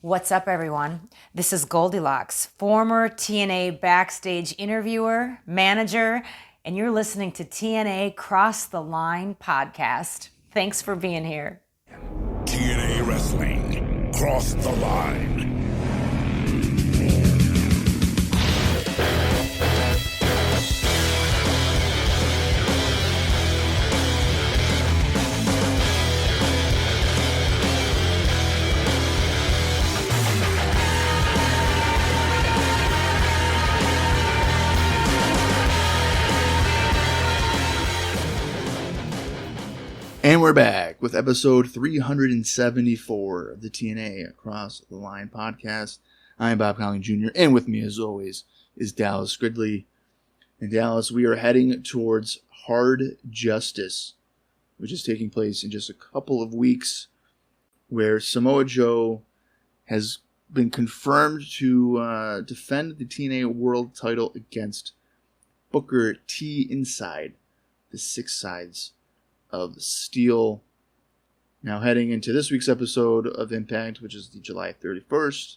What's up, everyone? This is Goldilocks, former TNA backstage interviewer, manager, and you're listening to TNA Cross the Line podcast. Thanks for being here. TNA Wrestling, Cross the Line. And we're back with episode 374 of the TNA Across the Line podcast. I'm Bob Colling Jr., and with me, as always, is Dallas Gridley. In Dallas, we are heading towards Hard Justice, which is taking place in just a couple of weeks, where Samoa Joe has been confirmed to defend the TNA World title against Booker T inside the Six Sides of Steel. Now heading into this week's episode of Impact, which is the July 31st,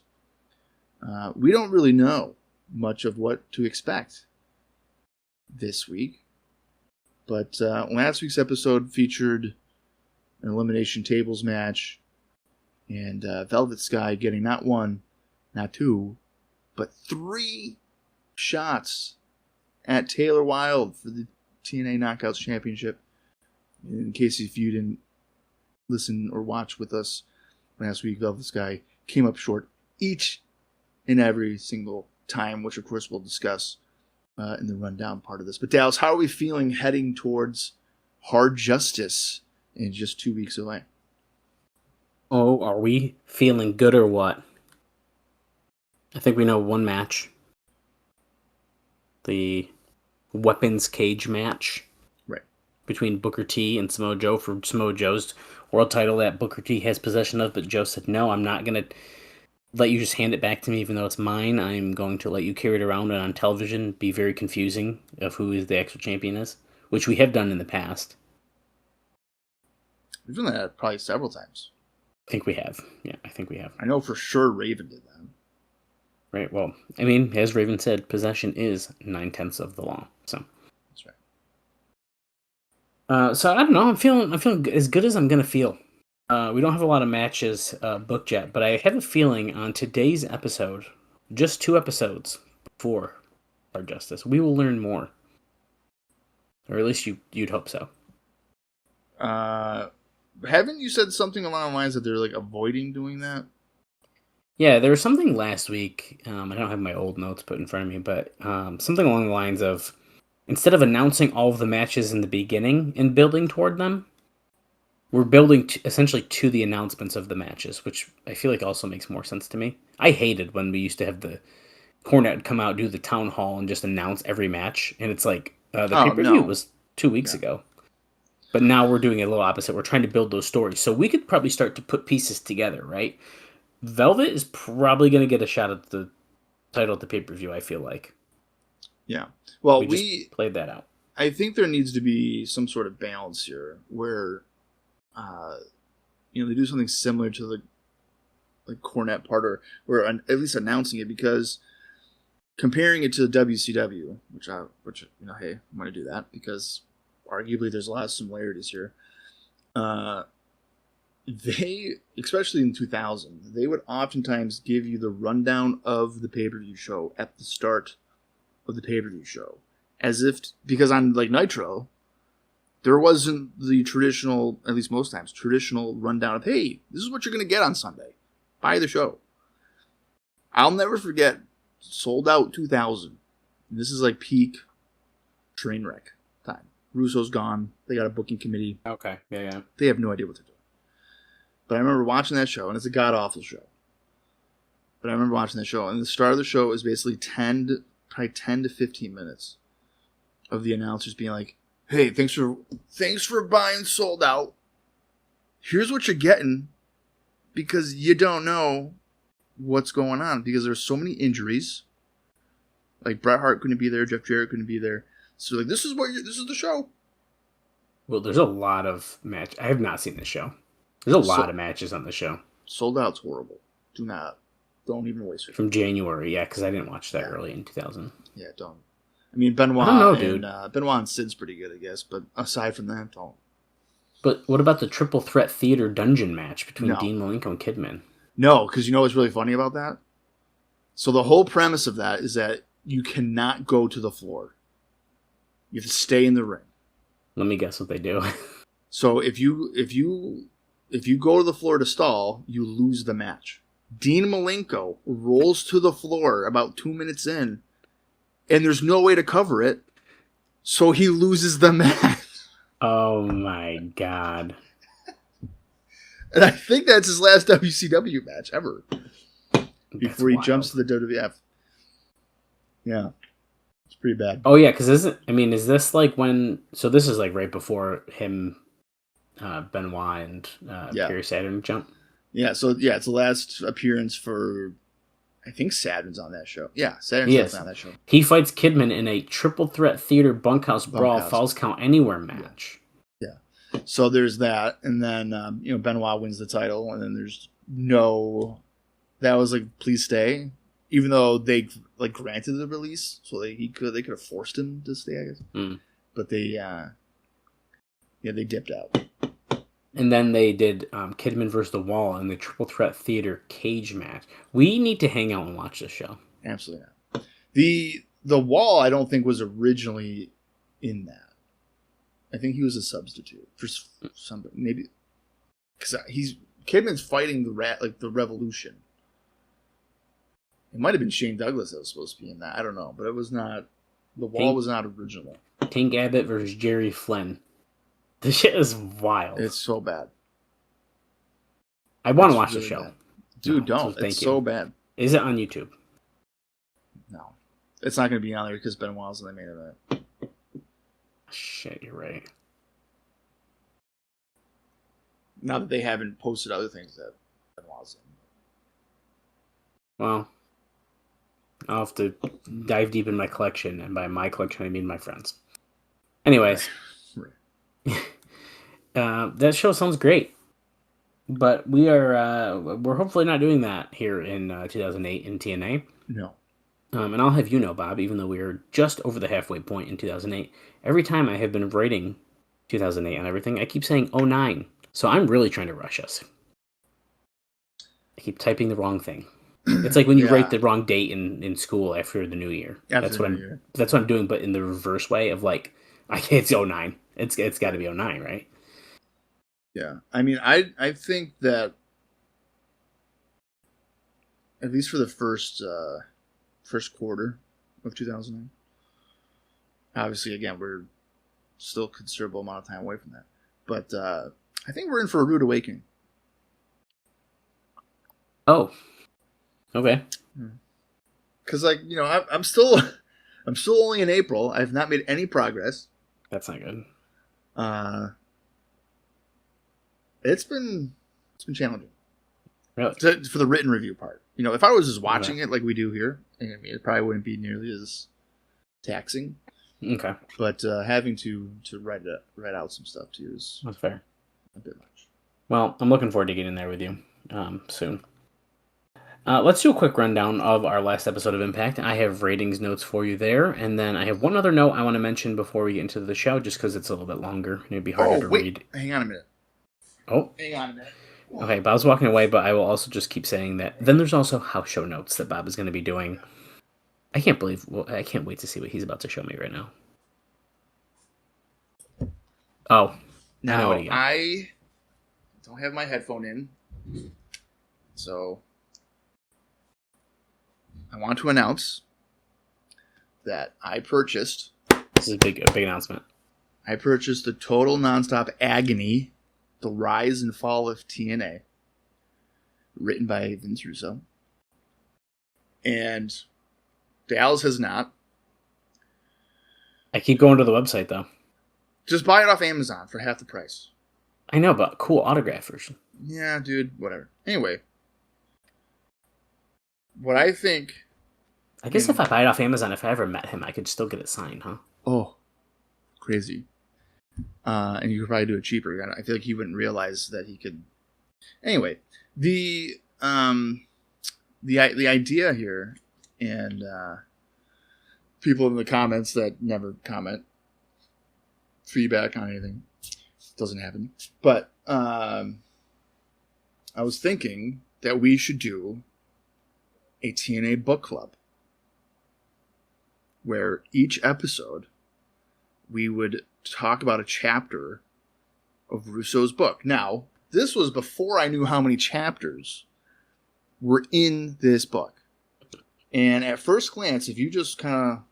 we don't really know much of what to expect this week. But last week's episode featured an elimination tables match and Velvet Sky getting not one, not two, but 3 shots at Taylor Wilde for the TNA Knockouts Championship. In case if you didn't listen or watch with us last week, Velvet Sky came up short each and every single time, which of course we'll discuss in the rundown part of this. But Dallas, how are we feeling heading towards Hard Justice in just 2 weeks away? Oh, are we feeling good or what? I think we know one match. The weapons cage match. Between Booker T and Samoa Joe for Samoa Joe's world title that Booker T has possession of, but Joe said, no, I'm not going to let you just hand it back to me even though it's mine. I'm going to let you carry it around and on television be very confusing of who is the actual champion is, which we have done in the past. We've done that probably several times. I think we have. Yeah, I think we have. I know for sure Raven did that. Right, well, I mean, as Raven said, possession is 9/10 of the law, so... So I don't know. I'm feeling as good as I'm gonna feel. We don't have a lot of matches booked yet, but I have a feeling on today's episode, just 2 episodes before Hard Justice, we will learn more, or at least you'd hope so. Haven't you said something along the lines that they're like avoiding doing that? Yeah, there was something last week. I don't have my old notes put in front of me, but something along the lines of, instead of announcing all of the matches in the beginning and building toward them, we're building essentially to the announcements of the matches, which I feel like also makes more sense to me. I hated when we used to have the Cornette come out, do the town hall, and just announce every match. And it's like, the pay-per-view was 2 weeks ago. But now we're doing it a little opposite. We're trying to build those stories. So we could probably start to put pieces together, right? Velvet is probably going to get a shot at the title at the pay-per-view, I feel like. Yeah. Well, we just played that out. I think there needs to be some sort of balance here where, they do something similar to the Cornette part, or at least announcing it, because comparing it to the WCW, which hey, I'm going to do that because arguably there's a lot of similarities here. They, especially in 2000, they would oftentimes give you the rundown of the pay-per-view show at the start of the pay-per-view show, as if, because on like Nitro there wasn't the traditional, at least most times, traditional rundown of, hey, this is what you're going to get on Sunday, buy the show. I'll never forget Sold Out 2000. This is like peak train wreck time. Russo's gone, they got a booking committee. Okay, yeah, they have no idea what they're doing. But I remember watching that show, and it's a god-awful show, but I remember watching that show, and the start of the show is basically 10 to 15 minutes of the announcers being like, hey, thanks for buying Sold Out. Here's what you're getting, because you don't know what's going on, because there's so many injuries. Like Bret Hart couldn't be there, Jeff Jarrett couldn't be there. So like, this is the show. Well, there's a lot of I have not seen this show. There's a lot of matches on the show. Sold Out's horrible. Don't even waste it. From January, yeah, because I didn't watch that early in 2000. Yeah, don't. I mean, Benoit, I don't know, dude. Benoit and Sid's pretty good, I guess, but aside from that, don't. But what about the triple threat theater dungeon match between No. Dean Malenko and Kidman? No, because you know what's really funny about that? So the whole premise of that is that you cannot go to the floor. You have to stay in the ring. Let me guess what they do. So if you go to the floor to stall, you lose the match. Dean Malenko rolls to the floor about 2 minutes in, and there's no way to cover it, so he loses the match. Oh my god. And I think that's his last WCW match ever. Before he wild. jumps to the WWF. Yeah. It's pretty bad. Oh yeah, because is this like when? So this is like right before him, Benoit and Perry Saturn jump. Yeah. So yeah, it's the last appearance for. I think Saturn's on that show. Yeah, Saturn's on that show. He fights Kidman in a triple threat theater bunkhouse brawl falls count anywhere match. Yeah. So there's that, and then Benoit wins the title, and then there's no. That was like, please stay, even though they like granted the release, so they could have forced him to stay, I guess. But they dipped out. And then they did Kidman versus the Wall in the triple threat theater cage match. We need to hang out and watch this show. Absolutely not. The Wall, I don't think was originally in that. I think he was a substitute for somebody, maybe because Kidman's fighting the Revolution. It might have been Shane Douglas that was supposed to be in that. I don't know, but it was not. The Wall was not original. Tank Abbott versus Jerry Flynn. This shit is wild. It's so bad. I want to watch the show. Bad. Dude, don't. It's so bad. Is it on YouTube? No. It's not going to be on there because Benoit's in the main event. Shit, you're right. Not that they haven't posted other things that Benoit's in. Well, I'll have to dive deep in my collection, and by my collection I mean my friends. Anyways, that show sounds great, but we're hopefully not doing that here in 2008 in TNA. No. And I'll have you know, Bob, even though we are just over the halfway point in 2008, every time I have been rating 2008 on everything, I keep saying 09. So I'm really trying to rush us. I keep typing the wrong thing. It's like when you write the wrong date in school after the new year. That's what I'm doing, but in the reverse way of like, it's 09. It's got to be 09, right? Yeah. I mean, I think that at least for the first quarter of 2009, obviously, again, we're still a considerable amount of time away from that. But I think we're in for a rude awakening. Oh. Okay. Because, I'm still only in April. I've not made any progress. That's not good. It's been challenging. Really? For the written review part. If I was just watching it like we do here, it probably wouldn't be nearly as taxing. Okay. But having to write out some stuff too is that's fair. A bit much. Well, I'm looking forward to getting there with you soon. Let's do a quick rundown of our last episode of Impact. I have ratings notes for you there, and then I have one other note I want to mention before we get into the show, just because it's a little bit longer and it'd be harder to read. Hang on a minute. Oh. Hang on a minute. Okay, Bob's walking away, but I will also just keep saying that. Then there's also house show notes that Bob is going to be doing. I can't wait to see what he's about to show me right now. Oh. Now, I don't have my headphone in, so I want to announce that I purchased... This is a big announcement. I purchased the Total Nonstop Agony, The Rise and Fall of TNA, written by Vince Russo. And Dallas has not. I keep going to the website, though. Just buy it off Amazon for half the price. I know, but cool autograph version. Yeah, dude, whatever. Anyway, what I think... I guess if I buy it off Amazon, if I ever met him, I could still get it signed, huh? Oh, crazy. And you could probably do it cheaper. I feel like he wouldn't realize that he could... Anyway, the the idea here, and people in the comments that never comment feedback on anything doesn't happen. But I was thinking that we should do a TNA book club where each episode we would talk about a chapter of Russo's book. Now, this was before I knew how many chapters were in this book. And at first glance, if you just kind of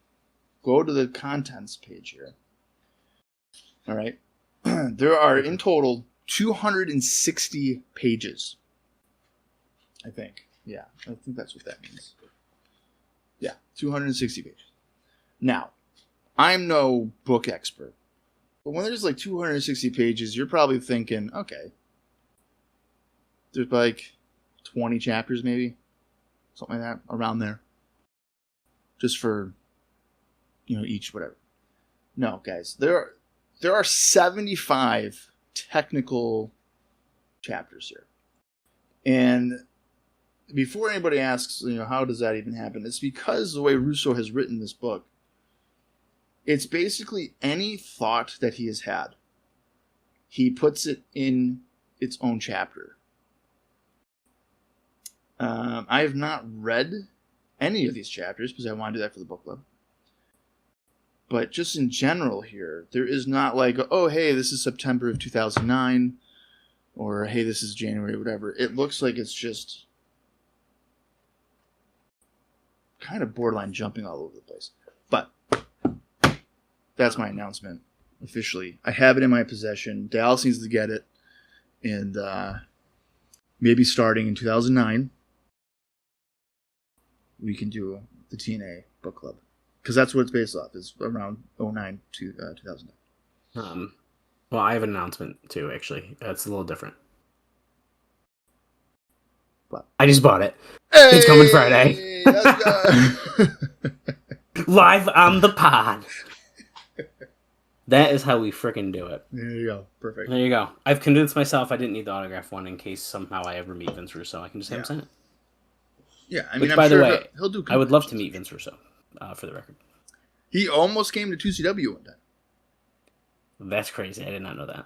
go to the contents page here, all right, there are in total 260 pages. I think. Yeah, I think that's what that means. Yeah, 260 pages. Now, I'm no book expert, but when there's like 260 pages, you're probably thinking, okay, there's like 20 chapters maybe, something like that, around there. Just for, each whatever. No, guys, there are 75 technical chapters here. And before anybody asks, how does that even happen? It's because the way Russo has written this book, it's basically any thought that he has had. He puts it in its own chapter. I have not read any of these chapters because I want to do that for the book club. But just in general here, there is not like, oh, hey, this is September of 2009, or hey, this is January, whatever. It looks like it's just kind of borderline jumping all over the place. But that's my announcement officially. I have it in my possession. Dallas needs to get it. And maybe starting in 2009, we can do the TNA book club. Because that's what it's based off, is around 2009 to 2009. Well, I have an announcement too, actually. It's a little different. What? I just bought it. Hey, it's coming Friday. Let's go. Live on the pod. That is how we frickin' do it. There you go. Perfect. There you go. I've convinced myself I didn't need the autograph one in case somehow I ever meet Vince Russo. I can just have him sign it. Yeah, I mean, Which, I'm by sure the way, he'll do. I would love to meet Vince Russo, for the record. He almost came to 2CW one time. That's crazy. I did not know that.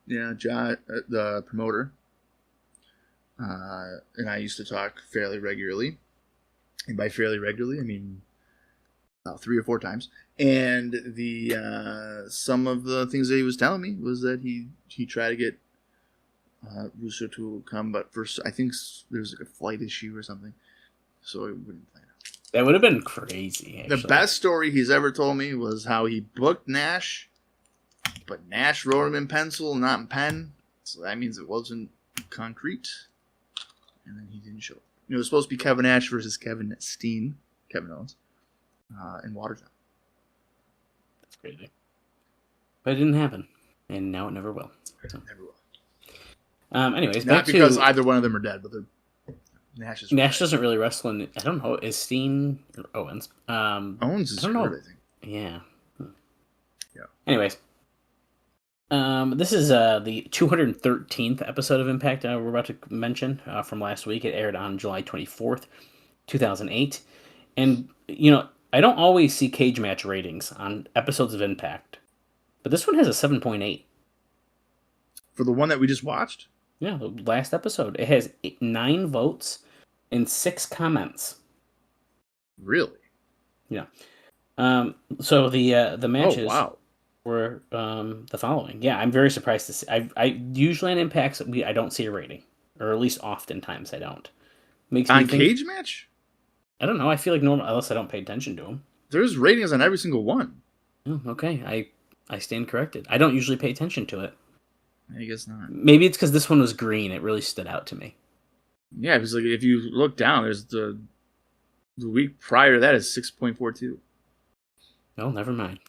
Yeah, John, the promoter, and I used to talk fairly regularly. And by fairly regularly, I mean 3 or 4 times. And the some of the things that he was telling me was that he tried to get Russo to come, but first I think there's like a flight issue or something, so it wouldn't plan out. That would have been crazy. Actually. The best story he's ever told me was how he booked Nash, but Nash wrote him in pencil, not in pen, so that means it wasn't concrete, and then he didn't show up. It was supposed to be Kevin Nash versus Kevin Steen, Kevin Owens, in Watertown. That's crazy. But it didn't happen, and now it never will. So. Never will. Anyways, not because either one of them are dead, but Nash doesn't really wrestle in. I don't know. Is Steen or Owens? Owens is hurt, I think. Yeah. Yeah. Anyways, this is the 213th episode of Impact we're about to mention from last week. It aired on July 24th, 2008, and I don't always see cage match ratings on episodes of Impact, but this one has a 7.8 for the one that we just watched. Yeah, the last episode. It has 9 votes and 6 comments. Really? Yeah. So the matches wow. were the following. Yeah, I'm very surprised to see. I usually on Impacts I don't see a rating, or at least oftentimes I don't. Makes me on think, cage match. I don't know. I feel like normal unless I don't pay attention to them. There's ratings on every single one. Oh, okay. I stand corrected. I don't usually pay attention to it. I guess not. Maybe it's because this one was green. It really stood out to me. Yeah, because like if you look down, there's the week prior to that is 6.42. Oh, never mind.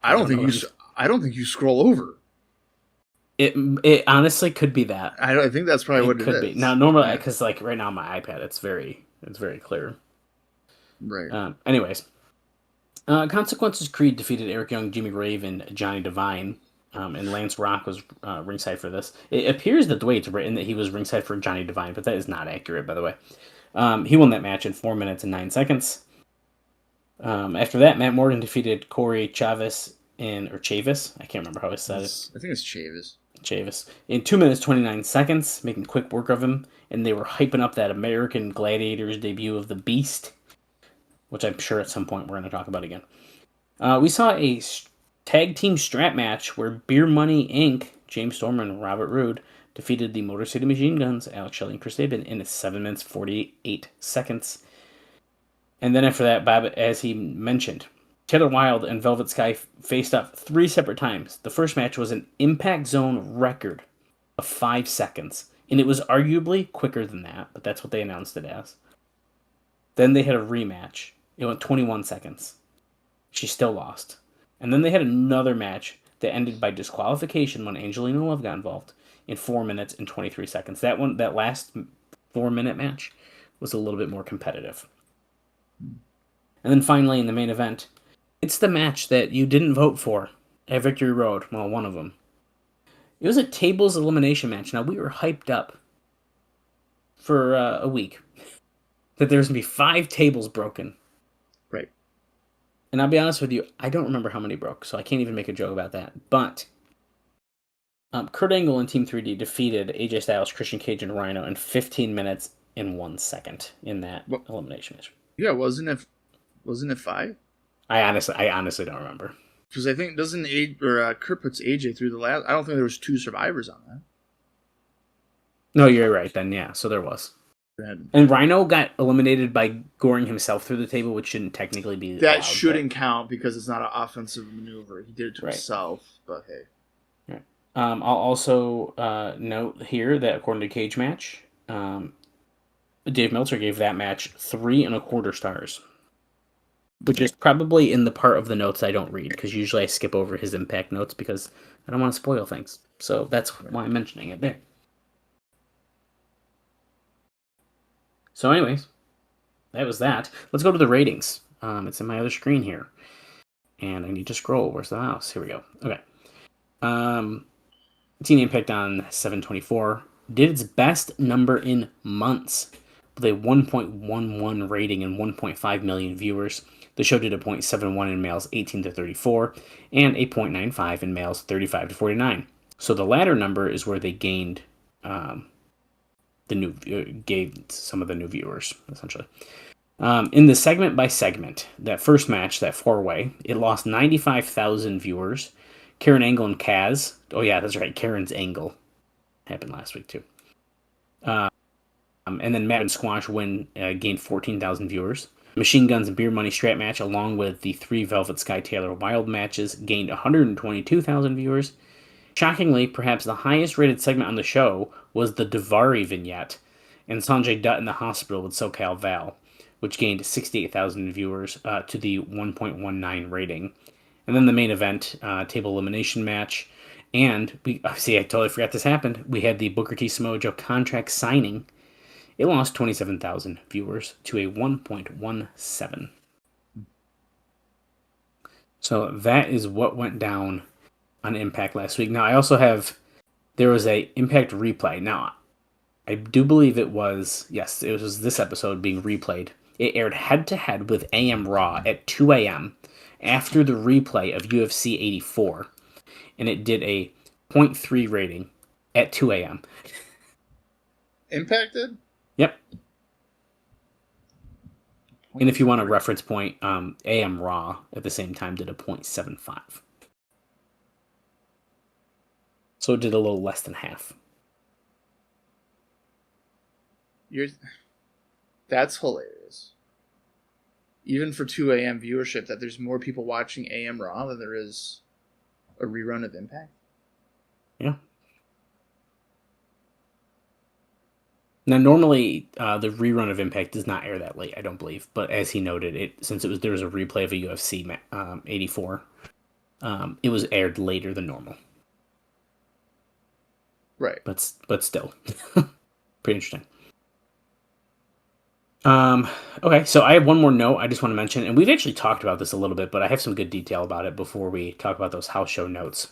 I don't think you scroll over. It honestly could be that. I think that's probably what it could is. be. Now, normally, because like right now on my iPad, it's very clear. Right. Anyways, Consequences Creed defeated Eric Young, Jimmy Rave, and Johnny Devine and Lance Rock was ringside for this. It appears that the way it's written that he was ringside for Johnny Devine, but that is not accurate, by the way. He won that match in 4 minutes and 9 seconds. After that, Matt Morgan defeated Corey Chavis or Chavis. I can't remember how I said it. I think it's Chavis. Chavis. In 2 minutes, 29 seconds, making quick work of him. And they were hyping up that American Gladiators debut of the Beast, which I'm sure at some point we're going to talk about again. We saw a tag team strap match where Beer Money Inc., James Stormer and Robert Roode, defeated the Motor City Machine Guns, Alex Shelley and Chris Sabin, in 7 minutes, 48 seconds. And then after that, Bob, as he mentioned, Taylor Wilde and Velvet Sky faced up 3 separate times. The first match was an Impact Zone record of 5 seconds. And it was arguably quicker than that, but that's what they announced it as. Then they had a rematch. It went 21 seconds. She still lost. And then they had another match that ended by disqualification when Angelina Love got involved in 4 minutes and 23 seconds. That last 4-minute match was a little bit more competitive. And then finally, in the main event, it's the match that you didn't vote for at Victory Road. Well, one of them. It was a tables elimination match. Now, we were hyped up for a week that there was going to be 5 tables broken. Right. And I'll be honest with you, I don't remember how many broke, so I can't even make a joke about that. But Kurt Angle and Team 3D defeated AJ Styles, Christian Cage, and Rhino in 15 minutes and 1 second in that elimination match. Yeah, wasn't it 5? I honestly don't remember. Because I think Kurt puts AJ through the last. I don't think there was 2 survivors on that. No, you're right then. Yeah, so there was. And Rhino got eliminated by goring himself through the table, which shouldn't technically be. That shouldn't count because it's not an offensive maneuver. He did it to himself, but hey. Right. I'll also note here that according to Cage Match, Dave Meltzer gave that match 3.25 stars. Which is probably in the part of the notes I don't read, because usually I skip over his Impact notes because I don't want to spoil things. So that's why I'm mentioning it there. So anyways, that was that. Let's go to the ratings. It's in my other screen here. And I need to scroll. Where's the mouse? Here we go. Okay. TNA Impact on 7/24 did its best number in months with a 1.11 rating and 1.5 million viewers. The show did a 0.71 in males 18 to 34 and a 0.95 in males 35 to 49. So the latter number is where they gained gained some of the new viewers, essentially. In the segment by segment, that first match, that 4-way, it lost 95,000 viewers. Karen Angle and Kaz. Oh yeah, that's right. Karen's Angle happened last week too. And then Matt and Squash gained 14,000 viewers. Machine Guns and Beer Money strap match, along with the 3 Velvet Sky Taylor Wilde matches, gained 122,000 viewers. Shockingly, perhaps the highest rated segment on the show was the Davari vignette and Sanjay Dutt in the hospital with SoCal Val, which gained 68,000 viewers to the 1.19 rating. And then the main event, table elimination match. And I totally forgot this happened. We had the Booker T Samoa Joe contract signing. It lost 27,000 viewers to a 1.17. So that is what went down on Impact last week. Now, I also there was a Impact replay. Now, I do believe it was this episode being replayed. It aired head-to-head with AM Raw at 2 a.m. after the replay of UFC 84. And it did a 0.3 rating at 2 a.m. Impacted? Yep. And if you want a reference point, AM Raw at the same time did a 0.75. So it did a little less than half. That's hilarious. Even for 2 a.m. viewership, that there's more people watching AM Raw than there is a rerun of Impact? Yeah. Now, normally, the rerun of Impact does not air that late, I don't believe. But as he noted, there was a replay of a UFC 84, it was aired later than normal. Right. But still, pretty interesting. Okay, so I have one more note I just want to mention, and we've actually talked about this a little bit, but I have some good detail about it before we talk about those house show notes.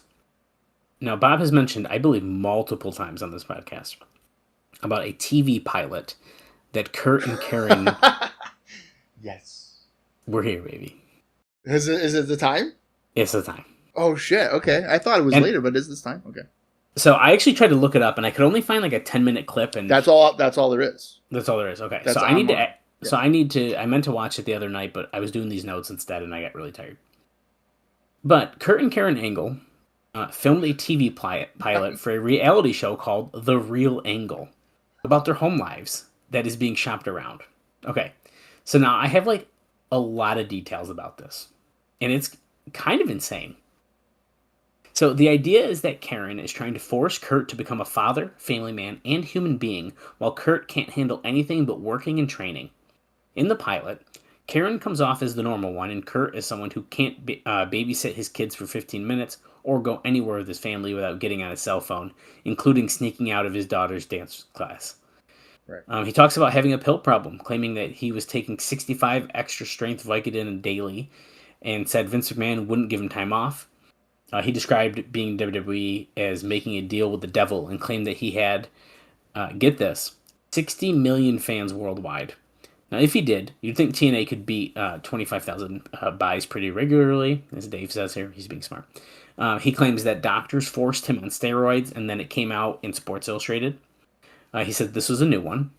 Now, Bob has mentioned, I believe, multiple times on this podcast about a TV pilot that Kurt and Karen Yes. were here, baby. Is it the time? It's the time. Oh, shit. Okay. I thought it was later, but is this time? Okay. So I actually tried to look it up, and I could only find like a 10-minute clip, and That's all there is. that's all there is. Okay, That's so I need to. online. So I need to. I meant to watch it the other night, but I was doing these notes instead, and I got really tired. But Kurt and Karen Angle filmed a TV pilot for a reality show called The Real Angle about their home lives that is being shopped around. Okay, so now I have like a lot of details about this, and it's kind of insane. So the idea is that Karen is trying to force Kurt to become a father, family man, and human being, while Kurt can't handle anything but working and training. In the pilot, Karen comes off as the normal one, and Kurt is someone who can't babysit his kids for 15 minutes or go anywhere with his family without getting on his cell phone, including sneaking out of his daughter's dance class. Right. He talks about having a pill problem, claiming that he was taking 65 extra strength Vicodin daily, and said Vince McMahon wouldn't give him time off. He described being WWE as making a deal with the devil and claimed that he had, get this, 60 million fans worldwide. Now, if he did, you'd think TNA could beat 25,000 buys pretty regularly, as Dave says here. He's being smart. He claims that doctors forced him on steroids, and then it came out in Sports Illustrated. He said this was a new one.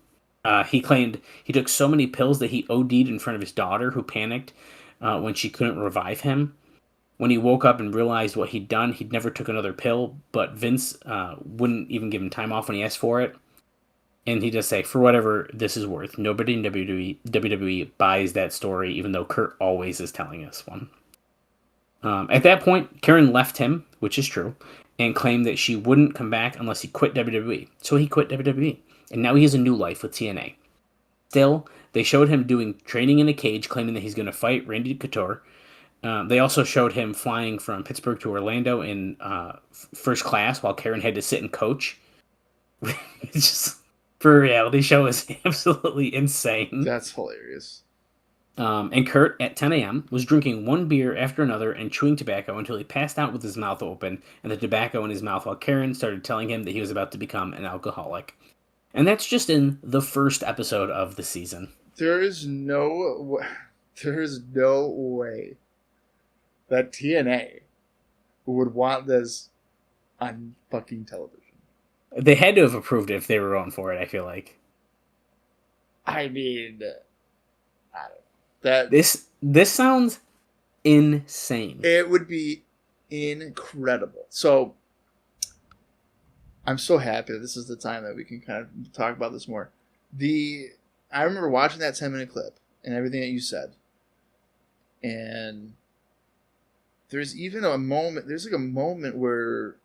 He claimed he took so many pills that he OD'd in front of his daughter, who panicked when she couldn't revive him. When he woke up and realized what he'd done, he'd never took another pill, but Vince wouldn't even give him time off when he asked for it. And he just say, for whatever this is worth, nobody in WWE buys that story, even though Kurt always is telling us one. At that point, Karen left him, which is true, and claimed that she wouldn't come back unless he quit WWE. So he quit WWE, and now he has a new life with TNA. Still, they showed him doing training in a cage, claiming that he's going to fight Randy Couture. They also showed him flying from Pittsburgh to Orlando in first class while Karen had to sit and coach. It's just, for a reality show, is absolutely insane. That's hilarious. And Kurt, at 10 a.m., was drinking one beer after another and chewing tobacco until he passed out with his mouth open and the tobacco in his mouth while Karen started telling him that he was about to become an alcoholic. And that's just in the first episode of the season. There is no way that TNA would want this on fucking television. They had to have approved it if they were going for it, I feel like. I mean, I don't know. This sounds insane. It would be incredible. So, I'm so happy that this is the time that we can kind of talk about this more. I remember watching that 10-minute clip and everything that you said. And there's even a moment, there's like a moment where,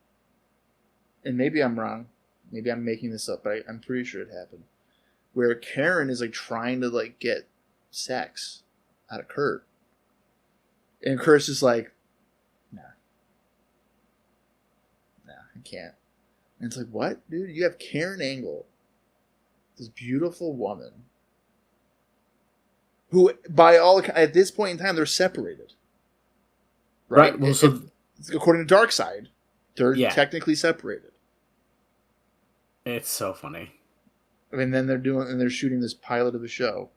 and maybe I'm wrong, maybe I'm making this up, but I'm pretty sure it happened, where Karen is like trying to like get sex out of Kurt. And Kurt's just like, nah, I can't. And it's like, what, dude? You have Karen Angle, this beautiful woman, who, by all, at this point in time, they're separated. Right? Well, so according to Darkseid, they're technically separated. It's so funny. I mean, then they're shooting this pilot of the show.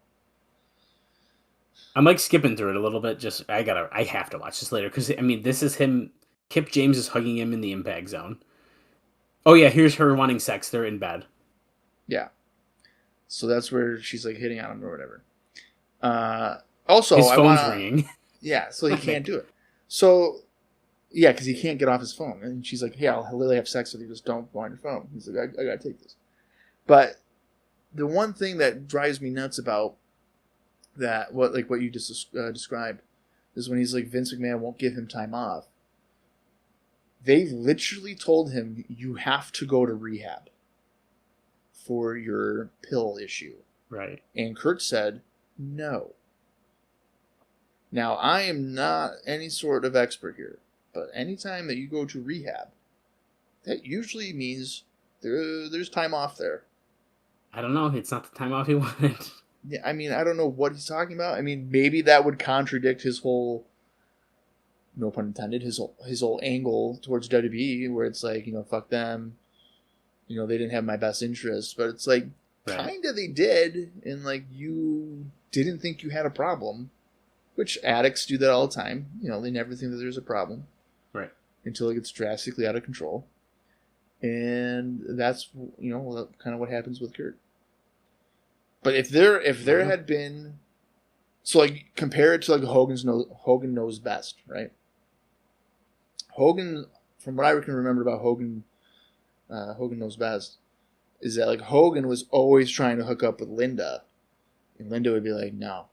I'm like skipping through it a little bit. Just I have to watch this later because I mean, this is him. Kip James is hugging him in the impact zone. Oh yeah, here's her wanting sex. They're in bed. Yeah. So that's where she's like hitting on him or whatever. Also, his phone's ringing. Yeah, so he can't do it. So, yeah, because he can't get off his phone. And she's like, hey, I'll literally have sex with you. Just don't go on your phone. He's like, I got to take this. But the one thing that drives me nuts about that, what you just described, is when he's like, Vince McMahon won't give him time off. They literally told him, you have to go to rehab for your pill issue. Right. And Kurt said, no. Now, I am not any sort of expert here, but anytime that you go to rehab, that usually means there's time off there. I don't know. It's not the time off he wanted. Yeah, I mean, I don't know what he's talking about. I mean, maybe that would contradict his whole no pun intended, his whole angle towards WWE, where it's like, fuck them, they didn't have my best interest, but it's like, kind of they did, and like, you didn't think you had a problem, which addicts do that all the time. They never think that there's a problem, right, until it gets drastically out of control, and that's kind of what happens with Kurt. But if there had been, so like, compare it to like Hogan knows best, right? Hogan, from what I can remember about Hogan knows best, is that like Hogan was always trying to hook up with Linda, and Linda would be like, no,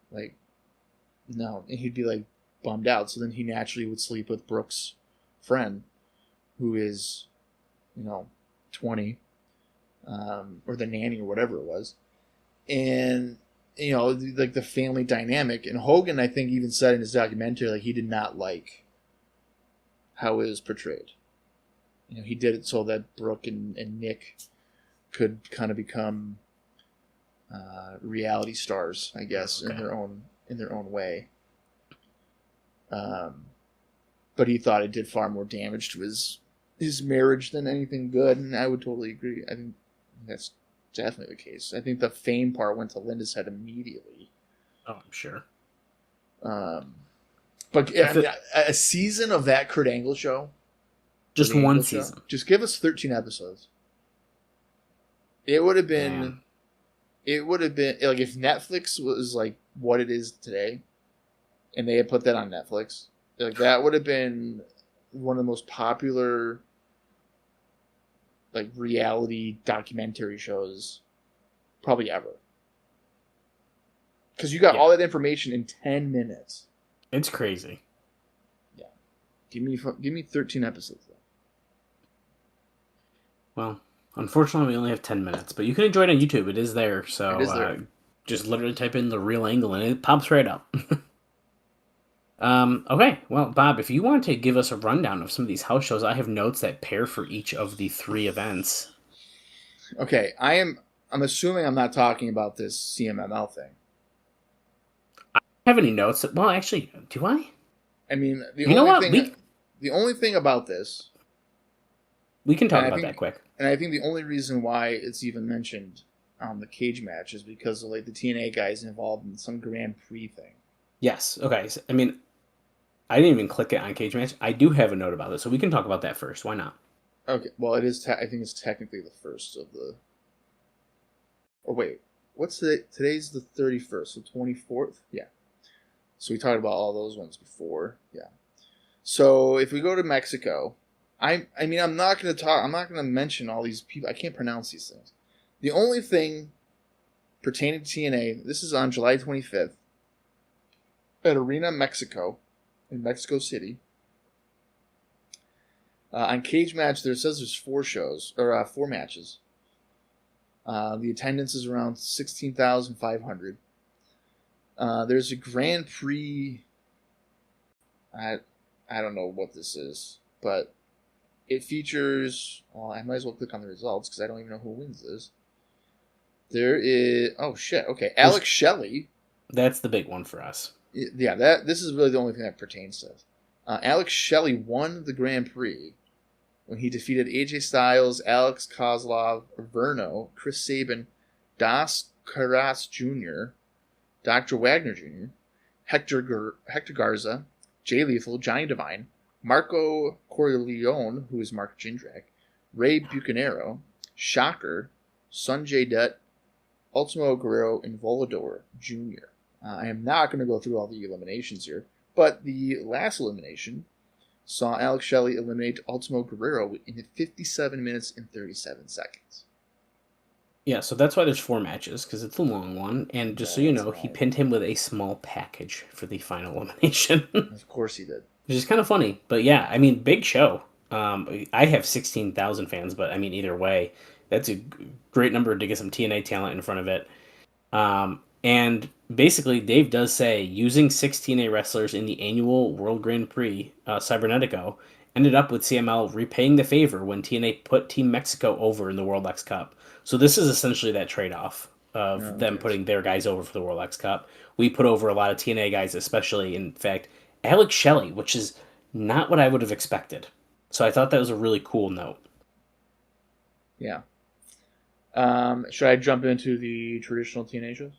and he'd be like bummed out. So then he naturally would sleep with Brooke's friend, who is, 20, or the nanny or whatever it was, and like the family dynamic. And Hogan, I think, even said in his documentary, like, he did not like how it was portrayed. He did it so that Brooke and Nick could kind of become reality stars, I guess, in their own way. But he thought it did far more damage to his marriage than anything good, and I would totally agree. I think that's definitely the case. I think the fame part went to Linda's head immediately. Oh, I'm sure. But a season of that Kurt Angle show. Just one season. Just give us 13 episodes. It would have been... Man. It would have been... Like, if Netflix was, like, what it is today, and they had put that on Netflix, like, that would have been one of the most popular, like, reality documentary shows probably ever. Because you got all that information in 10 minutes. It's crazy. Yeah. Give me 13 episodes, though. Well, unfortunately, we only have 10 minutes, but you can enjoy it on YouTube. It is there, so It is there. Just literally type in The Real Angle, and it pops right up. Okay, well, Bob, if you want to give us a rundown of some of these house shows, I have notes that pair for each of the 3 events. Okay, I'm assuming I'm not talking about this CMML thing. I don't have any notes. Well, actually, do I? I mean, the only thing about this... We can talk about that quick. And I think the only reason why it's even mentioned on the cage match is because of, like, the TNA guys involved in some Grand Prix thing. Yes. Okay. So, I mean, I didn't even click it on cage match. I do have a note about it, so we can talk about that first. Why not? Okay. Well, it is. I think it's technically the first of the. Oh wait, what's today? Today's the 31st, so 24th. Yeah. So we talked about all those ones before. Yeah. So if we go to Mexico, I mean, I'm not going to mention all these people. I can't pronounce these things. The only thing pertaining to TNA, this is on July 25th at Arena Mexico in Mexico City. On Cage Match, there says there's 4 matches. The attendance is around 16,500. There's a Grand Prix. I don't know what this is, but it features... Well, I might as well click on the results because I don't even know who wins this. There is... Oh, shit. Okay. Alex Shelley. That's the big one for us. Yeah, this is really the only thing that pertains to this. Alex Shelley won the Grand Prix when he defeated AJ Styles, Alex Kozlov, Verno, Chris Sabin, Das Caras Jr., Dr. Wagner Jr., Hector Garza, Jay Lethal, Johnny Devine, Marco Corleone, who is Mark Jindrak, Ray Bucanero, Shocker, Sanjay Dutt, Ultimo Guerrero, and Volador Jr. I am not going to go through all the eliminations here, but the last elimination saw Alex Shelley eliminate Ultimo Guerrero in 57 minutes and 37 seconds. Yeah, so that's why there's 4 matches, because it's a long one. And just so you know, he pinned him with a small package for the final elimination. Of course he did. Which is kind of funny. But yeah, I mean, big show. I have 16,000 fans, but I mean, either way, that's a great number to get some TNA talent in front of it. And basically, Dave does say, using 6 TNA wrestlers in the annual World Grand Prix, Cybernetico, ended up with CML repaying the favor when TNA put Team Mexico over in the World X Cup. So this is essentially that trade-off. of them putting their guys over for the World X Cup. We put over a lot of TNA guys, especially, in fact, Alex Shelley, which is not what I would have expected. So I thought that was a really cool note. Yeah. Should I jump into the traditional TNA shows?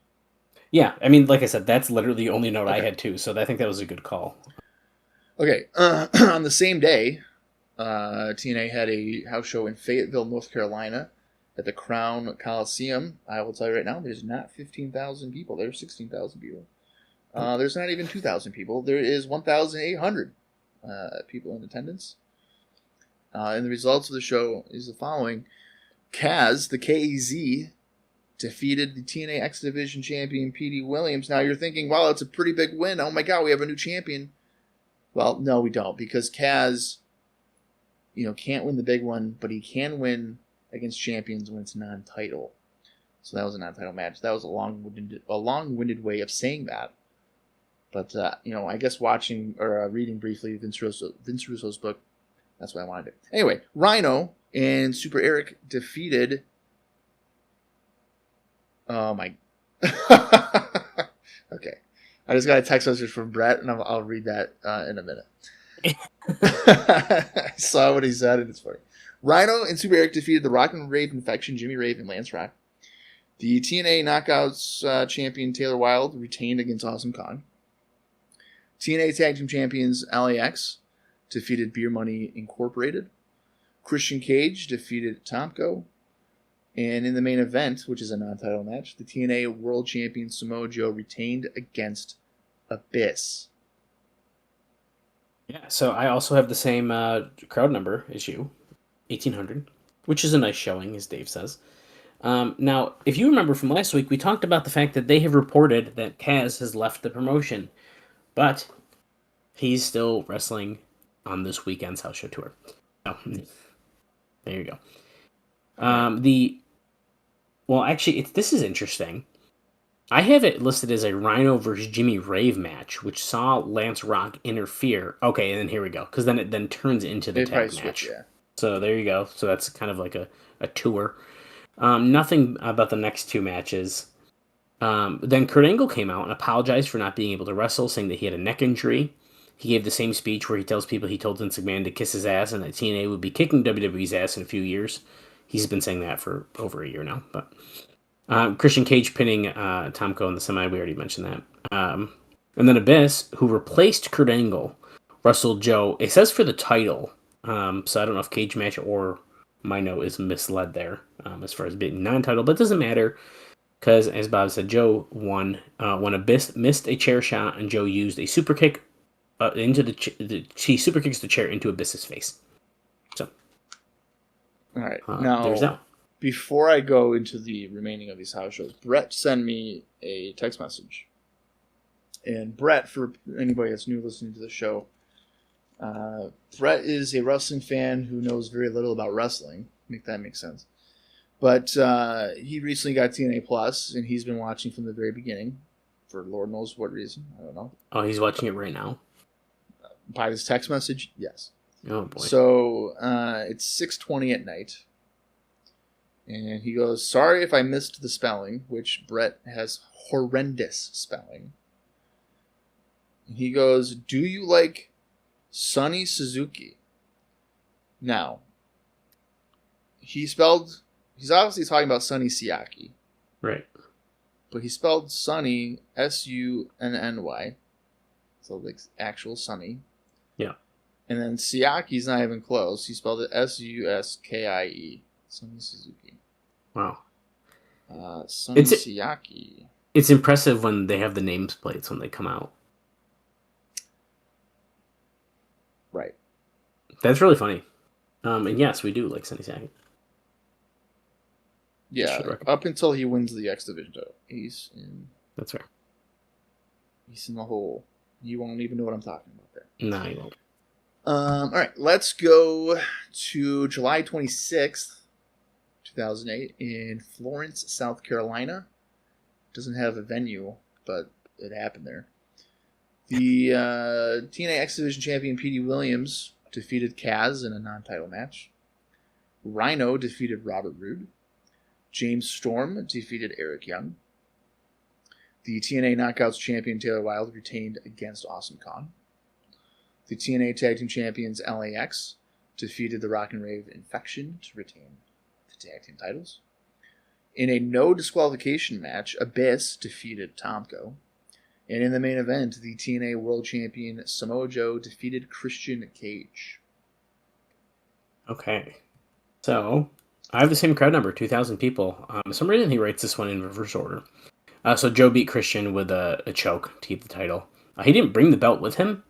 Yeah, I mean, like I said, that's literally the only note I had too, so I think that was a good call. Okay, on the same day, TNA had a house show in Fayetteville, North Carolina, at the Crown Coliseum. I will tell you right now, there's not 15,000 people. There's 16,000 people. There's not even 2,000 people. There is 1,800 people in attendance. And the results of the show is the following. Kaz, the KZ, defeated the TNA X-Division Champion Petey Williams. Now you're thinking, wow, it's a pretty big win. Oh my god, we have a new champion. Well, no, we don't, because Kaz, can't win the big one, but he can win against champions when it's non-title. So that was a non-title match. That was a long-winded way of saying that. But I guess watching or reading briefly Vince Russo's book, that's what I wanted to do. Anyway, Rhino and Super Eric defeated. Oh my. Okay. I just got a text message from Brett, and I'll read that in a minute. I saw what he said, and it's funny. Rhino and Super Eric defeated the Rock N Rave Infection, Jimmy Rave, and Lance Rock. The TNA Knockouts champion Taylor Wilde retained against Awesome Kong. TNA Tag Team Champions LAX defeated Beer Money Incorporated. Christian Cage defeated Tomko. And in the main event, which is a non-title match, the TNA World Champion Samoa Joe retained against Abyss. Yeah, so I also have the same crowd number as you, 1,800, which is a nice showing, as Dave says. Now, if you remember from last week, we talked about the fact that they have reported that Kaz has left the promotion, but he's still wrestling on this weekend's house show tour. Oh, there you go. This is interesting. I have it listed as a Rhino versus Jimmy Rave match, which saw Lance Rock interfere. Okay, and then here we go, because then it then turns into the tag match. Switch, yeah. So there you go. So that's kind of like a tour. Nothing about the next two matches. Then Kurt Angle came out and apologized for not being able to wrestle, saying that he had a neck injury. He gave the same speech where he tells people he told Vince McMahon to kiss his ass and that TNA would be kicking WWE's ass in a few years. He's been saying that for over a year now. But Christian Cage pinning Tomko in the semi, we already mentioned that. And then Abyss, who replaced Kurt Angle, wrestled Joe. It says for the title, so I don't know if Cage match or my note is misled there as far as being non-title, but it doesn't matter because, as Bob said, Joe won when Abyss missed a chair shot and Joe used a super kick into he super kicks the chair into Abyss's face. So, all right, now there's that. Before I go into the remaining of these house shows, Brett sent me a text message. And Brett, for anybody that's new listening to the show, Brett is a wrestling fan who knows very little about wrestling. Make that make sense. But he recently got TNA Plus, and he's been watching from the very beginning, for Lord knows what reason. I don't know. Oh, he's watching it right now? By this text message, yes. Oh, boy. So it's 6:20 at night. And he goes, sorry if I missed the spelling, which Brett has horrendous spelling. And he goes, do you like Sonny Suzuki? Now, he's obviously talking about Sonny Siaki. Right. But he spelled Sonny Sunny. So like actual Sonny. Yeah. And then Siaki's not even close. He spelled it Suskie. Sonny Suzuki. Wow. Sonny Siaki. It's impressive when they have the names plates when they come out. Right. That's really funny. And yes, we do like Sonny Siaki. Yeah, up until he wins the X-Division title. He's in... That's right. He's in the hole. You won't even know what I'm talking about there. No, you won't. All right, let's go to July 26th, 2008, in Florence, South Carolina. Doesn't have a venue, but it happened there. The TNA X-Division Champion Petey Williams defeated Kaz in a non-title match. Rhino defeated Robert Roode. James Storm defeated Eric Young. The TNA Knockouts champion Taylor Wilde retained against Awesome Kong. The TNA Tag Team Champions LAX defeated the Rock N Rave Infection to retain the tag team titles. In a no disqualification match, Abyss defeated Tomko. And in the main event, the TNA World Champion Samoa Joe defeated Christian Cage. Okay. So, I have the same crowd number, 2,000 people. For some reason, he writes this one in reverse order. So Joe beat Christian with a choke to keep the title. He didn't bring the belt with him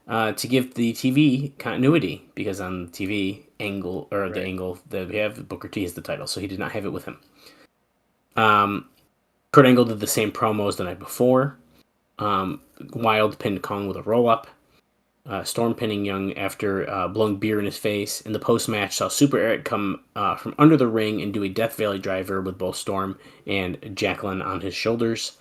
to give the TV continuity, because on the TV angle, or the angle that we have, Booker T is the title, so he did not have it with him. Kurt Angle did the same promos the night before. Wilde pinned Kong with a roll-up. Storm pinning Young after blowing beer in his face. In the post-match, saw Super Eric come from under the ring and do a Death Valley driver with both Storm and Jacqueline on his shoulders.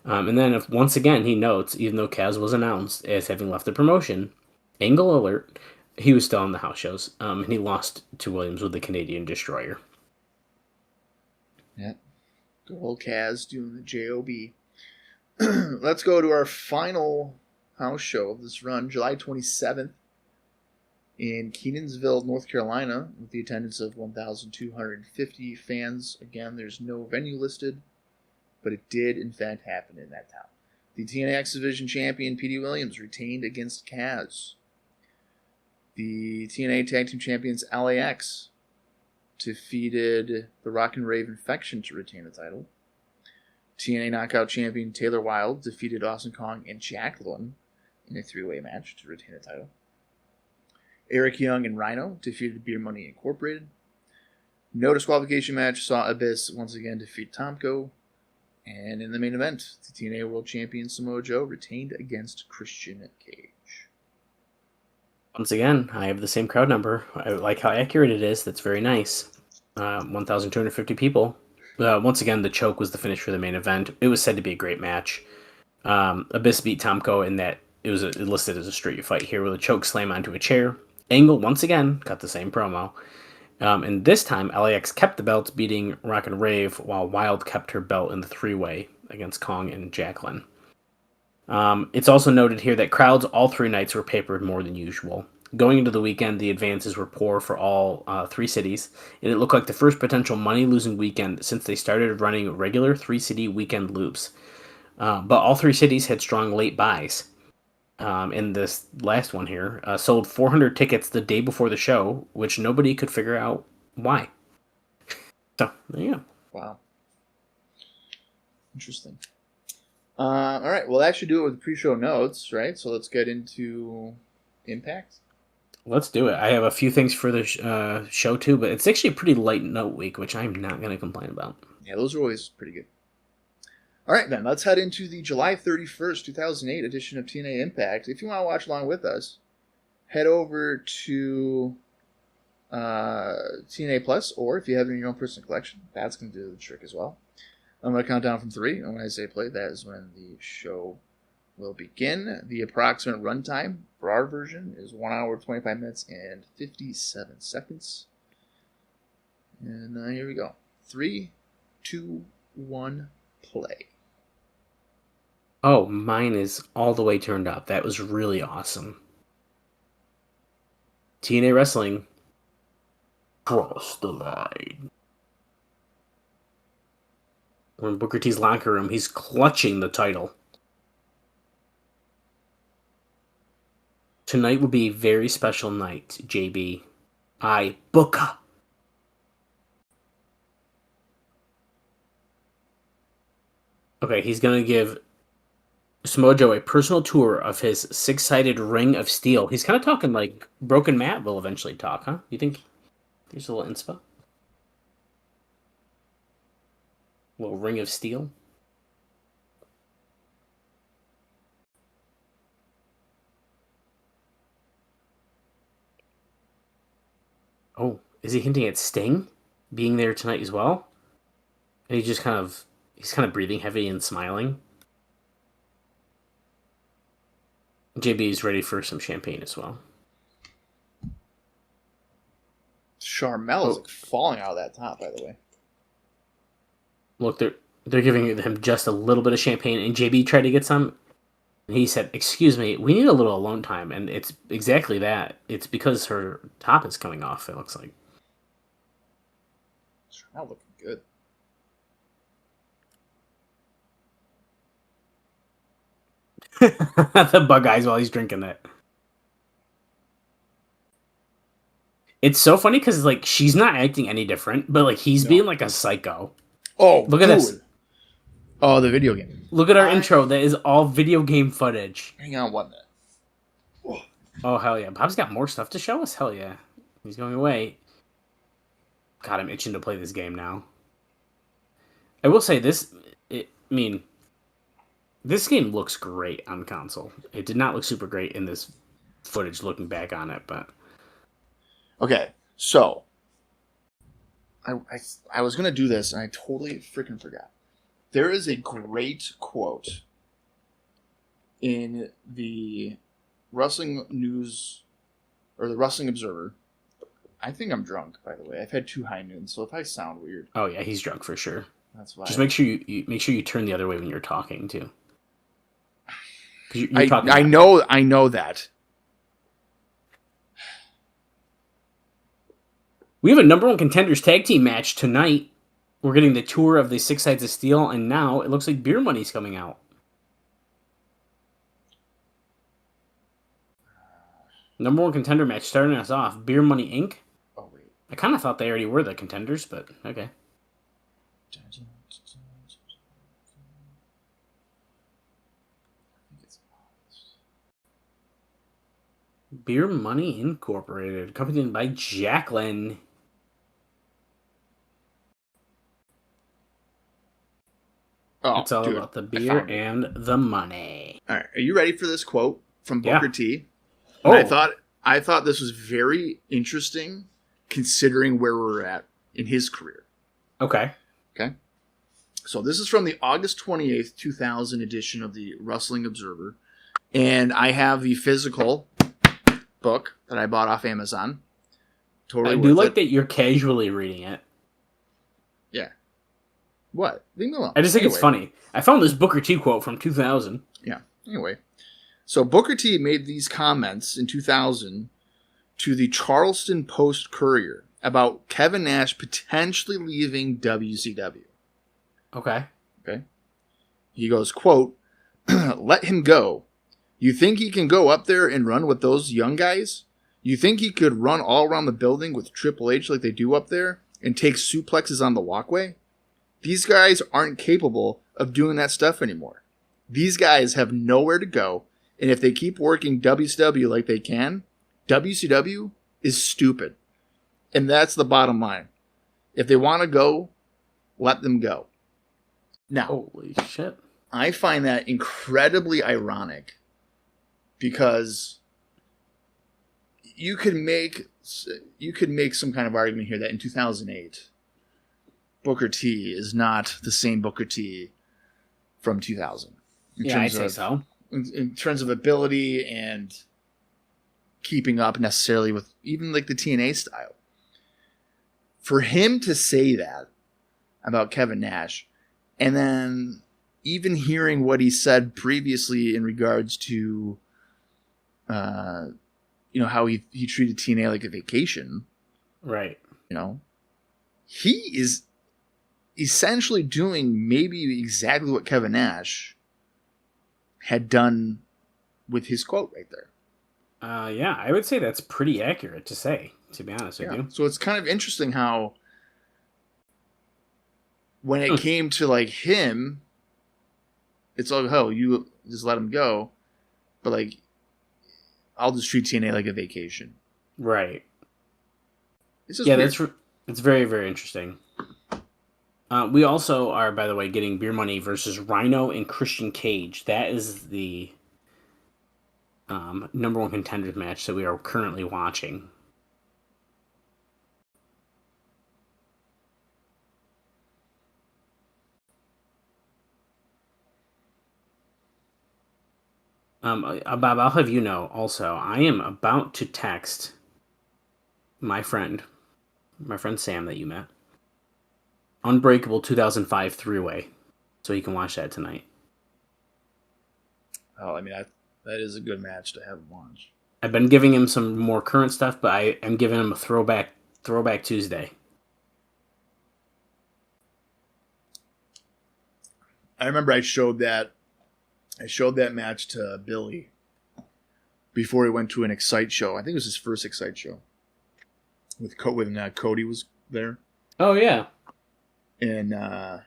And then, once again, he notes, even though Kaz was announced as having left the promotion, Angle alert, he was still on the house shows, and he lost to Williams with the Canadian Destroyer. Yeah. Good old Kaz doing the JOB. Let's go to our final house show of this run, July 27th in Kenansville, North Carolina, with the attendance of 1,250 fans. Again, there's no venue listed, but it did, in fact, happen in that town. The TNA X-Division Champion Petey Williams retained against Kaz. The TNA Tag Team Champions LAX defeated the Rock N Rave Infection to retain the title. TNA Knockout Champion Taylor Wilde defeated Awesome Kong and Jacqueline in a three-way match to retain the title. Eric Young and Rhino defeated Beer Money Incorporated. No disqualification match saw Abyss once again defeat Tomko. And in the main event, the TNA World Champion Samoa Joe retained against Christian Cage. Once again, I have the same crowd number. I like how accurate it is. That's very nice. 1,250 people. Once again, the choke was the finish for the main event. It was said to be a great match. Abyss beat Tomko in that it was listed as a street fight here with a choke slam onto a chair. Angle, once again, got the same promo. And this time, LAX kept the belts, beating Rock and Rave, while Wilde kept her belt in the three-way against Kong and Jacqueline. It's also noted here that crowds all three nights were papered more than usual. Going into the weekend, the advances were poor for all three cities, and it looked like the first potential money-losing weekend since they started running regular three-city weekend loops. But all three cities had strong late buys. In this last one here, sold 400 tickets the day before the show, which nobody could figure out why. So, there you go. Wow. Interesting. All right, we'll actually do it with the pre-show notes, right? So let's get into Impact. Let's do it. I have a few things for the show too, but it's actually a pretty light note week, which I'm not going to complain about. Yeah, those are always pretty good. All right, then, let's head into the July 31st, 2008 edition of TNA Impact. If you want to watch along with us, head over to TNA Plus, or if you have it in your own personal collection, that's going to do the trick as well. I'm going to count down from 3, and when I say play, that is when the show will begin. The approximate runtime for our version is 1 hour, 25 minutes, and 57 seconds. And here we go. 3, 2, 1, play. Oh, mine is all the way turned up. That was really awesome. TNA Wrestling. Cross the line. We're in Booker T's locker room. He's clutching the title. Tonight will be a very special night, JB. Booker. Okay, he's going to give Samoa Joe a personal tour of his six-sided ring of steel. He's kind of talking like Broken Matt will eventually talk, huh? You think there's a little inspo? A little ring of steel? Oh, is he hinting at Sting being there tonight as well? And he's kind of breathing heavy and smiling. JB is ready for some champagne as well. Charmel is like falling out of that top, by the way. Look, they're giving him just a little bit of champagne, and JB tried to get some. And he said, "Excuse me, we need a little alone time," and it's exactly that. It's because her top is coming off. It looks like. It's not looking good. The bug eyes while he's drinking that. It's so funny because like she's not acting any different, but like he's being like a psycho. Oh, look at this! Oh, the video game. Look at our intro. That is all video game footage. Hang on one minute. Whoa. Oh hell yeah! Bob's got more stuff to show us. Hell yeah! He's going away. God, I'm itching to play this game now. I will say this. This game looks great on console. It did not look super great in this footage looking back on it, but... Okay, so... I was going to do this, and I totally freaking forgot. There is a great quote in the Wrestling News, or the Wrestling Observer. I think I'm drunk, by the way. I've had 2 high noons, so if I sound weird... Oh yeah, he's drunk for sure. That's why. Just make sure you turn the other way when you're talking, too. I know that. We have a number 1 contenders tag team match tonight. We're getting the tour of the 6 Sides of Steel, and now it looks like Beer Money's coming out. Number 1 contender match starting us off. Beer Money Inc. Oh wait. I kind of thought they already were the contenders, but okay. Beer Money Incorporated, accompanied by Jacqueline. Oh, it's all about the beer and the money. All right, are you ready for this quote from Booker T? Oh. I thought this was very interesting, considering where we're at in his career. Okay. So this is from the August 28th, 2000 edition of the Wrestling Observer, and I have the physical book that I bought off Amazon. Totally I do like that you're casually reading it. Yeah. What? Leave me alone. I just think it's funny. I found this Booker T quote from 2000. Yeah. Anyway. So Booker T made these comments in 2000 to the Charleston Post-Courier about Kevin Nash potentially leaving WCW. Okay. He goes, quote, "Let him go. You think he can go up there and run with those young guys? You think he could run all around the building with Triple H like they do up there and take suplexes on the walkway? These guys aren't capable of doing that stuff anymore. These guys have nowhere to go, and if they keep working WCW like they can, WCW is stupid. And that's the bottom line. If they want to go, let them go." Now, holy shit. I find that incredibly ironic because you could make some kind of argument here that in 2008, Booker T is not the same Booker T from 2000. I'd say so. In terms of ability and keeping up necessarily with even like the TNA style. For him to say that about Kevin Nash, and then even hearing what he said previously in regards to, how he treated TNA like a vacation. Right. He is essentially doing maybe exactly what Kevin Nash had done with his quote right there. Yeah, I would say that's pretty accurate to say, to be honest with you. So it's kind of interesting how when it came to like him, it's like, oh, you just let him go. But like, I'll just treat TNA like a vacation. Right. Yeah, it's very, very interesting. We also are, by the way, getting Beer Money versus Rhino and Christian Cage. That is the number 1 contenders match that we are currently watching. Bob, I'll have you know also, I am about to text my friend Sam that you met. Unbreakable 2005 three-way, so you can watch that tonight. Oh, I mean, that is a good match to have him watch. I've been giving him some more current stuff, but I am giving him a throwback Tuesday. I remember I showed that match to Billy before he went to an Excite show. I think it was his first Excite show. When Cody was there. Oh, yeah. And I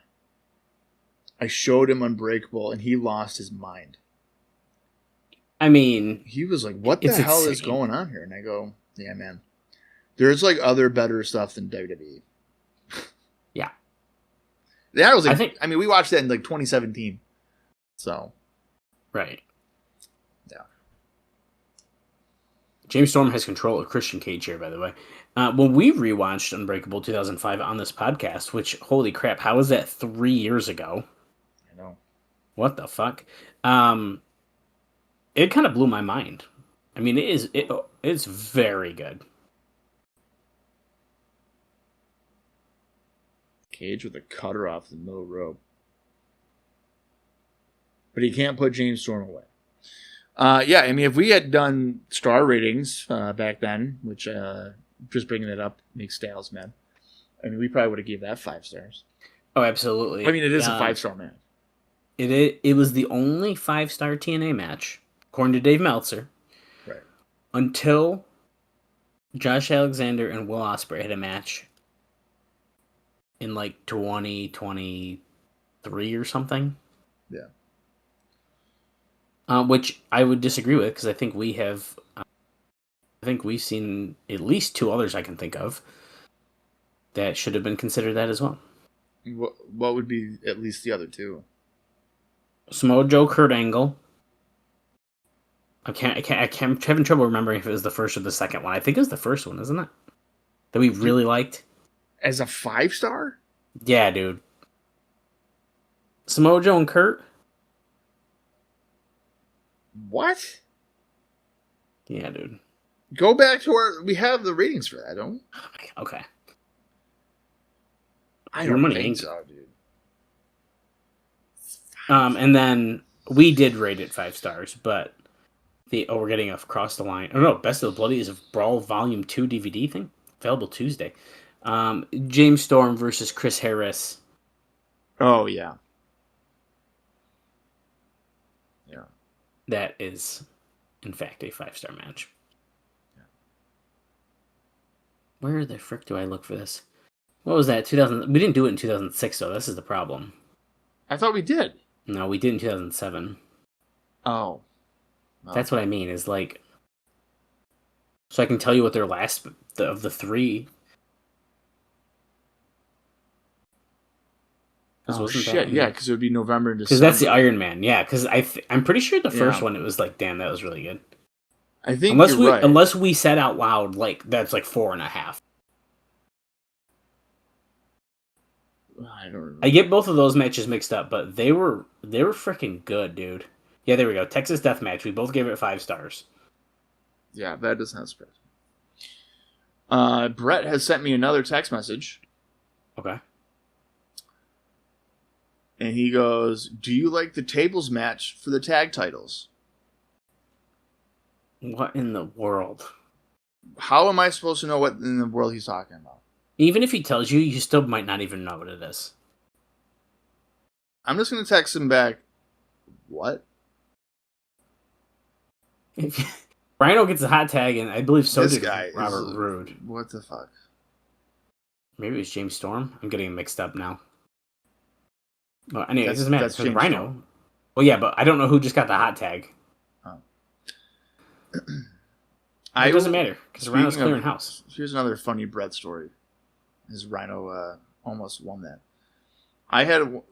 showed him Unbreakable, and he lost his mind. I mean... He was like, what the hell is going on here? And I go, yeah, man. There's like other better stuff than WWE. Yeah. That was like, I mean, we watched that in like 2017. So. Right. Yeah. James Storm has control of Christian Cage here, by the way. When we rewatched Unbreakable 2005 on this podcast, which, holy crap, how was that 3 years ago? I know. What the fuck? It kind of blew my mind. I mean, it's very good. Cage with a cutter off the middle rope. But he can't put James Storm away. Yeah, I mean, if we had done star ratings back then, which just bringing it up makes Styles mad. I mean, we probably would have gave that 5 stars. Oh, absolutely. I mean, it is a 5-star match. It was the only 5-star TNA match, according to Dave Meltzer, right? Until Josh Alexander and Will Ospreay had a match in like 2023 or something. Yeah. Which I would disagree with, because I think we've seen at least 2 others I can think of that should have been considered that as well. What would be at least the other 2? Samoa Joe, Kurt Angle. I'm having trouble remembering if it was the first or the second one. I think it was the first one, isn't it? That we really liked. As a 5-star? Yeah, dude. Samoa Joe and Kurt. What? Yeah, dude. Go back to where we have the ratings for that, don't we? Oh my God. Okay. I don't think so, dude. And then we did rate it 5 stars, but we're getting across the line. Oh no, Best of the Bloody is a Brawl Volume 2 DVD thing, available Tuesday. James Storm versus Chris Harris. Oh yeah. Yeah. That is, in fact, a 5-star match. Yeah. Where the frick do I look for this? What was that? 2000. We didn't do it in 2006, though. This is the problem. I thought we did. No, we did in 2007. Oh. That's what I mean, is like... So I can tell you what their last... of the 3... Oh, shit, yeah, because it would be November and December. Because that's the Iron Man, yeah. Because I'm pretty sure the first one, it was like, damn, that was really good. I think you're right. Unless we said out loud, like, that's like 4.5. I don't remember. I get both of those matches mixed up, but they were freaking good, dude. Yeah, there we go. Texas Deathmatch. We both gave it 5 stars. Yeah, that does not surprise me. Brett has sent me another text message. Okay. And he goes, do you like the tables match for the tag titles? What in the world? How am I supposed to know what in the world he's talking about? Even if he tells you, you still might not even know what it is. I'm just going to text him back, what? Rhino gets a hot tag, and I believe so this did guy Robert Roode. What the fuck? Maybe it was James Storm? I'm getting him mixed up now. Well, anyway, it doesn't matter. That's Rhino. Storm. Well, yeah, but I don't know who just got the hot tag. Oh. It doesn't matter, because Rhino's clearing house. Here's another funny Brett story. His Rhino almost won that.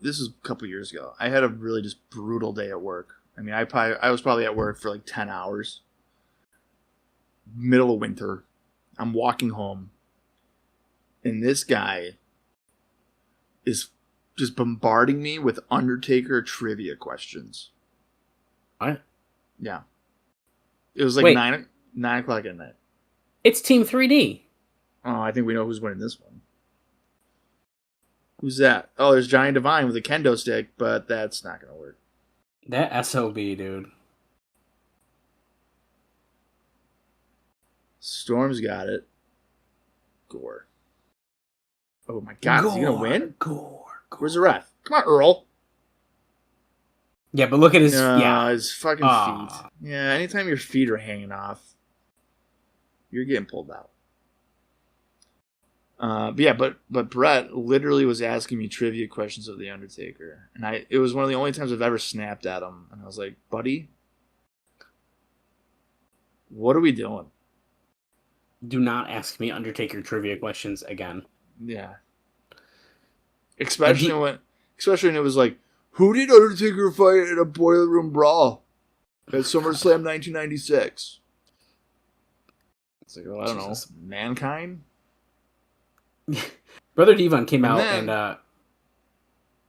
This was a couple years ago. I had a really just brutal day at work. I mean, I was probably at work for like 10 hours. Middle of winter. I'm walking home. And this guy is just bombarding me with Undertaker trivia questions. What? Yeah. It was like 9 o'clock at night. It's Team 3D. Oh, I think we know who's winning this one. Who's that? Oh, there's Johnny Devine with a kendo stick, but that's not going to work. That SOB, dude. Storm's got it. Gore. Oh my God, is he going to win? Gore. Where's the ref? Come on, Earl. Yeah, but look at his... yeah. His fucking feet. Yeah, anytime your feet are hanging off, you're getting pulled out. But Brett literally was asking me trivia questions of The Undertaker. And it was one of the only times I've ever snapped at him. And I was like, buddy, what are we doing? Do not ask me Undertaker trivia questions again. Yeah. Especially when it was like, who did Undertaker fight in a Boiler Room Brawl at SummerSlam 1996? It's like, I don't know. Mankind? Brother Devon came out and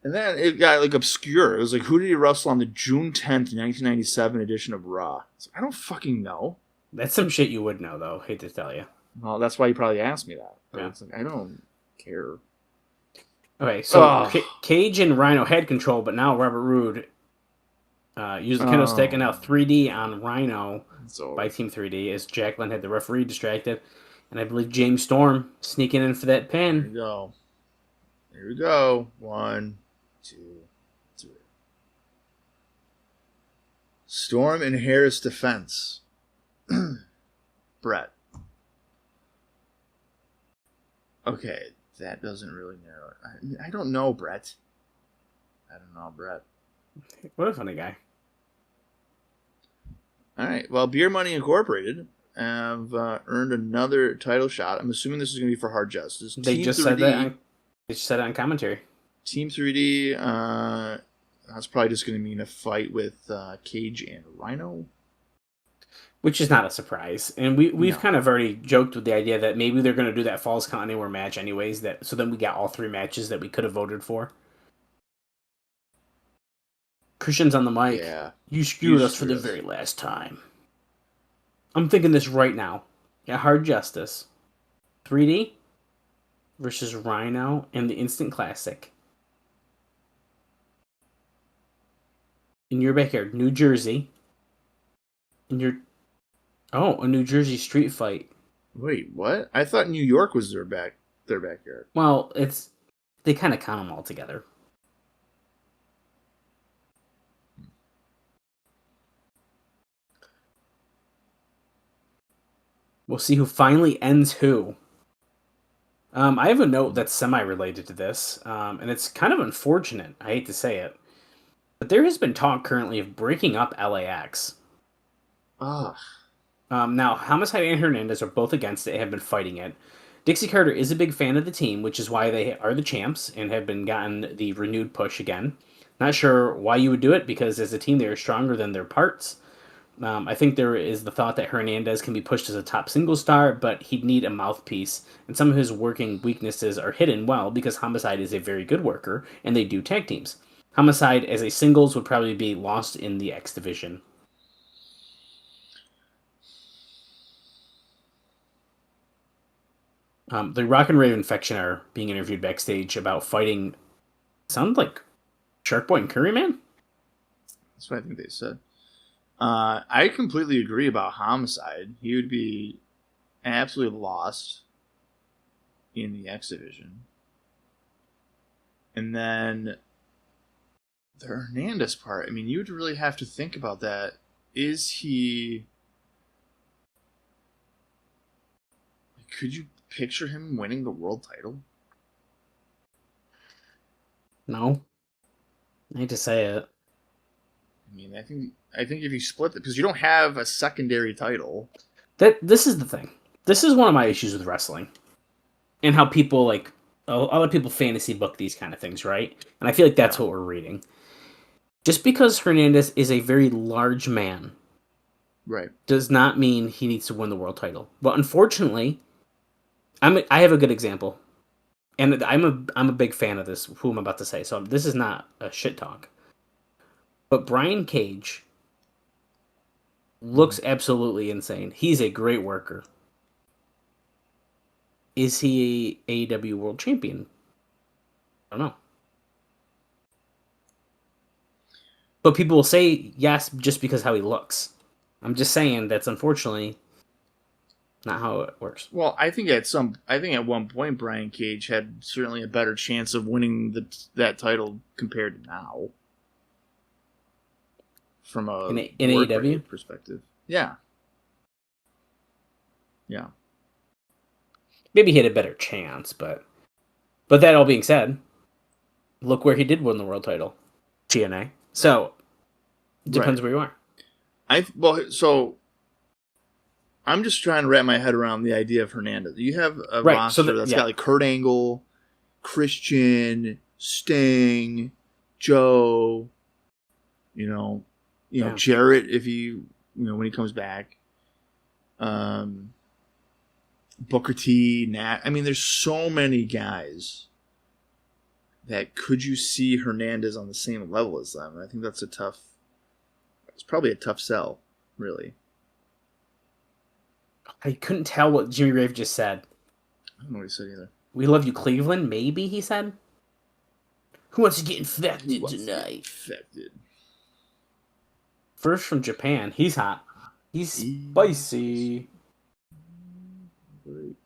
then it got like obscure. It was like, who did he wrestle on the June 10th, 1997 edition of Raw? Like, I don't fucking know. That's some shit you would know, though. Hate to tell you. Well, that's why you probably asked me that. But yeah. It's like, I don't care. Okay, so Cage and Rhino had control, but now Robert Roode used the kendo stick, and now 3D on Rhino by Team 3D as Jacqueline had the referee distracted. And I believe James Storm sneaking in for that pin. Here we go. Here we go. 1, 2, 3. Storm and Harris defense. Brett. Okay, that doesn't really narrow it. I don't know, Brett. What a funny guy. All right. Well, Beer Money Incorporated have earned another title shot. I'm assuming this is going to be for Hard Justice. They just said that. They just said it on commentary. Team 3D. That's probably just going to mean a fight with Cage and Rhino, which is not a surprise. And we've kind of already joked with the idea that maybe they're going to do that Falls Count Anywhere match anyways. So then we got all 3 matches that we could have voted for. Christian's on the mic. Yeah. You screwed us for the very last time. I'm thinking this right now. Yeah, Hard Justice. 3D versus Rhino and the Instant Classic. In your backyard, New Jersey. A New Jersey street fight. Wait, what? I thought New York was their backyard. Well, they kind of count them all together. We'll see who finally ends who. I have a note that's semi-related to this, and it's kind of unfortunate. I hate to say it. But there has been talk currently of breaking up LAX. Ugh. Now, Homicide and Hernandez are both against it and have been fighting it. Dixie Carter is a big fan of the team, which is why they are the champs and have been gotten the renewed push again. Not sure why you would do it, because as a team they are stronger than their parts. I think there is the thought that Hernandez can be pushed as a top single star, but he'd need a mouthpiece, and some of his working weaknesses are hidden well because Homicide is a very good worker, and they do tag teams. Homicide as a singles would probably be lost in the X-Division. The Rock N Rave Infection are being interviewed backstage about fighting, sound like Shark Boy and Curryman? That's what I think they said. I completely agree about Homicide. He would be absolutely lost in the X-Division. And then the Hernandez part, I mean, you would really have to think about that. Is he... Could you picture him winning the world title? No. I hate to say it. I mean, I think if you split it, because you don't have a secondary title. This is the thing. This is one of my issues with wrestling, and how people other people fantasy book these kind of things, right? And I feel like that's what we're reading. Just because Hernandez is a very large man, right, does not mean he needs to win the world title. But unfortunately, I have a good example, and I'm a big fan of this. Who I'm about to say, so this is not a shit talk. But Brian Cage looks absolutely insane. He's a great worker. Is he a AEW World Champion? I don't know. But people will say yes just because how he looks. I'm just saying that's unfortunately not how it works. Well, I think at one point Brian Cage had certainly a better chance of winning that title compared to now. From a in AEW perspective. Yeah. Maybe he had a better chance, but that all being said, look where he did win the world title. TNA. So depends where you are. So I'm just trying to wrap my head around the idea of Hernandez. You have a roster that's got like Kurt Angle, Christian, Sting, Joe, Jarrett if when he comes back. Booker T, Nash. I mean, there's so many guys that could you see Hernandez on the same level as them? And I think it's probably a tough sell, really. I couldn't tell what Jimmy Rave just said. I don't know what he said either. We love you, Cleveland, maybe, he said. Who wants to get infected tonight? First from Japan. He's hot. He's spicy. Great.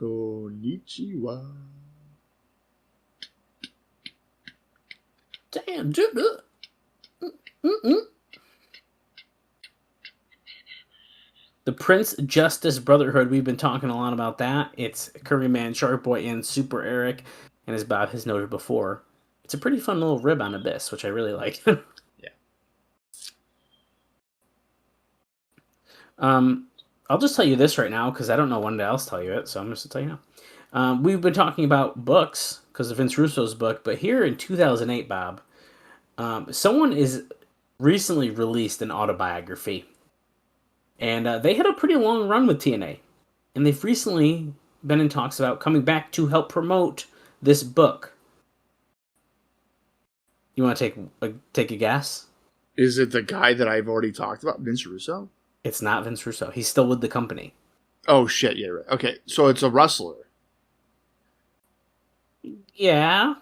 Konnichiwa. Damn, dude. The Prince Justice Brotherhood, we've been talking a lot about that. It's Curryman, Shark Boy, and Super Eric. And as Bob has noted before, it's a pretty fun little rib on Abyss, which I really like. Yeah. I'll just tell you this right now, because I don't know when to else tell you it, so I'm just going to tell you now. We've been talking about books, because of Vince Russo's book, but here in 2008, Bob, someone is recently released an autobiography. And they had a pretty long run with TNA. And they've recently been in talks about coming back to help promote this book. You want to take a guess? Is it the guy that I've already talked about, Vince Russo? It's not Vince Russo. He's still with the company. Oh, shit. Yeah, right. Okay, so it's a wrestler. Yeah.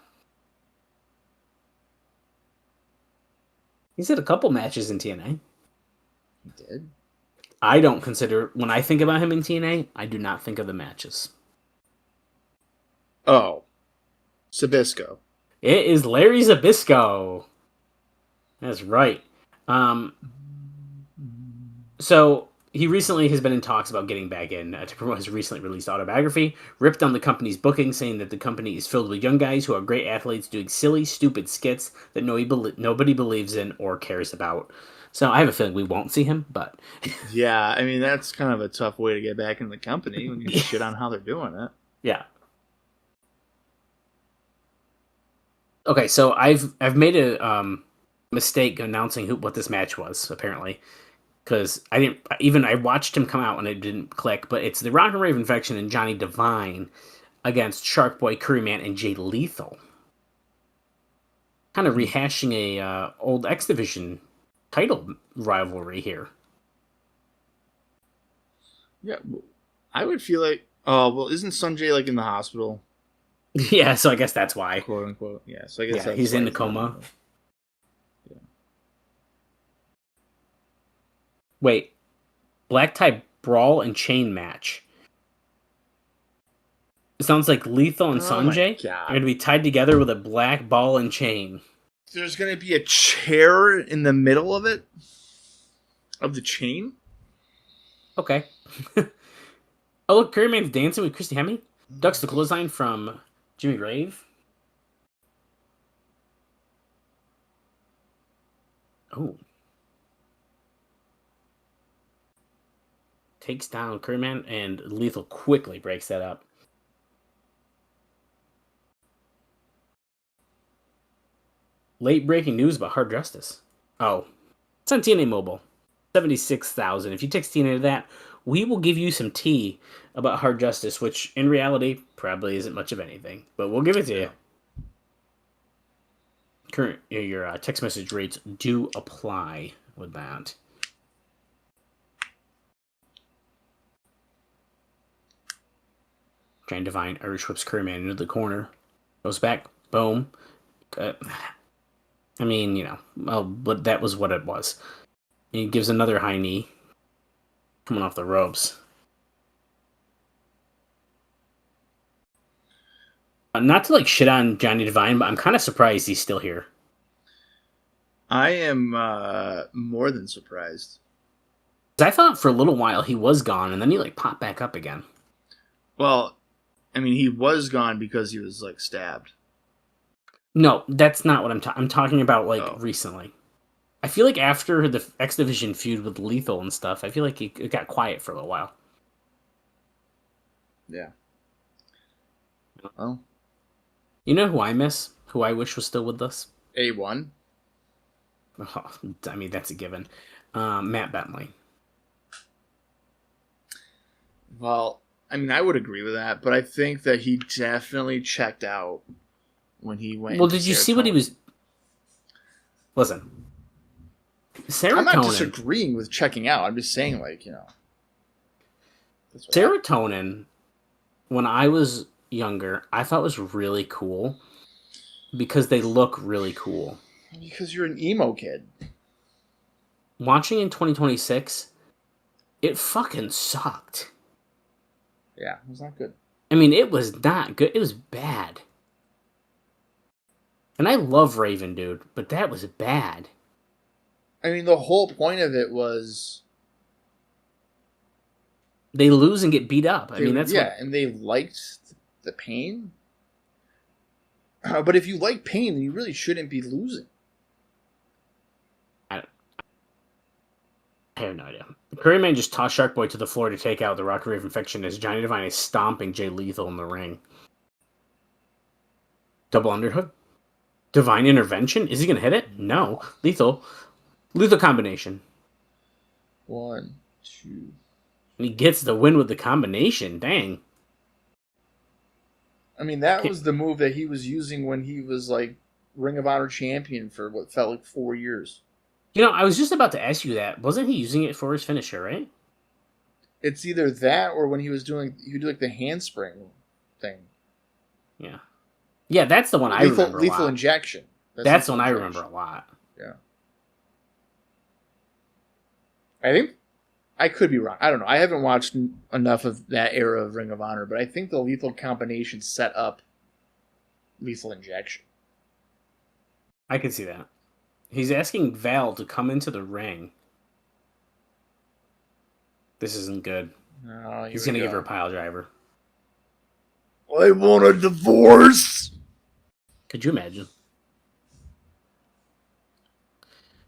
He's had a couple matches in TNA. He did? I don't consider, when I think about him in TNA, I do not think of the matches. Oh. Sabisco. It is Larry Zbyszko. That's right. So he recently has been in talks about getting back in to promote his recently released autobiography, ripped on the company's booking, saying that the company is filled with young guys who are great athletes doing silly, stupid skits that nobody believes in or cares about. So I have a feeling we won't see him, but... Yeah, I mean, that's kind of a tough way to get back in the company when you shit on how they're doing it. Yeah. Okay, so I've made a mistake announcing what this match was, apparently. Because I watched him come out and it didn't click, but it's the Rock N Rave Infection and Johnny Devine against Shark Boy, Curryman, and Jay Lethal. Kind of rehashing a old X-Division title rivalry here. Yeah, I would feel like... Oh, well, isn't Sanjay, like, in the hospital? Yeah, so I guess that's why. Quote, unquote. Yeah, so I guess that's he's in a coma. Yeah. Wait. Black tie brawl and chain match. It sounds like Lethal and Sanjay are going to be tied together with a black ball and chain. There's going to be a chair in the middle of it? Of the chain? Okay. Oh, look, Curryman's dancing with Christy Hemme. Ducks the clothesline from Jimmy Rave. Oh. Takes down Curryman, and Lethal quickly breaks that up. Late breaking news about Hard Justice. Oh. It's on TNA Mobile. 76,000. If you text TNA to that, we will give you some tea about Hard Justice, which in reality probably isn't much of anything, but we'll give it to you. Your text message rates do apply with that. Giant Divine Irish whips Curryman into the corner. Goes back. Boom. I mean, well, but that was what it was. And he gives another high knee. Coming off the ropes. Not to shit on Johnny Divine, but I'm kind of surprised he's still here. I am more than surprised. I thought for a little while he was gone, and then he popped back up again. Well, I mean, he was gone because he was stabbed. No, that's not what I'm talking about. Recently, I feel like after the X-Division feud with Lethal and stuff, I feel like it got quiet for a little while. Yeah. Oh. You know who I miss? Who I wish was still with us? A1. Oh, I mean, that's a given. Matt Bentley. Well, I mean, I would agree with that, but I think that he definitely checked out when he went. Well, did you see what he was? Listen, serotonin. I'm not disagreeing with checking out. I'm just saying, serotonin. When I was younger, I thought was really cool because they look really cool. Because you're an emo kid. Watching in 2026, it fucking sucked. Yeah, it was not good. I mean, it was not good. It was bad. And I love Raven, dude, but that was bad. I mean, the whole point of it was they lose and get beat up. And they liked the pain. But if you like pain, then you really shouldn't be losing. I have no idea. Curryman just tossed Shark Boy to the floor to take out the Rock N Rave Infection as Johnny Divine is stomping Jay Lethal in the ring. Double underhook? Divine intervention? Is he going to hit it? No. Lethal combination. 1, 2. And he gets the win with the combination. Dang. I mean, that was the move that he was using when he was Ring of Honor champion for what felt like 4 years. I was just about to ask you that. Wasn't he using it for his finisher, right? It's either that or when he would do the handspring thing. Yeah. Yeah, that's the one I remember a lot. Lethal injection. That's the one I remember a lot. Yeah. I think I could be wrong. I don't know. I haven't watched enough of that era of Ring of Honor, but I think the lethal combination set up lethal injection. I can see that. He's asking Val to come into the ring. This isn't good. No, he's going to give her a pile driver. I want a divorce. Could you imagine?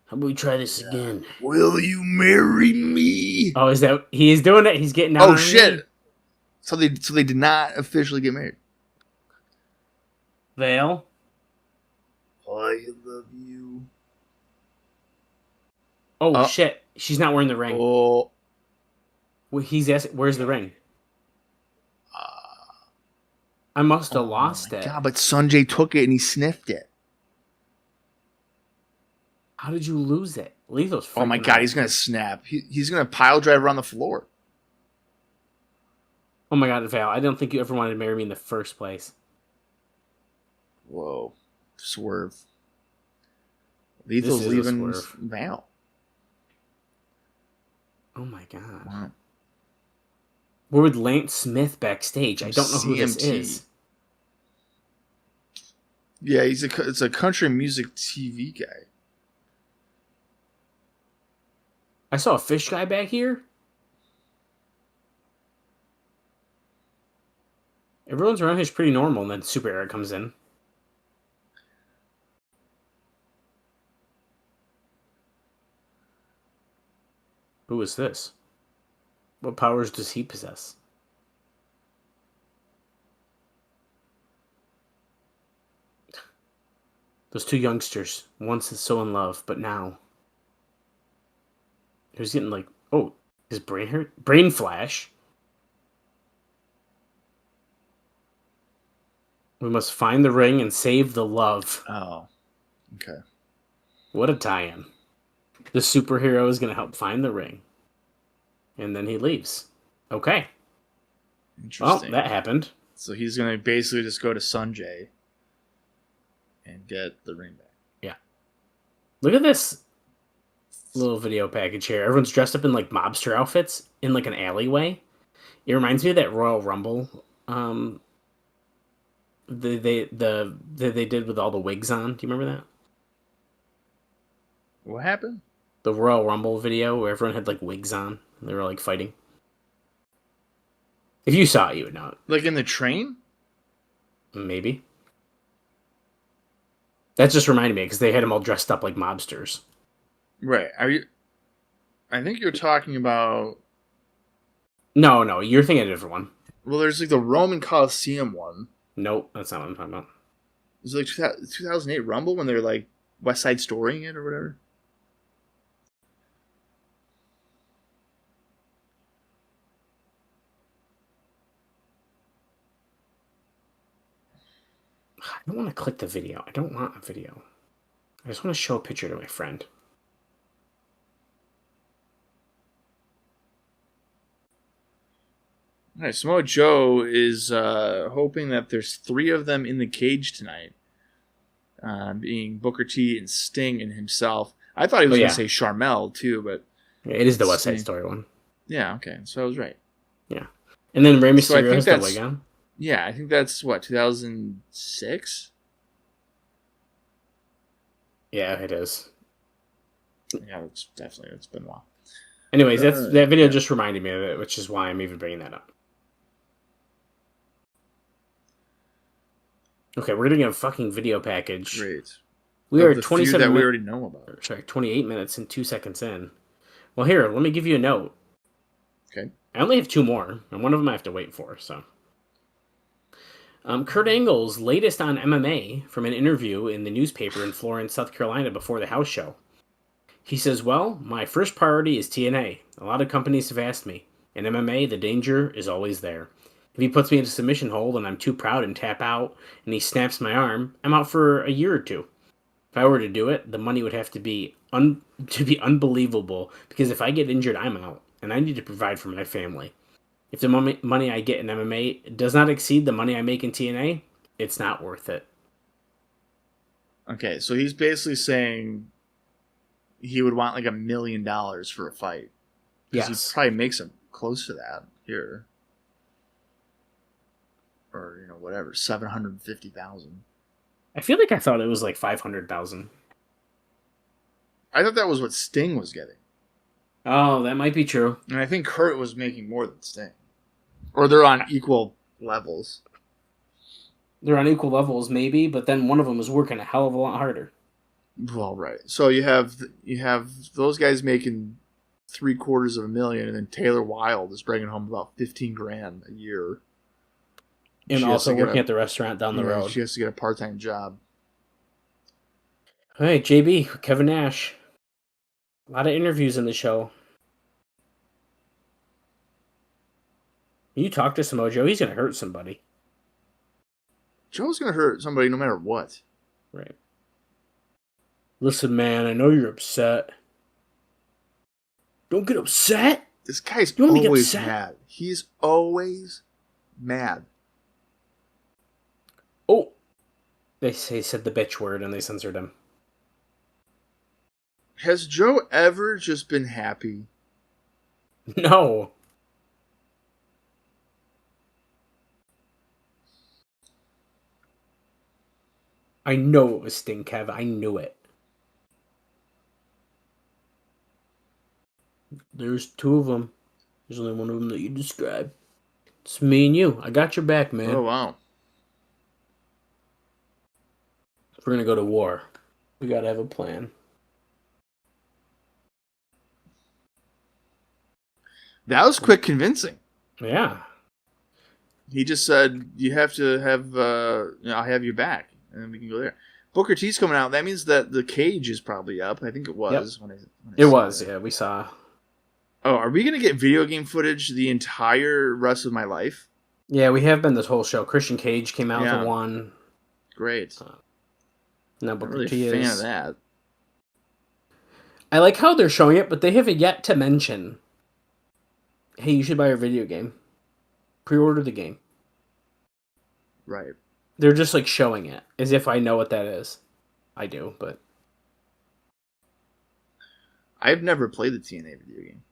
How about we try this again? Will you marry me? Oh, is that he is doing it? He's getting down. Oh shit! So they did not officially get married. Val, I love you. Oh shit! She's not wearing the ring. Oh, well, he's asking, "Where's the ring?" I must have lost it. God, but Sanjay took it and he sniffed it. How did you lose it? Lethal's oh my god, out. he's gonna snap. He's gonna pile driver on the floor. Oh my god, Val, I don't think you ever wanted to marry me in the first place. Whoa. Swerve. Lethal's leaving Val. Oh my god. Wow. We're with Lance Smith backstage. I don't know who this is. Yeah, it's a country music TV guy. I saw a fish guy back here. Everyone's around here's pretty normal, and then Super Eric comes in. Who is this? What powers does he possess? Those two youngsters, once so in love, but now he was getting like, oh, his brain hurt? Brain flash. We must find the ring and save the love. Oh, okay. What a tie-in. The superhero is going to help find the ring. And then he leaves. Okay. Interesting. Well, that happened. So he's going to basically just go to Sanjay and get the ring back. Yeah. Look at this little video package here. Everyone's dressed up in like mobster outfits in like an alleyway. It reminds me of that Royal Rumble they did with all the wigs on. Do you remember that? What happened? The Royal Rumble video where everyone had like wigs on and they were like fighting. If you saw it, you would know it. Like in the train? Maybe. That just reminded me because they had them all dressed up like mobsters. Right. I think you're talking about... No, you're thinking of a different one. Well, there's like the Roman Coliseum one. Nope, that's not what I'm talking about. It was like 2008 Rumble when they're like West Side Storying it or whatever. I don't want to click the video. I don't want a video. I just want to show a picture to my friend. All right, Samoa Joe is hoping that there's 3 of them in the cage tonight, being Booker T and Sting and himself. I thought he was going to say Sharmell too, but yeah, it is the West Side Story one. Yeah, okay, so I was right. Yeah, and then Rey Mysterio has the wig on. Yeah, I think that's what 2006. Yeah, it is. Yeah, it's been a while. Anyways, that video just reminded me of it, which is why I'm even bringing that up. Okay, we're gonna get a fucking video package. Great. We are 27 that we already know about. Sorry, 28 minutes and 2 seconds in. Well, here, let me give you a note. Okay. I only have 2 more, and one of them I have to wait for. So, Kurt Angle's latest on MMA from an interview in the newspaper in Florence, South Carolina, before the house show. He says, "Well, my first priority is TNA. A lot of companies have asked me. In MMA, the danger is always there. If he puts me in a submission hold and I'm too proud and tap out, and he snaps my arm, I'm out for a year or 2. If I were to do it, the money would have to be unbelievable, because if I get injured, I'm out, and I need to provide for my family. If the money I get in MMA does not exceed the money I make in TNA, it's not worth it." Okay, so he's basically saying he would want like $1 million for a fight. Yes. He probably makes him close to that here. Or, whatever, 750,000. I feel like I thought it was like 500,000. I thought that was what Sting was getting. Oh, that might be true. And I think Kurt was making more than Sting. Or they're on equal levels. They're on equal levels, maybe, but then one of them is working a hell of a lot harder. Well, right. So you have those guys making $750,000, and then Taylor Wilde is bringing home about $15,000 a year. And also working at the restaurant down the road. She has to get a part-time job. All right, JB, Kevin Nash. A lot of interviews in the show. You talk to Samoa Joe, he's going to hurt somebody. Joe's going to hurt somebody no matter what. Right. Listen, man, I know you're upset. Don't get upset. This guy's always mad. He's always mad. Oh, they said the bitch word and they censored him. Has Joe ever just been happy? No. I know it was Sting, Kev. I knew it. There's 2 of them. There's only one of them that you described. It's me and you. I got your back, man. Oh, wow. If we're going to go to war, we got to have a plan. That was quick convincing. Yeah. He just said, you have to have, I'll have your back, and then we can go there. Booker T's coming out. That means that the cage is probably up. I think it was. Yep. When I it was, that. Yeah, we saw. Oh, are we going to get video game footage the entire rest of my life? Yeah, we have been this whole show. Christian Cage came out for one. Great. Now Booker I'm really T a fan is. of that. I like how they're showing it, but they have yet to mention, hey, you should buy our video game. Pre-order the game. Right. They're just like showing it as if I know what that is. I do, but I've never played the TNA video game.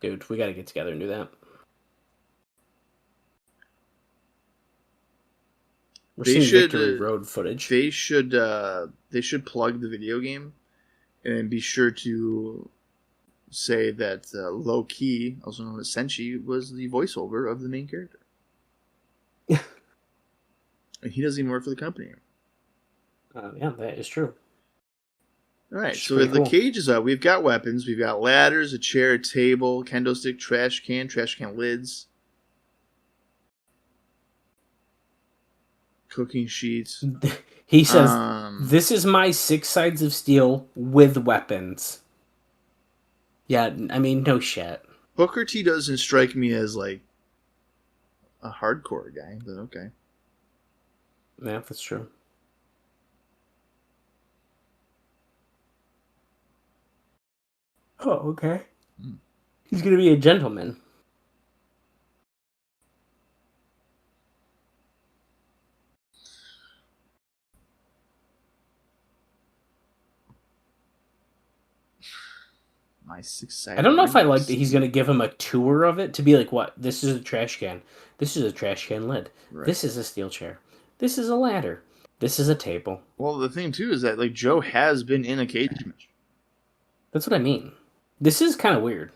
dude, we got to get together and do that. We're seeing Victory Road footage. They should plug the video game and be sure to say that Low Key, also known as Senshi, was the voiceover of the main character. And he doesn't even work for the company. Yeah, that is true. All right, It's so pretty the cool. cage is up. We've got weapons. We've got ladders, a chair, a table, kendo stick, trash can lids, cooking sheets. He says, "This is my 6 sides of steel with weapons." Yeah, I mean, no shit. Booker T doesn't strike me as like a hardcore guy, but okay. Yeah, that's true. Oh, okay. He's gonna be a gentleman. My 6-sided. I don't know if I like rings. that he's gonna give him a tour of it to be like, what? This is a trash can. This is a trash can lid. Right. This is a steel chair. This is a ladder. This is a table. Well, the thing too is that like Joe has been in a cage match. That's what I mean. This is kind of weird.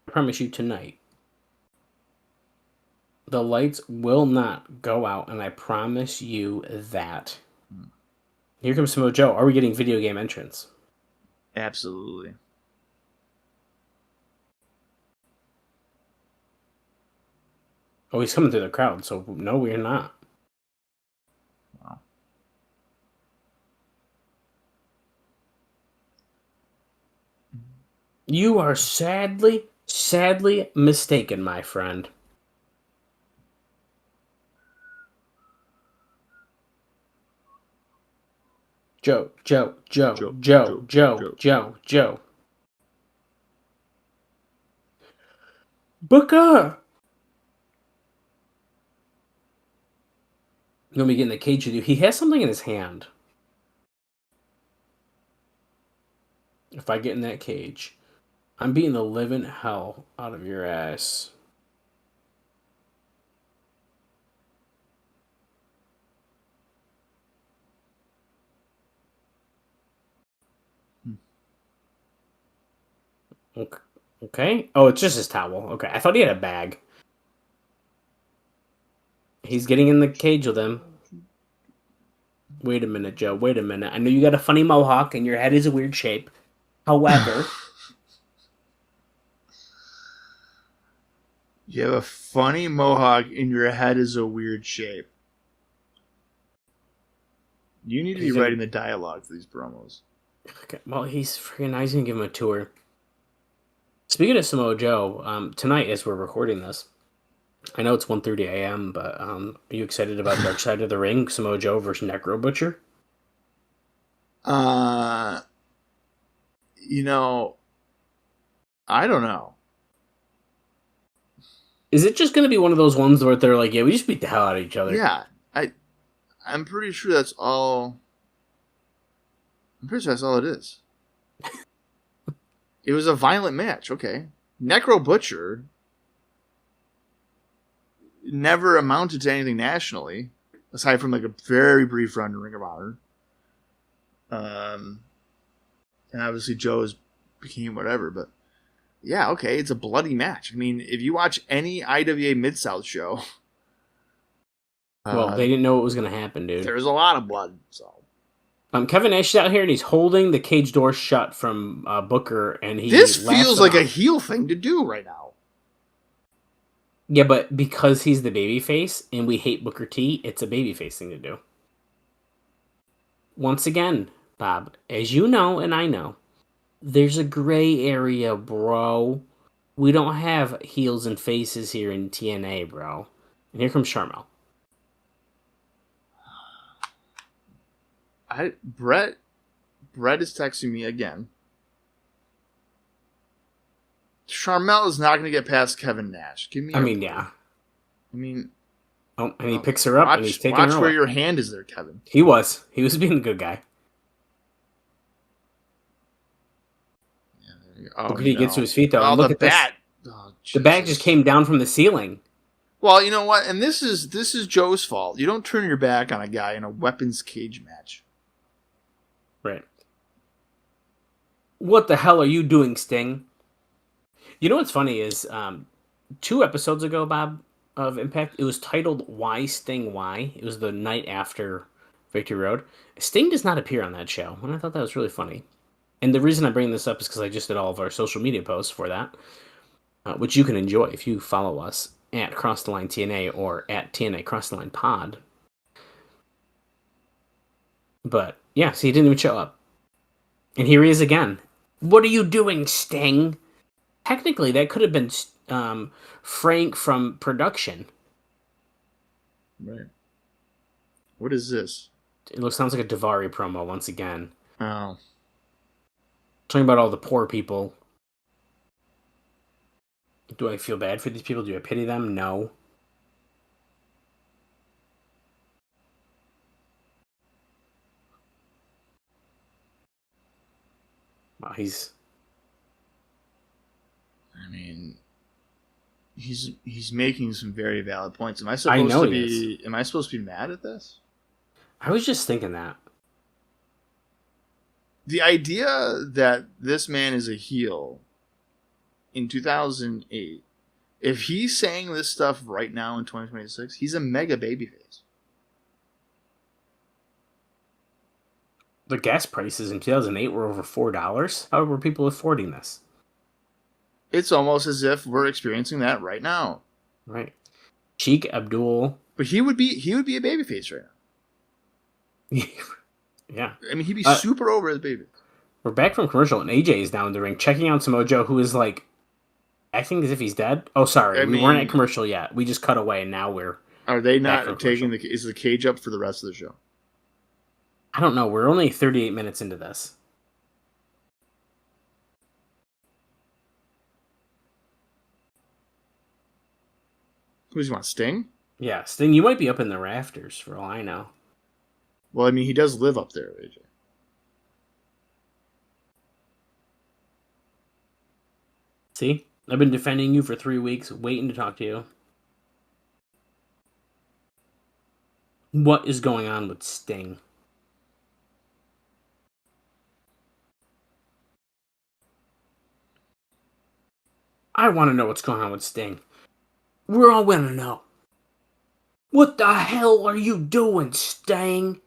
I promise you tonight, the lights will not go out, and I promise you that. Here comes Samoa Joe. Are we getting video game entrance? Absolutely. Oh, he's coming through the crowd, so no, we're not. Wow. You are sadly mistaken, my friend. Joe. Booker! You want me to get in the cage with you? He has something in his hand. If I get in that cage, I'm beating the living hell out of your ass. Okay. Oh, it's just his towel. Okay. I thought he had a bag. He's getting in the cage with him. Wait a minute, Joe. Wait a minute. I know you got a funny mohawk and your head is a weird shape. However... You have a funny mohawk and your head is a weird shape. You need to be writing the dialogue for these promos. Okay, well, he's freaking nice and give him a tour. Speaking of Samoa Joe, tonight as we're recording this, I know it's 1:30 a.m., but are you excited about Dark Side of the Ring, Samoa Joe versus Necro Butcher? You know, I don't know. Is it just going to be one of those ones where they're like, yeah, we just beat the hell out of each other? Yeah, I'm pretty sure that's all. I'm pretty sure that's all it is. It was a violent match, okay. Necro Butcher never amounted to anything nationally, aside from like a very brief run in Ring of Honor. And obviously Joe's became whatever, but yeah, okay, it's a bloody match. I mean, if you watch any IWA Mid-South show... Well, they didn't know what was going to happen, dude. There's a lot of blood, so... Kevin Nash is out here, and he's holding the cage door shut from Booker, and he... This feels like a heel thing to do right now. Yeah, but because he's the babyface, and we hate Booker T, it's a babyface thing to do. Once again, Bob, as you know, and I know, there's a gray area, bro. We don't have heels and faces here in TNA, bro. And here comes Sharmell. Brett is texting me again. Sharmell is not going to get past Kevin Nash. Give me. Yeah. I mean. Oh, and he picks her up and he's taking her away. Watch where your hand is there, Kevin. He was being a good guy. Yeah, oh, look at he gets to his feet though. Oh, look the at bat. this. Oh, the bat just came down from the ceiling. Well, you know what? And this is Joe's fault. You don't turn your back on a guy in a weapons cage match. Right. What the hell are you doing, Sting? You know what's funny is 2 episodes ago, Bob, of Impact, it was titled Why Sting Why? It was the night after Victory Road. Sting does not appear on that show, and I thought that was really funny. And the reason I bring this up is because I just did all of our social media posts for that, which you can enjoy if you follow us at Cross the Line TNA or at TNA Cross the Line Pod. But, yeah, so he didn't even show up. And here he is again. What are you doing, Sting? Technically, that could have been Frank from production. Right. What is this? It sounds like a Davari promo once again. Oh. Talking about all the poor people. Do I feel bad for these people? Do I pity them? No. Wow, he's making some very valid points. Am I supposed to be mad at this? I was just thinking that. The idea that this man is a heel in 2008, if he's saying this stuff right now in 2026, he's a mega babyface. The gas prices in 2008 were over $4. How were people affording this? It's almost as if we're experiencing that right now. Right. Sheik Abdul. But he would be a babyface right now. Yeah. I mean, he'd be super over as baby. We're back from commercial, and AJ is down in the ring checking out Samoa Joe, who is like acting as if he's dead. Oh, sorry, we weren't at commercial yet. We just cut away, and now we're. Are they not taking is the cage up for the rest of the show? I don't know. We're only 38 minutes into this. Who does he want, Sting? Yeah, Sting, you might be up in the rafters for all I know. Well, I mean, he does live up there, AJ. See? I've been defending you for 3 weeks, waiting to talk to you. What is going on with Sting? I want to know what's going on with Sting. We're all going to know. What the hell are you doing, Sting?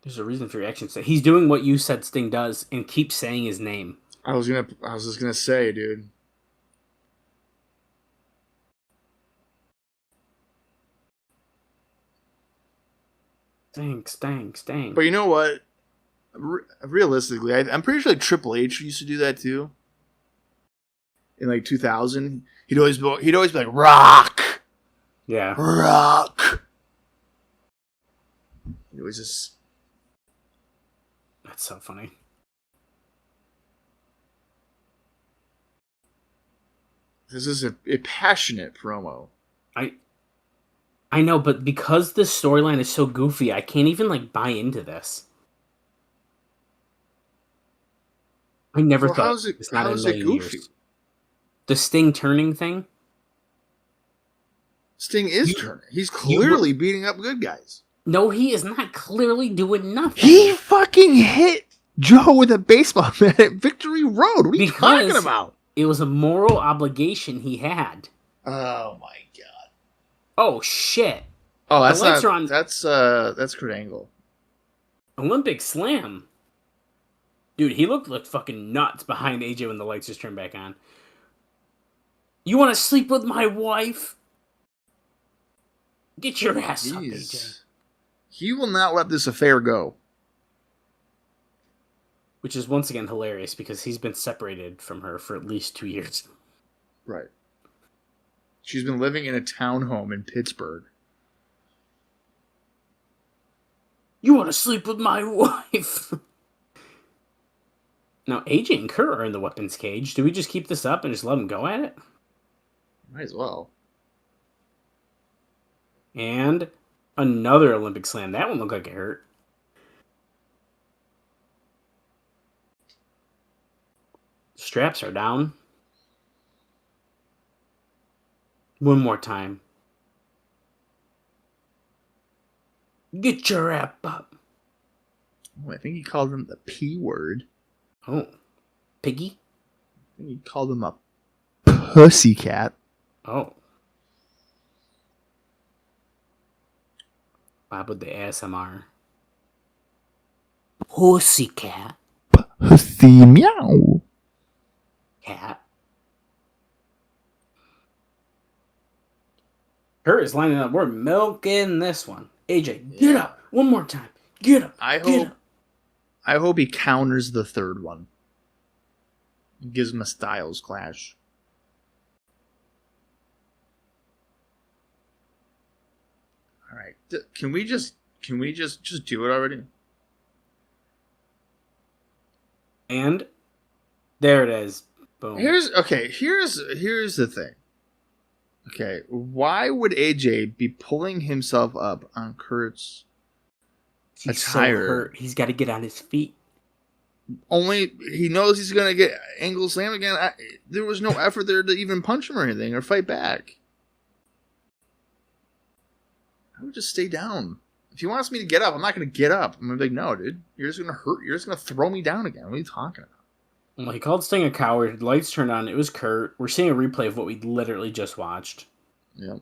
There's a reason for your actions. He's doing what you said Sting does and keeps saying his name. I was just gonna say, dude. Sting. But you know what? Realistically, I'm pretty sure like Triple H used to do that too. In like 2000, he'd always be like Rock. Yeah. Rock. It was just. That's so funny. This is a passionate promo. I know, but because this storyline is so goofy, I can't even like buy into this. I never thought it's not in a million years. The Sting turning thing? Sting is turning. He's clearly beating up good guys. No, he is not clearly doing nothing. He fucking hit Joe with a baseball bat at Victory Road. What are you talking about? It was a moral obligation he had. Oh my god. Oh shit. Oh, that's not. That's Kurt Angle. Olympic Slam. Dude, he looked like fucking nuts behind AJ when the lights just turned back on. You want to sleep with my wife? Get your ass up, AJ. He will not let this affair go. Which is once again hilarious because he's been separated from her for at least 2 years. Right. She's been living in a townhome in Pittsburgh. You want to sleep with my wife? Now, AJ and Kurt are in the weapons cage. Do we just keep this up and just let them go at it? Might as well. And another Olympic slam. That one looked like it hurt. Straps are down. One more time. Get your app up. Oh, I think he called him the P word. Oh. Piggy? I think he called him a pussycat. Oh. Bob with the ASMR. Pussycat. Pussy meow. Cat. Kurt is lining up. We're milking this one. AJ, get up. One more time. Get up. I hope he counters the third one. Gives him a Styles clash. All right. Can we just do it already? And there it is. Boom. Here's the thing. Okay, why would AJ be pulling himself up on Kurt's He's attire? so hurt. He's got to get on his feet. Only he knows he's gonna get angle slam again. There was no effort there to even punch him or anything or fight back. I would just stay down. If he wants me to get up, I'm not gonna get up. I'm gonna be like, no, dude, you're just gonna hurt. You're just gonna throw me down again. What are you talking about? Well, he called Sting a coward. Lights turned on. It was Kurt. We're seeing a replay of what we literally just watched. Yep.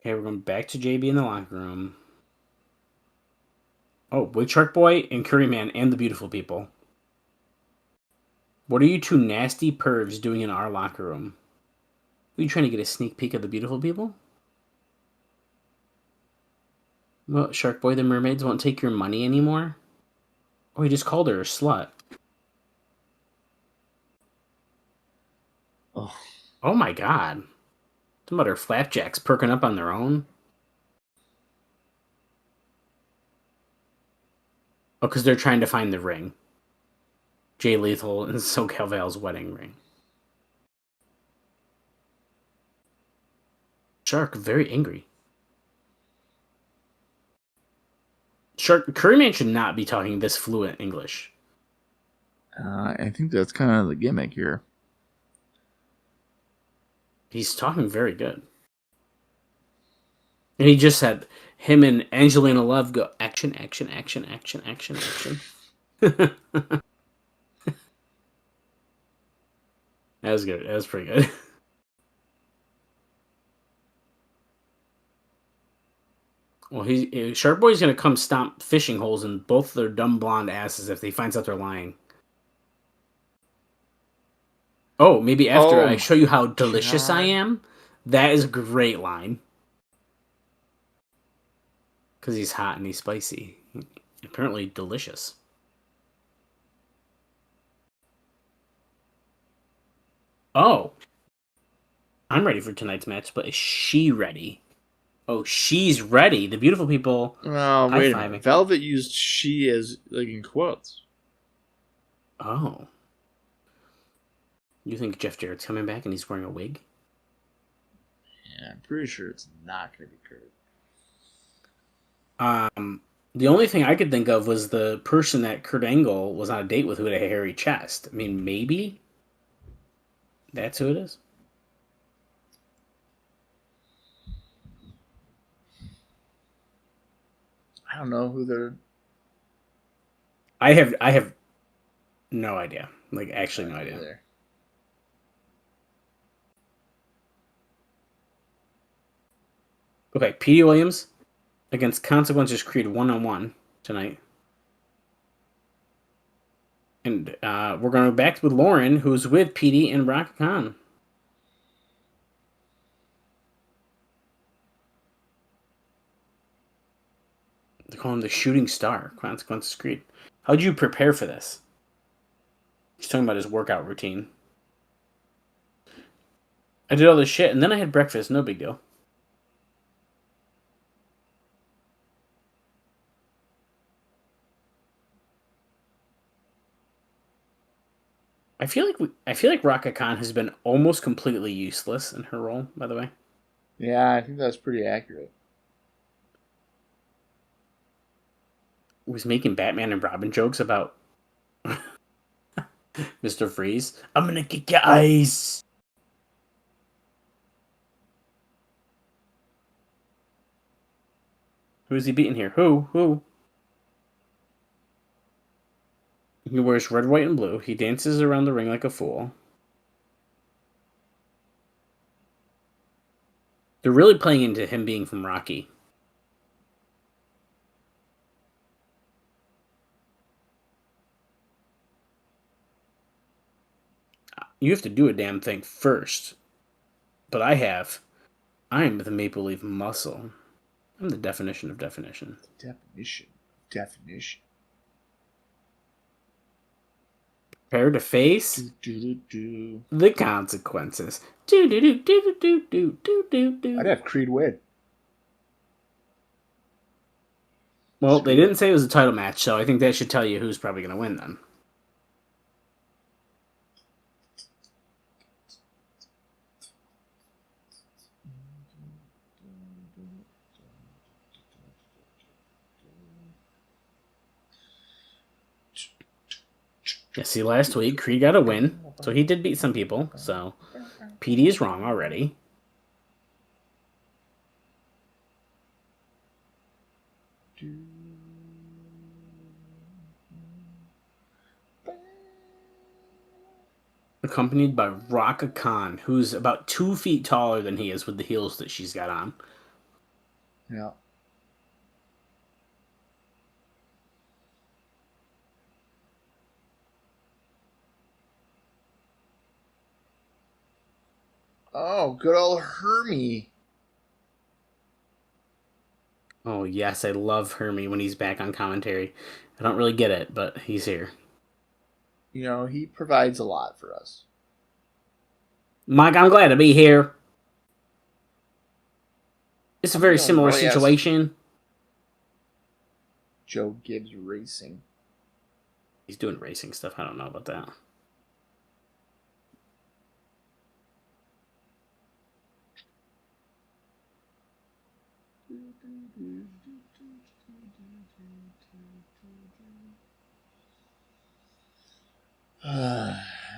Okay, we're going back to JB in the locker room. Oh, Big Shark Boy and Curry Man and the beautiful people. What are you two nasty pervs doing in our locker room? Are you trying to get a sneak peek of the beautiful people? Well, Shark Boy, the mermaids won't take your money anymore? Oh, he just called her a slut. Oh my god. Some other flapjacks perking up on their own. Oh, because they're trying to find the ring. Jay Lethal and SoCal Val's wedding ring. Shark, very angry. Shark, Curryman should not be talking this fluent English. I think that's kind of the gimmick here. He's talking very good. And he just said, him and Angelina Love go action, action, action, action, action, action. That was good. That was pretty good. Well, Shark Boy's gonna come stomp fishing holes in both their dumb blonde asses if he finds out they're lying. Oh, maybe after I show you how delicious I am. That is a great line. Because he's hot and he's spicy. Apparently delicious. Oh. I'm ready for tonight's match, but is she ready? Oh, she's ready. The beautiful people. Oh, wait a minute. Velvet used she as, like, in quotes. Oh. You think Jeff Jarrett's coming back and he's wearing a wig? Yeah, I'm pretty sure it's not going to be Kurt. The only thing I could think of was the person that Kurt Angle was on a date with who had a hairy chest. I mean, maybe that's who it is. I don't know who they're... I have no idea. Like, actually no idea. There. Okay, Petey Williams against Consequences Creed 1-on-1 tonight. And we're going back with Lauren, who's with Petey and Rock Khan. They call him the shooting star, Consequences Creed. How'd you prepare for this? He's talking about his workout routine. I did all this shit, and then I had breakfast. No big deal. I feel like Raka Khan has been almost completely useless in her role, by the way. Yeah, I think that's pretty accurate. Was making Batman and Robin jokes about Mr. Freeze. I'm gonna kick your eyes. Who is he beating here? Who? He wears red, white, and blue. He dances around the ring like a fool. They're really playing into him being from Rocky. You have to do a damn thing first. But I have. I'm the Maple Leaf Muscle. I'm the definition of definition. Definition. Prepare to face the consequences. I'd have Creed win. Well, they didn't say it was a title match, so I think that should tell you who's probably going to win then. Yeah, see, last week, Creed got a win, so he did beat some people, so Petey is wrong already. Accompanied by Raka Khan, who's about 2 feet taller than he is with the heels that she's got on. Yeah. Oh, good old Hermie. Oh, yes, I love Hermie when he's back on commentary. I don't really get it, but he's here. You know, he provides a lot for us. Mike, I'm glad to be here. It's a very similar situation. Joe Gibbs Racing. He's doing racing stuff. I don't know about that.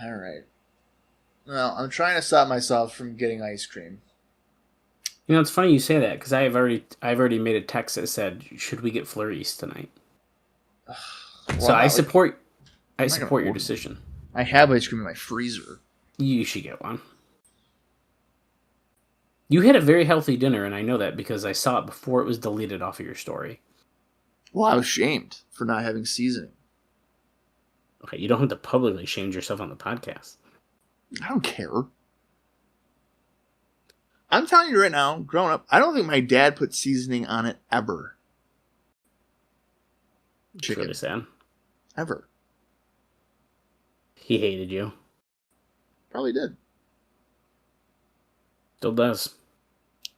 All right. Well, I'm trying to stop myself from getting ice cream. You know, it's funny you say that because I've already made a text that said, "Should we get flurries tonight?" Well, so I support your decision. I have ice cream in my freezer. You should get one. You had a very healthy dinner, and I know that because I saw it before it was deleted off of your story. Well, I was shamed for not having seasoning. Okay, you don't have to publicly shame yourself on the podcast. I don't care. I'm telling you right now, growing up, I don't think my dad put seasoning on it ever. Chicken. Really sad. Ever. He hated you. Probably did. Still does.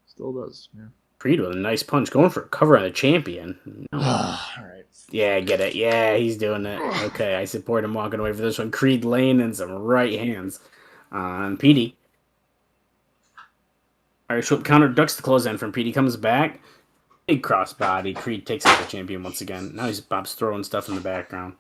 Still does, yeah. Creed with a nice punch, going for a cover on a champion. No. All right. Yeah, I get it. Yeah, he's doing it. Okay, I support him walking away for this one. Creed laying in some right hands on Petey. Irish whip counter ducks the clothesline from Petey. Comes back. Big crossbody. Creed takes out the champion once again. Now Bob's throwing stuff in the background.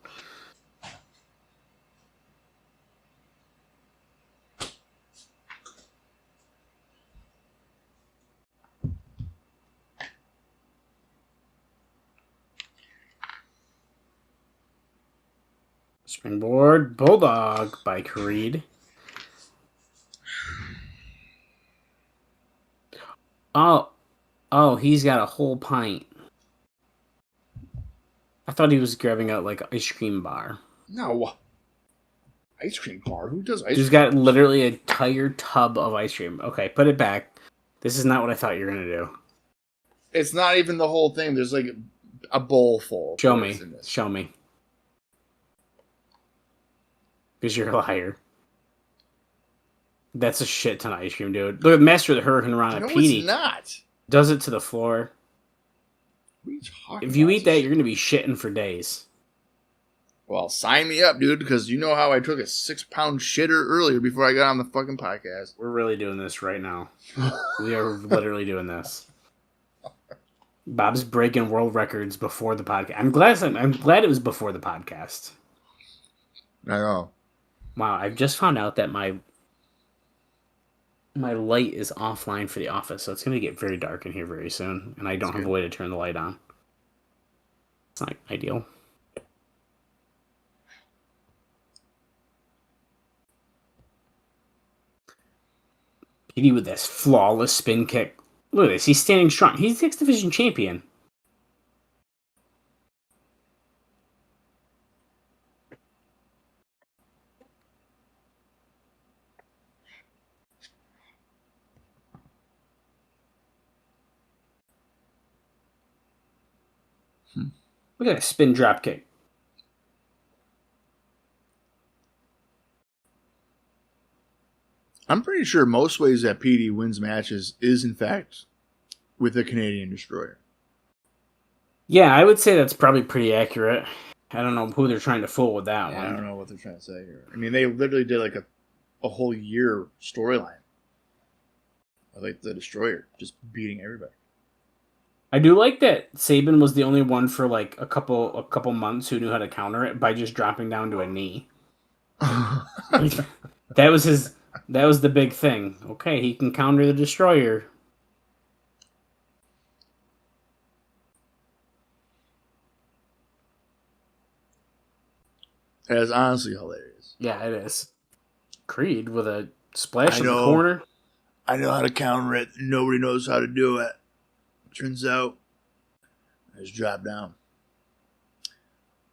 Springboard Bulldog by Creed. Oh, he's got a whole pint. I thought he was grabbing out like an ice cream bar. No. Ice cream bar? Who does ice cream? He's got literally an entire tub of ice cream. Okay, put it back. This is not what I thought you were going to do. It's not even the whole thing. There's like a bowl full. Show me. Show me. Because you're a liar. That's a shit ton of ice cream, dude. Look at Master of the Hurricane Rana. No, Petey it's not. Does it to the floor. What are you talking If you about? eat that, you're going to be shitting for days. Well, sign me up, dude, because you know how I took a 6-pound shitter earlier before I got on the fucking podcast. We're really doing this right now. We are literally doing this. Bob's breaking world records before the podcast. I'm glad it was before the podcast. I know. Wow, I've just found out that my light is offline for the office, so it's going to get very dark in here very soon, and I don't have a way to turn the light on. It's not ideal. Petey with this flawless spin kick. Look at this. He's standing strong. He's the X-Division Champion. Look at that spin drop kick. I'm pretty sure most ways that Petey wins matches is, in fact, with the Canadian Destroyer. Yeah, I would say that's probably pretty accurate. I don't know who they're trying to fool with that one. I don't know what they're trying to say here. I mean, they literally did like a whole year storyline. Like the Destroyer just beating everybody. I do like that Saban was the only one for like a couple months who knew how to counter it by just dropping down to a knee. That was the big thing. Okay, he can counter the Destroyer. That is honestly hilarious. Yeah, it is. Creed with a splash in the corner. I know how to counter it. Nobody knows how to do it. Turns out, I just drop down.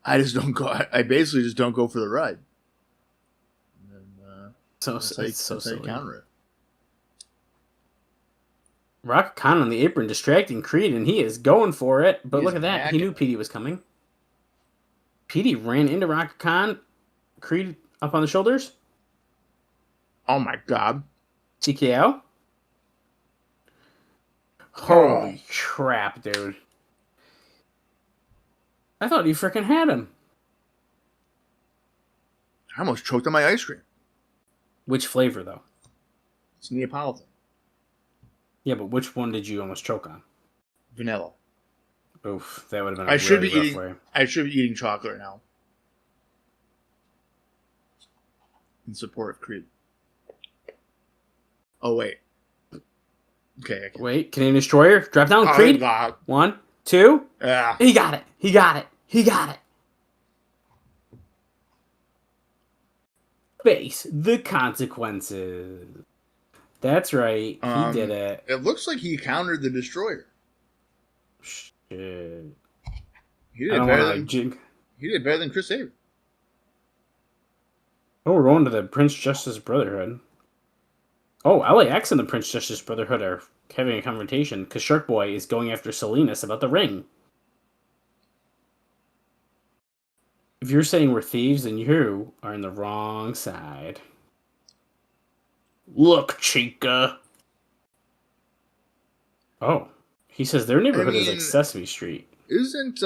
I just don't go. I basically just don't go for the ride. And, that's how you counter it. Rock Khan on the apron distracting Creed, and he is going for it. But look at that. Hacking. He knew Petey was coming. Petey ran into Rock Khan. Creed up on the shoulders. Oh my god. TKO. Holy crap, dude. I thought he freaking had him. I almost choked on my ice cream. Which flavor, though? It's Neapolitan. Yeah, but which one did you almost choke on? Vanilla. Oof, that would have been a I should really be rough eating. way. I should be eating chocolate now. In support of Creed. Oh wait. Okay. Wait, Canadian Destroyer, drop down, Oh, Creed. God. 1, 2. Yeah. He got it. He got it. He got it. Face the consequences. That's right. He did it. It looks like he countered the Destroyer. Shit. He I did don't better want than to jig. he did better than Chris Sabin. Oh, we're going to the Prince Justice Brotherhood. Oh, LAX and the Prince Justice Brotherhood are having a confrontation because Shark Boy is going after Salinas about the ring. If you're saying we're thieves, then you are on the wrong side. Look, Chica. Oh, he says their neighborhood is like Sesame Street. Isn't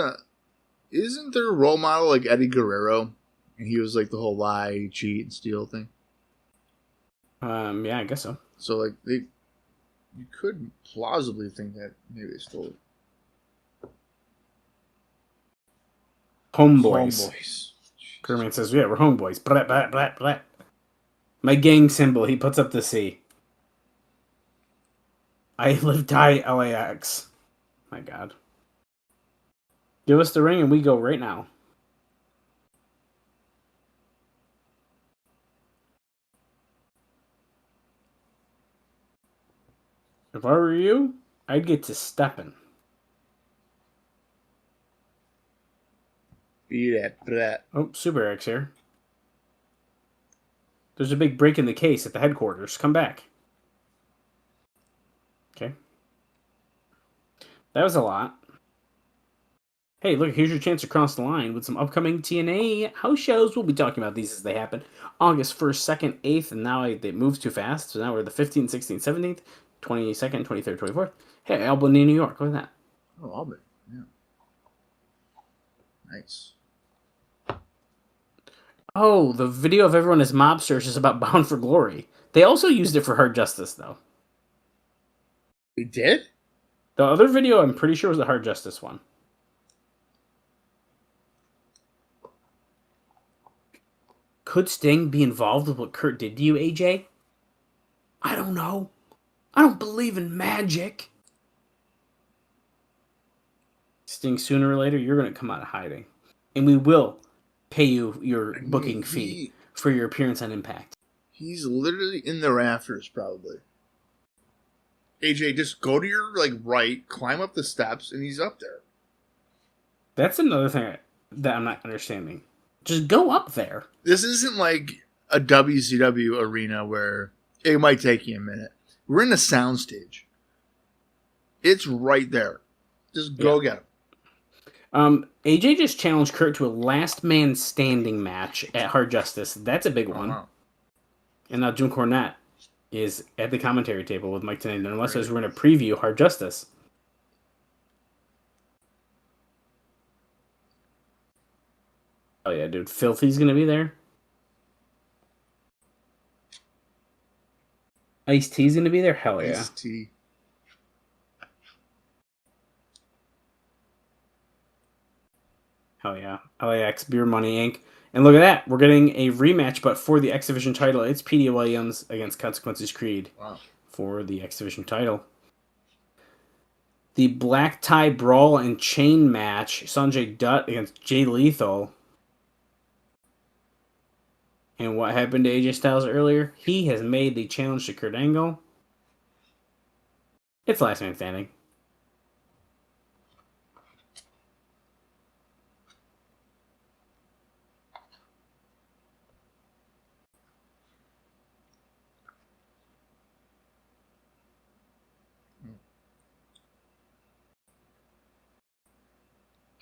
their role model like Eddie Guerrero? And he was like the whole lie, cheat, and steal thing. Yeah, I guess so. So like you could plausibly think that maybe they stole it. Homeboys. Kermit says, yeah, we're homeboys. Blah, blah, blah, blah. My gang symbol, he puts up the C. I live, die, LAX. My God. Give us the ring and we go right now. If I were you, I'd get to stepping. Be that. Oh, Super X here. There's a big break in the case at the headquarters. Come back. Okay. That was a lot. Hey, look, here's your chance to cross the line with some upcoming TNA house shows. We'll be talking about these as they happen. August 1st, 2nd, 8th, and now it moves too fast. So now we're the 15th, 16th, 17th, 22nd, 23rd, 24th. Hey, Albany, New York. Look at that. Oh, Albany. Yeah. Nice. Oh, the video of everyone as mobsters is about Bound for Glory. They also used it for Hard Justice, though. They did? The other video, I'm pretty sure, was the Hard Justice one. Could Sting be involved with what Kurt did to you, AJ? I don't know. I don't believe in magic. Sting, sooner or later, you're going to come out of hiding. And we will pay you your booking fee for your appearance on Impact. He's literally in the rafters, probably. AJ, just go to your right, climb up the steps, and he's up there. That's another thing that I'm not understanding. Just go up there. This isn't like a WCW arena where it might take you a minute. We're in a soundstage. It's right there. Just go get him. AJ just challenged Kurt to a last man standing match at Hard Justice. That's a big one. Wow. And now Jim Cornette is at the commentary table with Mike Tenay, unless we're going to preview Hard Justice. Oh yeah, dude. Filthy's going to be there. Ice-T's going to be there? Hell yeah. Ice-T. Hell yeah. LAX, Beer Money Inc. And look at that. We're getting a rematch, but for the X-Division title, it's Petey Williams against Consequences Creed. Wow. For the X-Division title. The Black Tie Brawl and Chain match, Sanjay Dutt against Jay Lethal. And what happened to AJ Styles earlier? He has made the challenge to Kurt Angle. It's last man standing.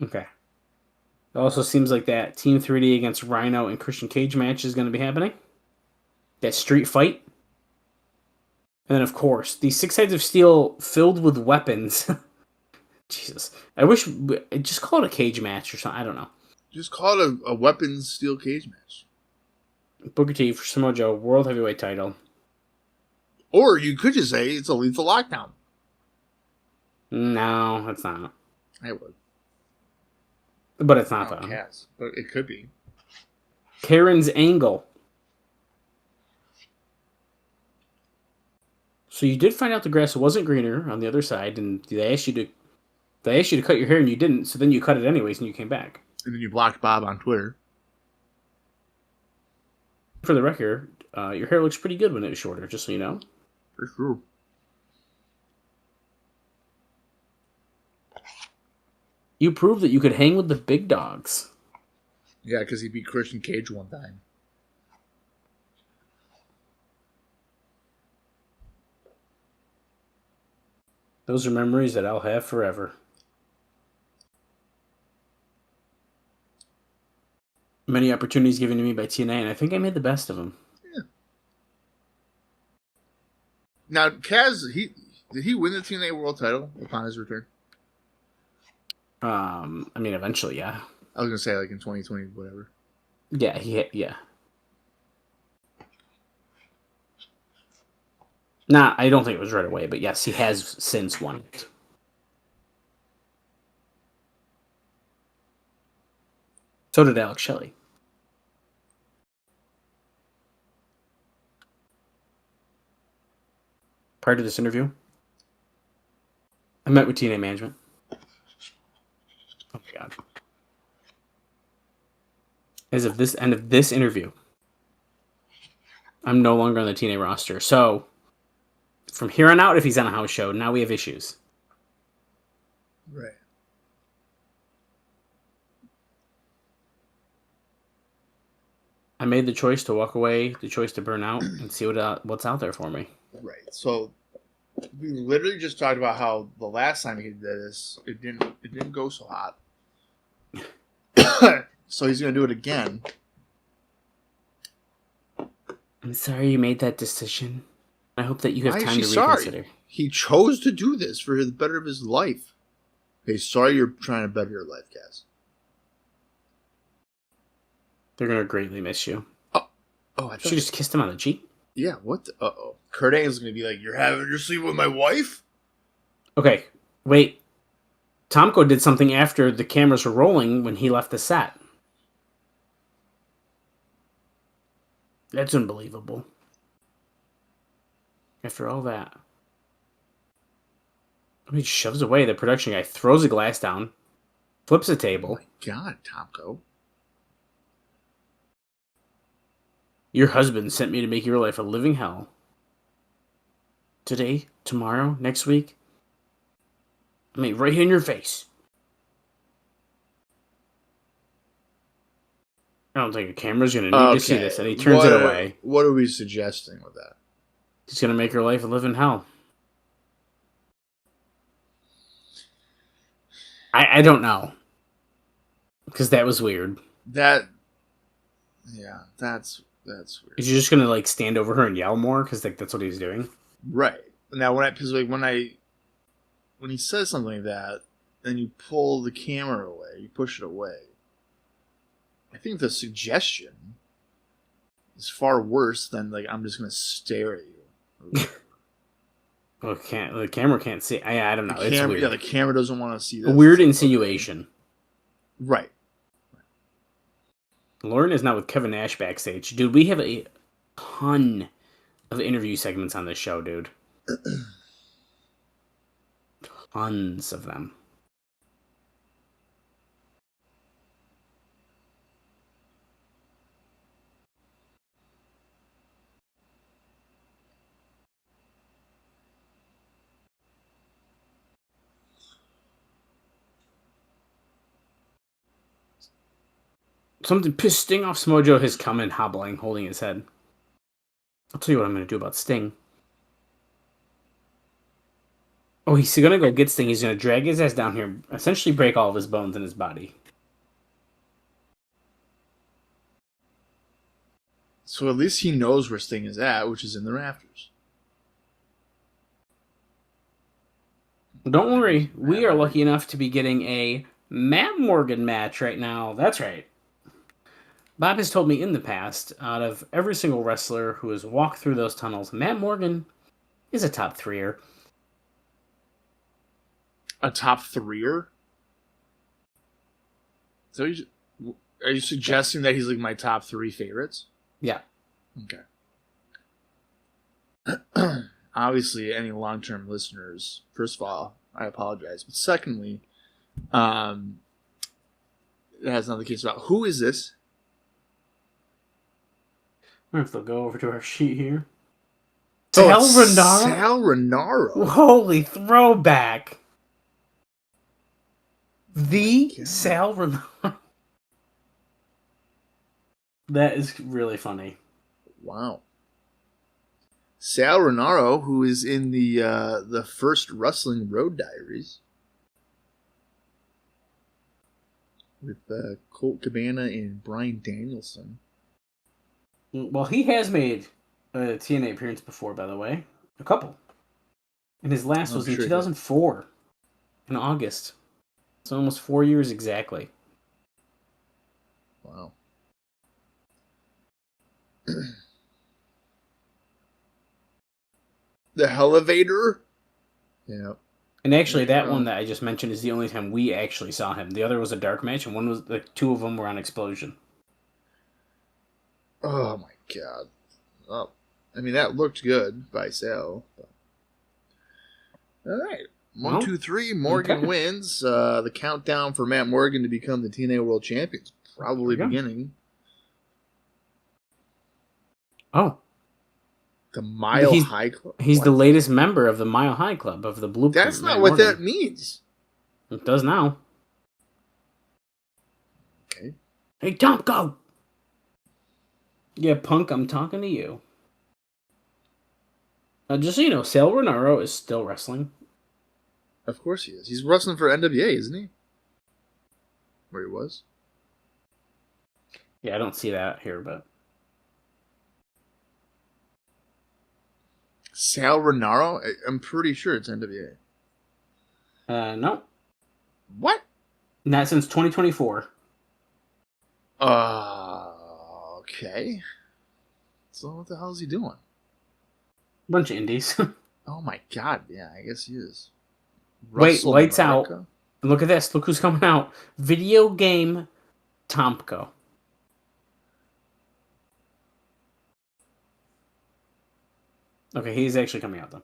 Okay. It also seems like that Team 3D against Rhino and Christian Cage match is going to be happening. That street fight. And then, of course, the 6 Sides of Steel filled with weapons. Jesus. I wish... Just call it a cage match or something. I don't know. Just call it a weapons steel cage match. Booker T for Samoa Joe, World Heavyweight title. Or you could just say it's a lethal lockdown. No, it's not. I would. But it's not, though. Yes, but it could be. Karen's Angle. So you did find out the grass wasn't greener on the other side, and they asked you to cut your hair, and you didn't. So then you cut it anyways, and you came back. And then you blocked Bob on Twitter. For the record, your hair looks pretty good when it was shorter. Just so you know. For sure. You proved that you could hang with the big dogs. Yeah, because he beat Christian Cage one time. Those are memories that I'll have forever. Many opportunities given to me by TNA, and I think I made the best of them. Yeah. Now, Kaz, did he win the TNA World title upon his return? I mean, eventually, yeah. I was going to say, in 2020, whatever. Yeah, yeah. Nah, I don't think it was right away, but yes, he has since won it. So did Alex Shelley. Prior to this interview, I met with TNA management. Oh my god. As of this end of this interview, I'm no longer on the TNA roster. So, from here on out, if he's on a house show, now we have issues. Right. I made the choice to walk away, the choice to burn out, and see what's out there for me. Right. So, we literally just talked about how the last time he did this, it didn't go so hot. So he's going to do it again. I'm sorry you made that decision. I hope that you have Why time is to she reconsider. sorry? He chose to do this for the better of his life. Hey, sorry you're trying to better your life, guys. They're going to greatly miss you. Oh, I thought She just kissed him on the cheek? Yeah, what the... Uh-oh. Kurt Angle's going to be like, you're having your sleep with my wife? Okay, wait. Tomko did something after the cameras were rolling when he left the set. That's unbelievable. After all that. He shoves away the production guy, throws a glass down, flips a table. Oh my God, Tomko. Your husband sent me to make your life a living hell. Today, tomorrow, next week. I mean, right here in your face. I don't think a camera's going to need to see this, and he turns it away. What are we suggesting with that? He's going to make her life a living hell. I don't know. Because that was weird. That's weird. Is he just going to, like, stand over her and yell more? Because, like, that's what he's doing? Right. Now, when he says something like that, then you pull the camera away, you push it away. I think the suggestion is far worse than, like, I'm just going to stare at you. Well, the camera can't see. I don't know. It's weird. Yeah, the camera doesn't want to see this. A weird insinuation. Right. Lauren is now with Kevin Nash backstage. Dude, we have a ton of interview segments on this show, dude. Tons of them. Something pissed Sting off. Samoa Joe has come in hobbling, holding his head. I'll tell you what I'm going to do about Sting. Oh, he's going to go get Sting. He's going to drag his ass down here, essentially break all of his bones in his body. So at least he knows where Sting is at, which is in the rafters. Don't worry. We are lucky enough to be getting a Matt Morgan match right now. That's right. Bob has told me in the past, out of every single wrestler who has walked through those tunnels, Matt Morgan is a top threer. A top threer? So are you suggesting that he's like my top three favorites? Yeah. Okay. Obviously, any long-term listeners, first of all, I apologize. But secondly, it has another case about who is this? I wonder if they'll go over to our sheet here. Sal Rinauro? Sal Rinauro. Holy throwback. Sal Rinauro. That is really funny. Wow. Sal Rinauro, who is in the first Wrestling Road Diaries with Colt Cabana and Bryan Danielson. Well, he has made a TNA appearance before, by the way. A couple. And his last was in 2004, in August. So almost 4 years exactly. Wow. The Elevator? Yeah. And actually, that one that I just mentioned is the only time we actually saw him. The other was a dark match, and one was two of them were on Explosion. Oh my god. Oh, I mean, that looked good by Sal. But... All right. 1, 2, 3. Morgan wins. The countdown for Matt Morgan to become the TNA World Champion is probably beginning. Oh. The Mile High Club? He's the latest member of the Mile High Club of the Blueprint. That's not what that means. It does now. Okay. Hey, Tom, go! Yeah, Punk, I'm talking to you. Just so you know, Sal Rinauro is still wrestling. Of course he is. He's wrestling for NWA, isn't he? Where he was? Yeah, I don't see that here, but... Sal Rinauro? I'm pretty sure it's NWA. No. What? Not since 2024. Okay. So what the hell is he doing? Bunch of indies. Oh my god, yeah, I guess he is. Wait, lights America? out. Look at this. Look who's coming out. Video game Tomko. Okay, he's actually coming out though.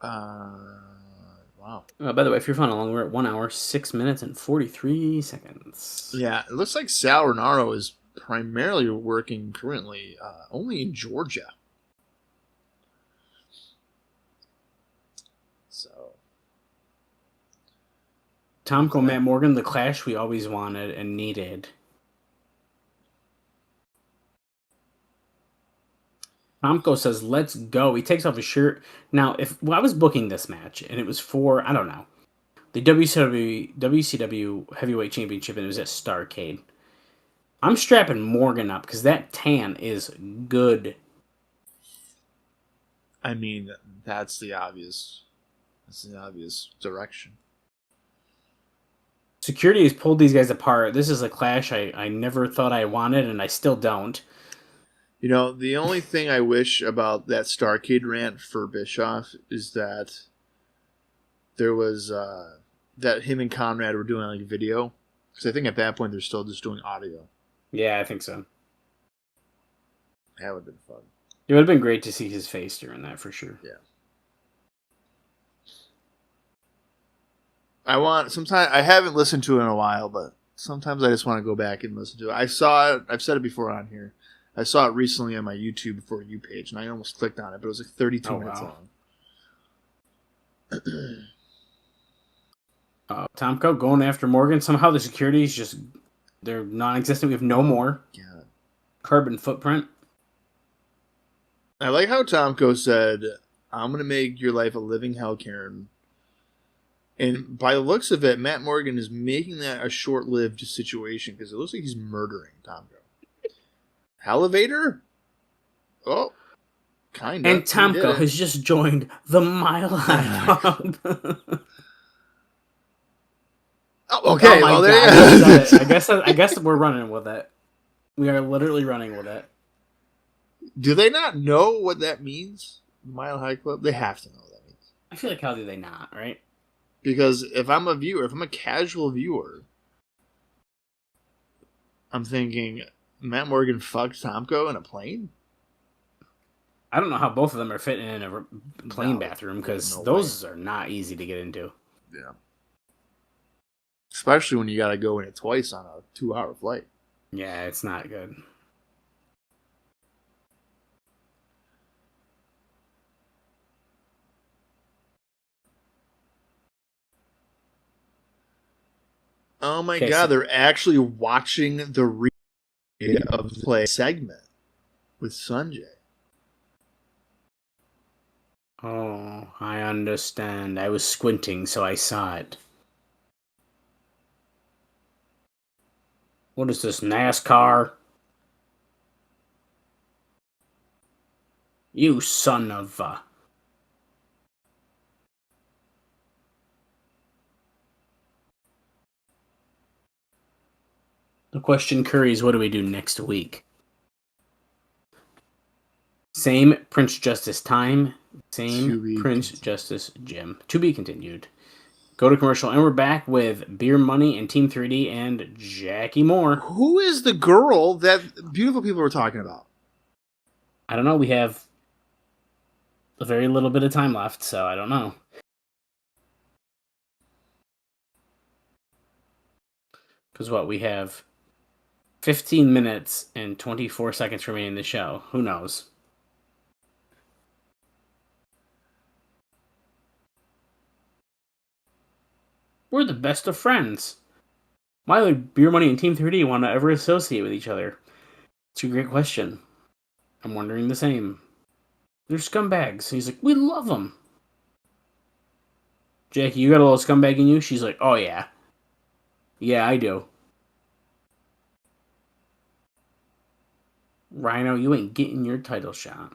Wow. By the way, if you're following along, we're at 1 hour, 6 minutes, and 43 seconds. Yeah, it looks like Sal Renaro is primarily working currently only in Georgia. So. Tomko, Matt Morgan, the clash we always wanted and needed. Tomko says, let's go. He takes off his shirt. Now, I was booking this match, and it was for, I don't know, the WCW Heavyweight Championship, and it was at Starrcade. I'm strapping Morgan up, because that tan is good. I mean, that's the obvious direction. Security has pulled these guys apart. This is a clash I never thought I wanted, and I still don't. You know, the only thing I wish about that Starrcade rant for Bischoff is that there was that him and Conrad were doing like video, because I think at that point they're still just doing audio. Yeah, I think so. That would have been fun. It would have been great to see his face during that for sure. Yeah. I haven't listened to it in a while, but sometimes I just want to go back and listen to it. I saw it. I've said it before on here. I saw it recently on my YouTube For You page, and I almost clicked on it, but it was like 32 minutes long. Tomko going after Morgan. Somehow the security is just, they're non-existent. We have no more. Yeah. Carbon footprint. I like how Tomko said, I'm going to make your life a living hell, Karen. And by the looks of it, Matt Morgan is making that a short-lived situation, because it looks like he's murdering Tomko. Elevator? Oh, kind of. And Tomko has just joined the Mile High Club. Oh, okay. Oh well, there you go. I guess we're running with it. We are literally running with it. Do they not know what that means? Mile High Club? They have to know what that means. I feel like, how do they not, right? Because if I'm a casual viewer, I'm thinking, Matt Morgan fucked Tomko in a plane? I don't know how both of them are fitting in a plane bathroom, because those are not easy to get into. Yeah. Especially when you gotta go in it twice on a 2-hour flight. Yeah, it's not good. Oh my god, they're actually watching the replay of the play segment with Sanjay. Oh, I understand. I was squinting, so I saw it. What is this, NASCAR? You son of a... The question, Curry, is what do we do next week? Same Prince Justice time. Same Prince Justice gym. To be continued. Go to commercial, and we're back with Beer Money and Team 3D and Jackie Moore. Who is the girl that beautiful people were talking about? I don't know. We have a very little bit of time left, so I don't know. Because what, we have 15 minutes and 24 seconds remaining in the show. Who knows? We're the best of friends. Why would Beer Money and Team 3D want to ever associate with each other? It's a great question. I'm wondering the same. They're scumbags. He's like, we love them. Jackie, you got a little scumbag in you? She's like, oh yeah. Yeah, I do. Rhino, you ain't getting your title shot.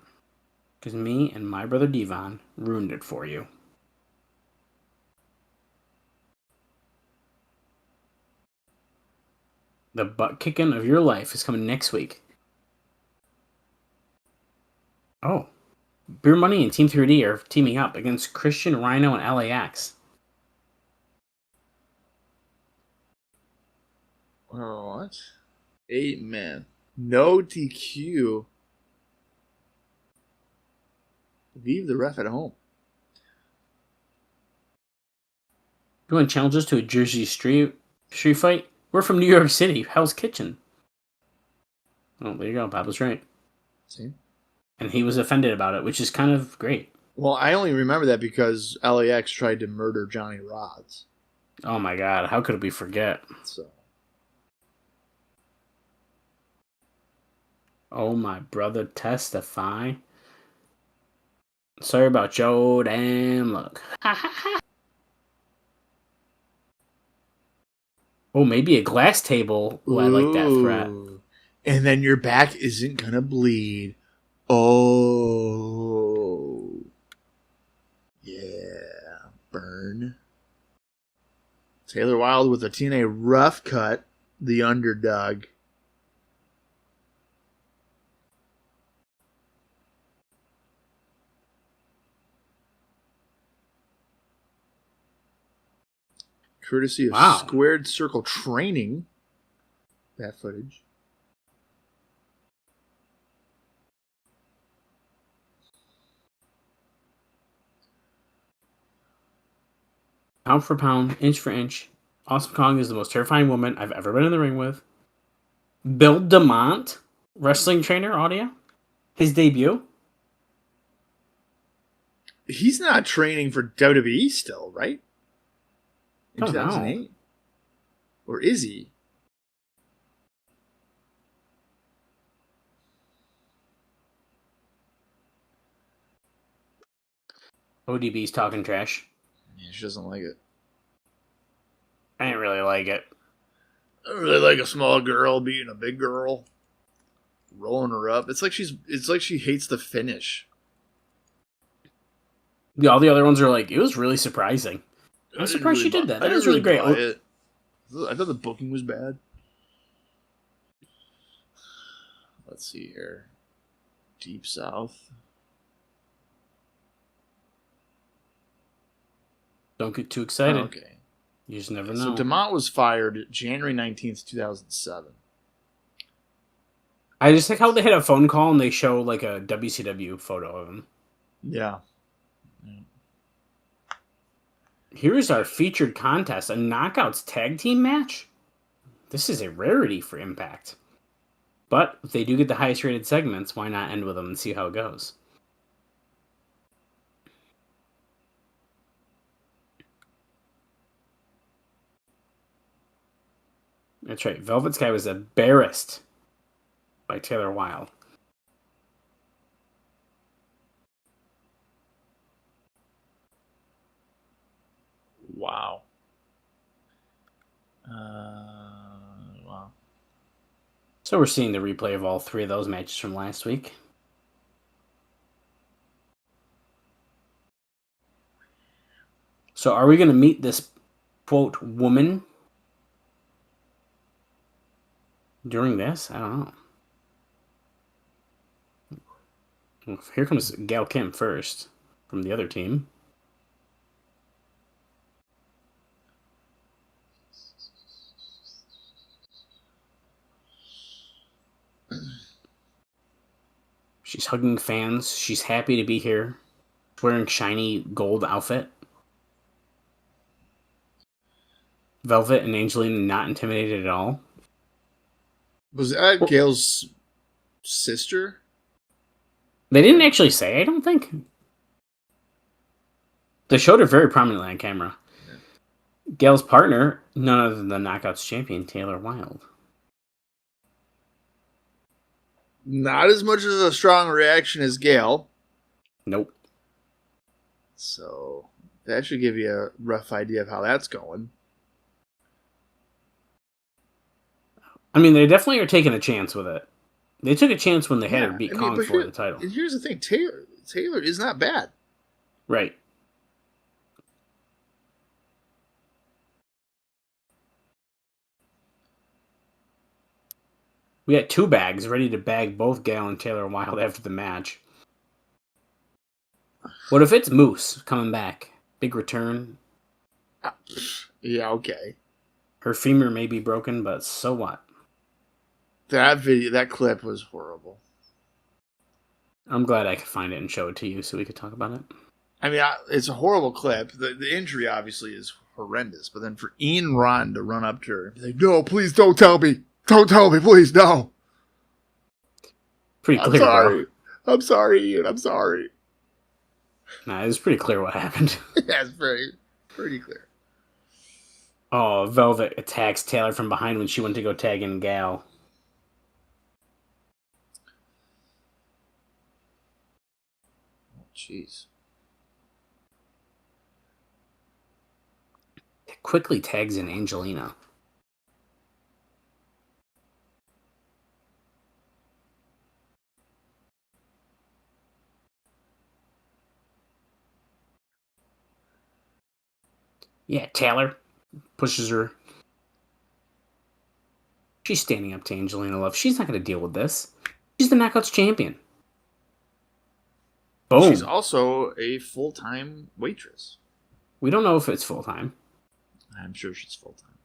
Because me and my brother Devon ruined it for you. The butt kicking of your life is coming next week. Oh. Beer Money and Team 3D are teaming up against Christian, Rhino, and LAX. What? 8-man. No DQ. Leave the ref at home. You want to challenge us to a Jersey street fight? We're from New York City. Hell's Kitchen. Oh, there you go. Bob was right. See? And he was offended about it, which is kind of great. Well, I only remember that because LAX tried to murder Johnny Rods. Oh my God, how could we forget? So. Oh, my brother, testify. Sorry about Joe, damn look. Oh, maybe a glass table. Oh, I like that threat. And then your back isn't going to bleed. Oh. Yeah. Burn. Taylor Wilde with a TNA rough cut. The underdog. Courtesy of Squared Circle Training. That footage. Pound for pound, inch for inch, Awesome Kong is the most terrifying woman I've ever been in the ring with. Bill DeMont, wrestling trainer audio. His debut. He's not training for WWE still, right? In 2008? Or is he? ODB's talking trash. Yeah, she doesn't like it. I didn't really like it. I don't really like a small girl being a big girl. Rolling her up. It's like she hates the finish. Yeah, all the other ones are like, it was really surprising. I'm surprised she did that. That was really great. I thought the booking was bad. Let's see here. Deep South. Don't get too excited. Oh, okay. You just never know. So DeMont was fired January 19th, 2007. I just like how they had a phone call and they show like a WCW photo of him. Yeah. Here's our featured contest, a Knockouts tag team match. This is a rarity for Impact. But if they do get the highest rated segments, why not end with them and see how it goes? That's right. Velvet Sky was embarrassed by Taylor Wilde. Wow. Wow. So we're seeing the replay of all three of those matches from last week. So are we going to meet this, quote, woman during this? I don't know. Well, here comes Gail Kim first from the other team. She's hugging fans. She's happy to be here. Wearing shiny gold outfit. Velvet and Angelina not intimidated at all. Was that Gail's sister? They didn't actually say, I don't think. They showed her very prominently on camera. Yeah. Gail's partner, none other than the Knockouts champion, Taylor Wilde. Not as much as a strong reaction as Gail. Nope. So that should give you a rough idea of how that's going. I mean, they definitely are taking a chance with it. They took a chance when they had her beat Kong for the title. And here's the thing, Taylor is not bad. Right. We had 2 bags ready to bag both Gail and Taylor Wilde after the match. What if it's Moose coming back? Big return. Yeah, okay. Her femur may be broken, but so what? That clip was horrible. I'm glad I could find it and show it to you so we could talk about it. I mean, it's a horrible clip. The injury obviously is horrendous, but then for Ian Ron to run up to her and be like, "No, please don't tell me. Don't tell me, please, no." Pretty clear. I'm sorry. I'm sorry, Ian. I'm sorry. Nah, it was pretty clear what happened. Yeah, it's pretty clear. Oh, Velvet attacks Taylor from behind when she went to go tag in Gal. Jeez. Quickly tags in Angelina. Yeah, Taylor pushes her. She's standing up to Angelina Love. She's not going to deal with this. She's the Knockouts champion. Boom. She's also a full-time waitress. We don't know if it's full-time. I'm sure she's full-time.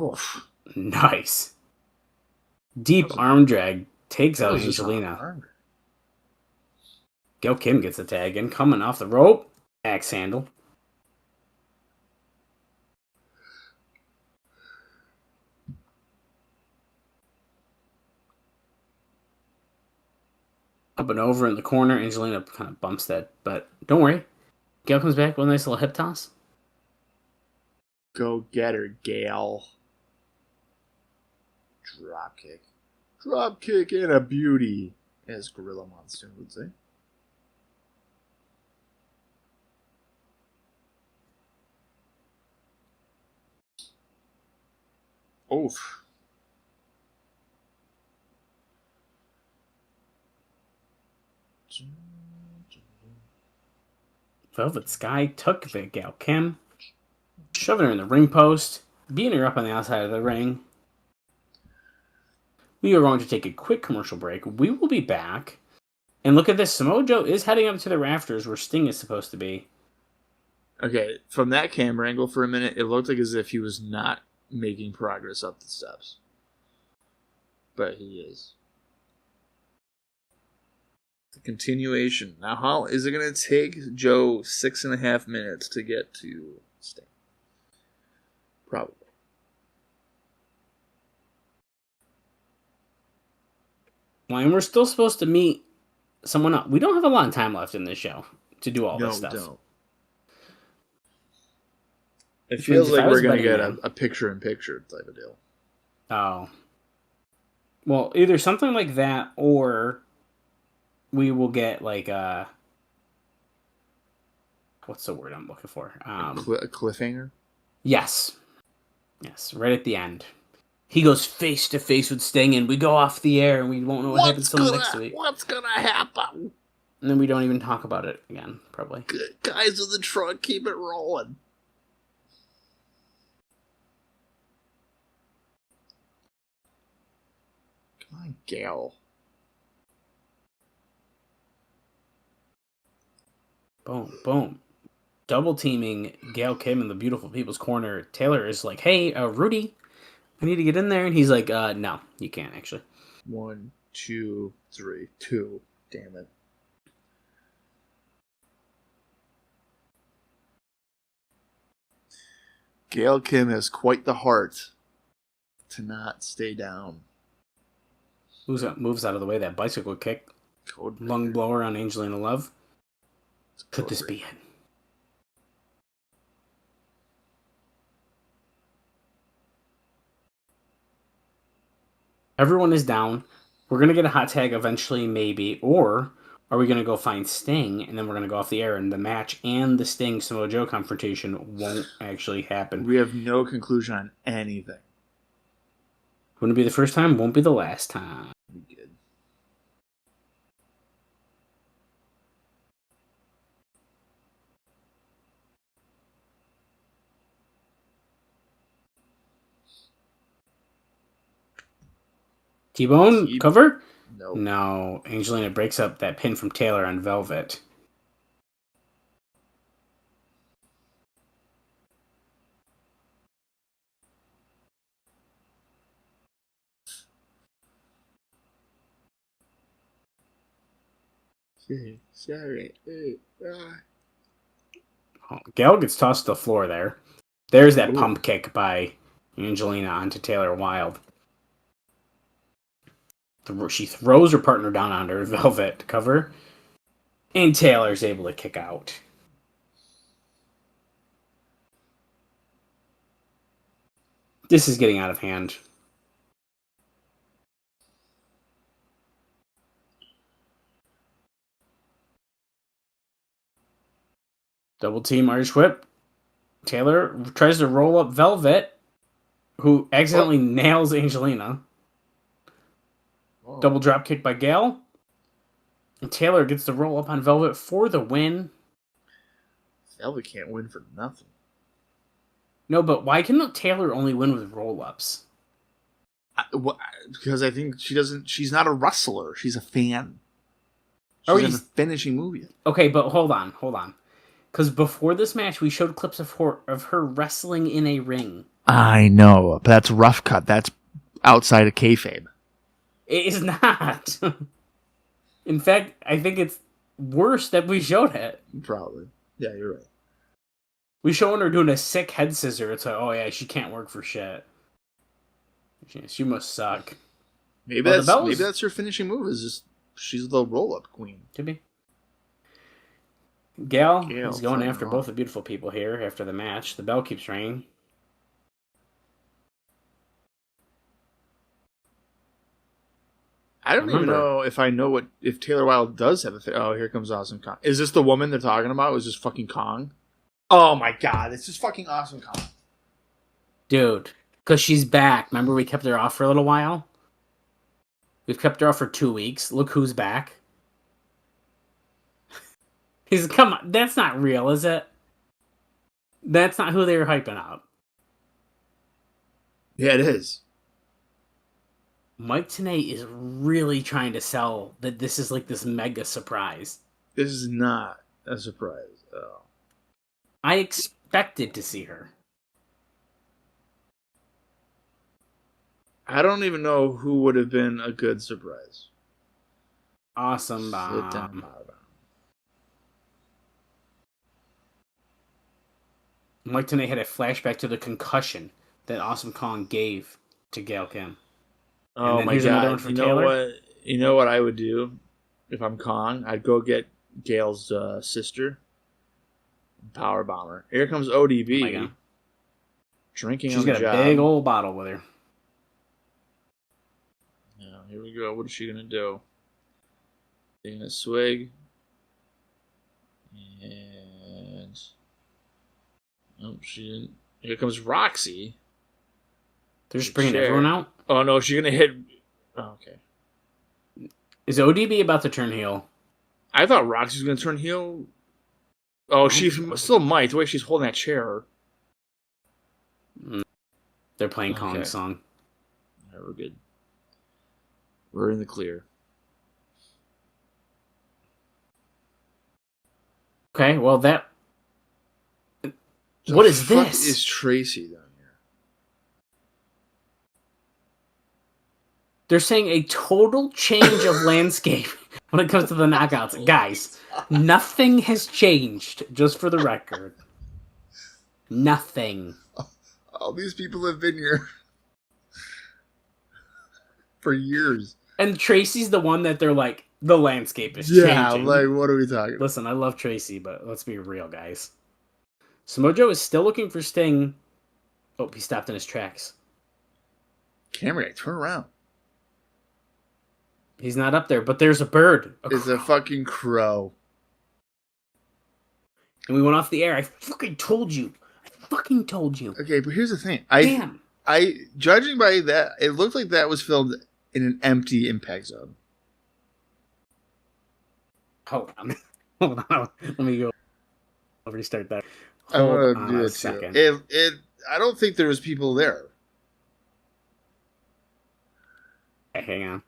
Oof. Nice. Deep arm drag takes out Angelina. Gail Kim gets a tag in, coming off the rope. Axe handle. Up and over in the corner. Angelina kind of bumps that, but don't worry. Gail comes back with a nice little hip toss. Go get her, Gail. Drop kick. Drop kick and a beauty, as Gorilla Monsoon would say. Oof. Velvet Sky took the Gail Kim, shoving her in the ring post, beating her up on the outside of the ring. We are going to take a quick commercial break. We will be back. And look at this. Samoa Joe is heading up to the rafters where Sting is supposed to be. Okay, from that camera angle for a minute, it looked like as if he was not making progress up the steps. But he is. The continuation. Now, how is it going to take Joe 6.5 minutes to get to Sting? Probably. Well, and we're still supposed to meet someone else. We don't have a lot of time left in this show to do all this stuff. Don't. It feels like we're going to get a picture-in-picture type of deal. Oh. Well, either something like that, or we will get like a... What's the word I'm looking for? A cliffhanger? Yes. Yes, right at the end. He goes face to face with Sting, and we go off the air, and we won't know what happens till next week. What's going to happen? And then we don't even talk about it again, probably. Guys in the truck, keep it rolling. Come on, Gail. Boom, boom. Double teaming Gail Kim in the Beautiful People's Corner. Taylor is like, hey, Rudy, I need to get in there. And he's like, no, you can't, actually. 1, 2, 3, 2. Damn it. Gail Kim has quite the heart to not stay down. Moves out of the way, that bicycle kick. Code Lung blower on Angelina Love. Could this be it? Everyone is down. We're going to get a hot tag eventually, maybe. Or are we going to go find Sting, and then we're going to go off the air, and the match and the Sting Samoa Joe confrontation won't actually happen. We have no conclusion on anything. Wouldn't be the first time, won't be the last time. Be good. T-Bone cover? Nope. No. Angelina breaks up that pin from Taylor on Velvet. Sorry. Oh, Gail gets tossed to the floor there. There's that Ooh. pump kick by Angelina onto Taylor Wilde. She throws her partner down on her Velvet to cover. And Taylor's able to kick out. This is getting out of hand. Double team Irish whip. Taylor tries to roll up Velvet, who accidentally nails Angelina. Whoa. Double drop kick by Gail. And Taylor gets the roll up on Velvet for the win. Velvet can't win for nothing. No, but why can Taylor only win with roll ups? Because I think she's not a wrestler. She's a fan. Oh, She's in a finishing move yet. Okay, but hold on. Because before this match, we showed clips of her wrestling in a ring. I know, but that's rough cut. That's outside of kayfabe. It is not. In fact, I think it's worse that we showed it. Probably. Yeah, you're right. We showing her doing a sick head scissor. It's like, oh yeah, she can't work for shit. She must suck. Maybe that's her finishing move. Is just she's the roll up queen. Could be. Gail is going fighting after off. both the beautiful people here after the match. The bell keeps ringing. I don't even know if I know if Taylor Wilde does have a oh, here comes Awesome Kong. Is this the woman they're talking about? Is this fucking Kong? Oh my god, it's just fucking Awesome Kong. Dude, because she's back. Remember we kept her off for a little while? We've kept her off for 2 weeks. Look who's back. Come on, that's not real, is it? That's not who they were hyping up. Yeah, it is. Mike Tenay is really trying to sell that this is like this mega surprise. This is not a surprise at all. I expected to see her. I don't even know who would have been a good surprise. Awesome bomb. Sit down, Bob. Mike Tenay had a flashback to the concussion that Awesome Kong gave to Gail Kim. Oh my god! You know what I would do if I'm Kong? I'd go get Gail's sister, Power Bomber. Here comes ODB, Oh my god. drinking. She's on the got a job. big old bottle with her. Yeah, here we go. What is she gonna do? Taking a swig, and oh, she didn't. Here comes Roxy. They're just bringing everyone out. Oh no, she's gonna hit. Oh, okay. Is ODB about to turn heel? I thought Roxy was gonna turn heel. Oh, she still might. The way she's holding that chair. They're playing Okay. Kong's song. Yeah, we're good. We're in the clear. Okay, well that. The What is fuck this? Is Tracy down here? They're saying a total change of landscape when it comes to the knockouts. Guys, nothing has changed, just for the record. Nothing. All these people have been here for years. And Tracy's the one that they're like, the landscape is Yeah, changing. like what are we talking about? Listen, I love Tracy, but let's be real, guys. Samoa Joe is still looking for Sting. Oh, he stopped in his tracks. Camera guy, turn around. He's not up there, but there's a bird. It's a fucking crow. And we went off the air. I fucking told you. Okay, but here's the thing. Damn. Judging by that, it looked like that was filmed in an empty Impact Zone. Hold on. Hold on. Let me go. I'll restart that. I'm Hold gonna on do a it second. too. I don't think there was people there. Okay, hang on.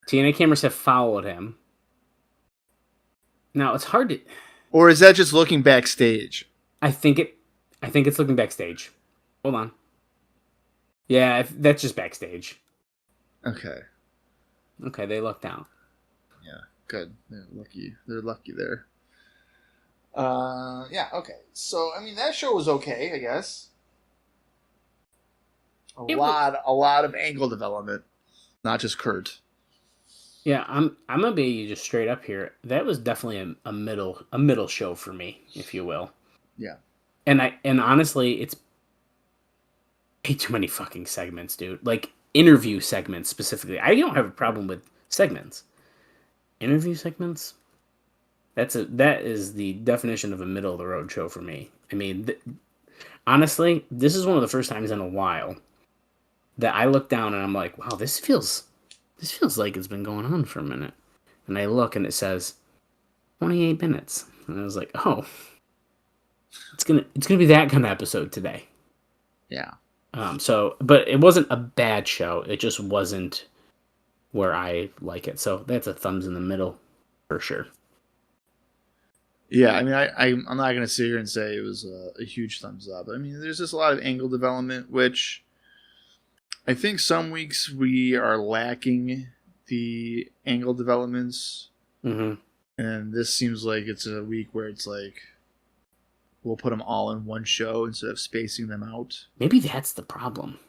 TNA cameras have followed him. Now it's hard to. Or is that just looking backstage? I think it's looking backstage. Hold on. Yeah, that's just backstage. Okay. Okay, they looked out. Yeah, good. They're lucky there. Yeah, okay. So, I mean, that show was okay, I guess. A lot of angle development, not just Kurt. Yeah, I'm gonna be just straight up here. That was definitely a middle show for me, if you will. Yeah. And honestly, it's way too many fucking segments, dude. Like interview segments specifically. I don't have a problem with segments. Interview segments? That is the definition of a middle of the road show for me. I mean, honestly, this is one of the first times in a while that I look down and I'm like, wow, this feels like it's been going on for a minute. And I look and it says 28 minutes. And I was like, oh, it's gonna be that kind of episode today. Yeah. But it wasn't a bad show. It just wasn't where I like it. So that's a thumbs in the middle for sure. Yeah, I mean, I'm not going to sit here and say it was a huge thumbs up. I mean, there's just a lot of angle development, which I think some weeks we are lacking the angle developments. Mm-hmm. And this seems like it's a week where it's like, we'll put them all in one show instead of spacing them out. Maybe that's the problem.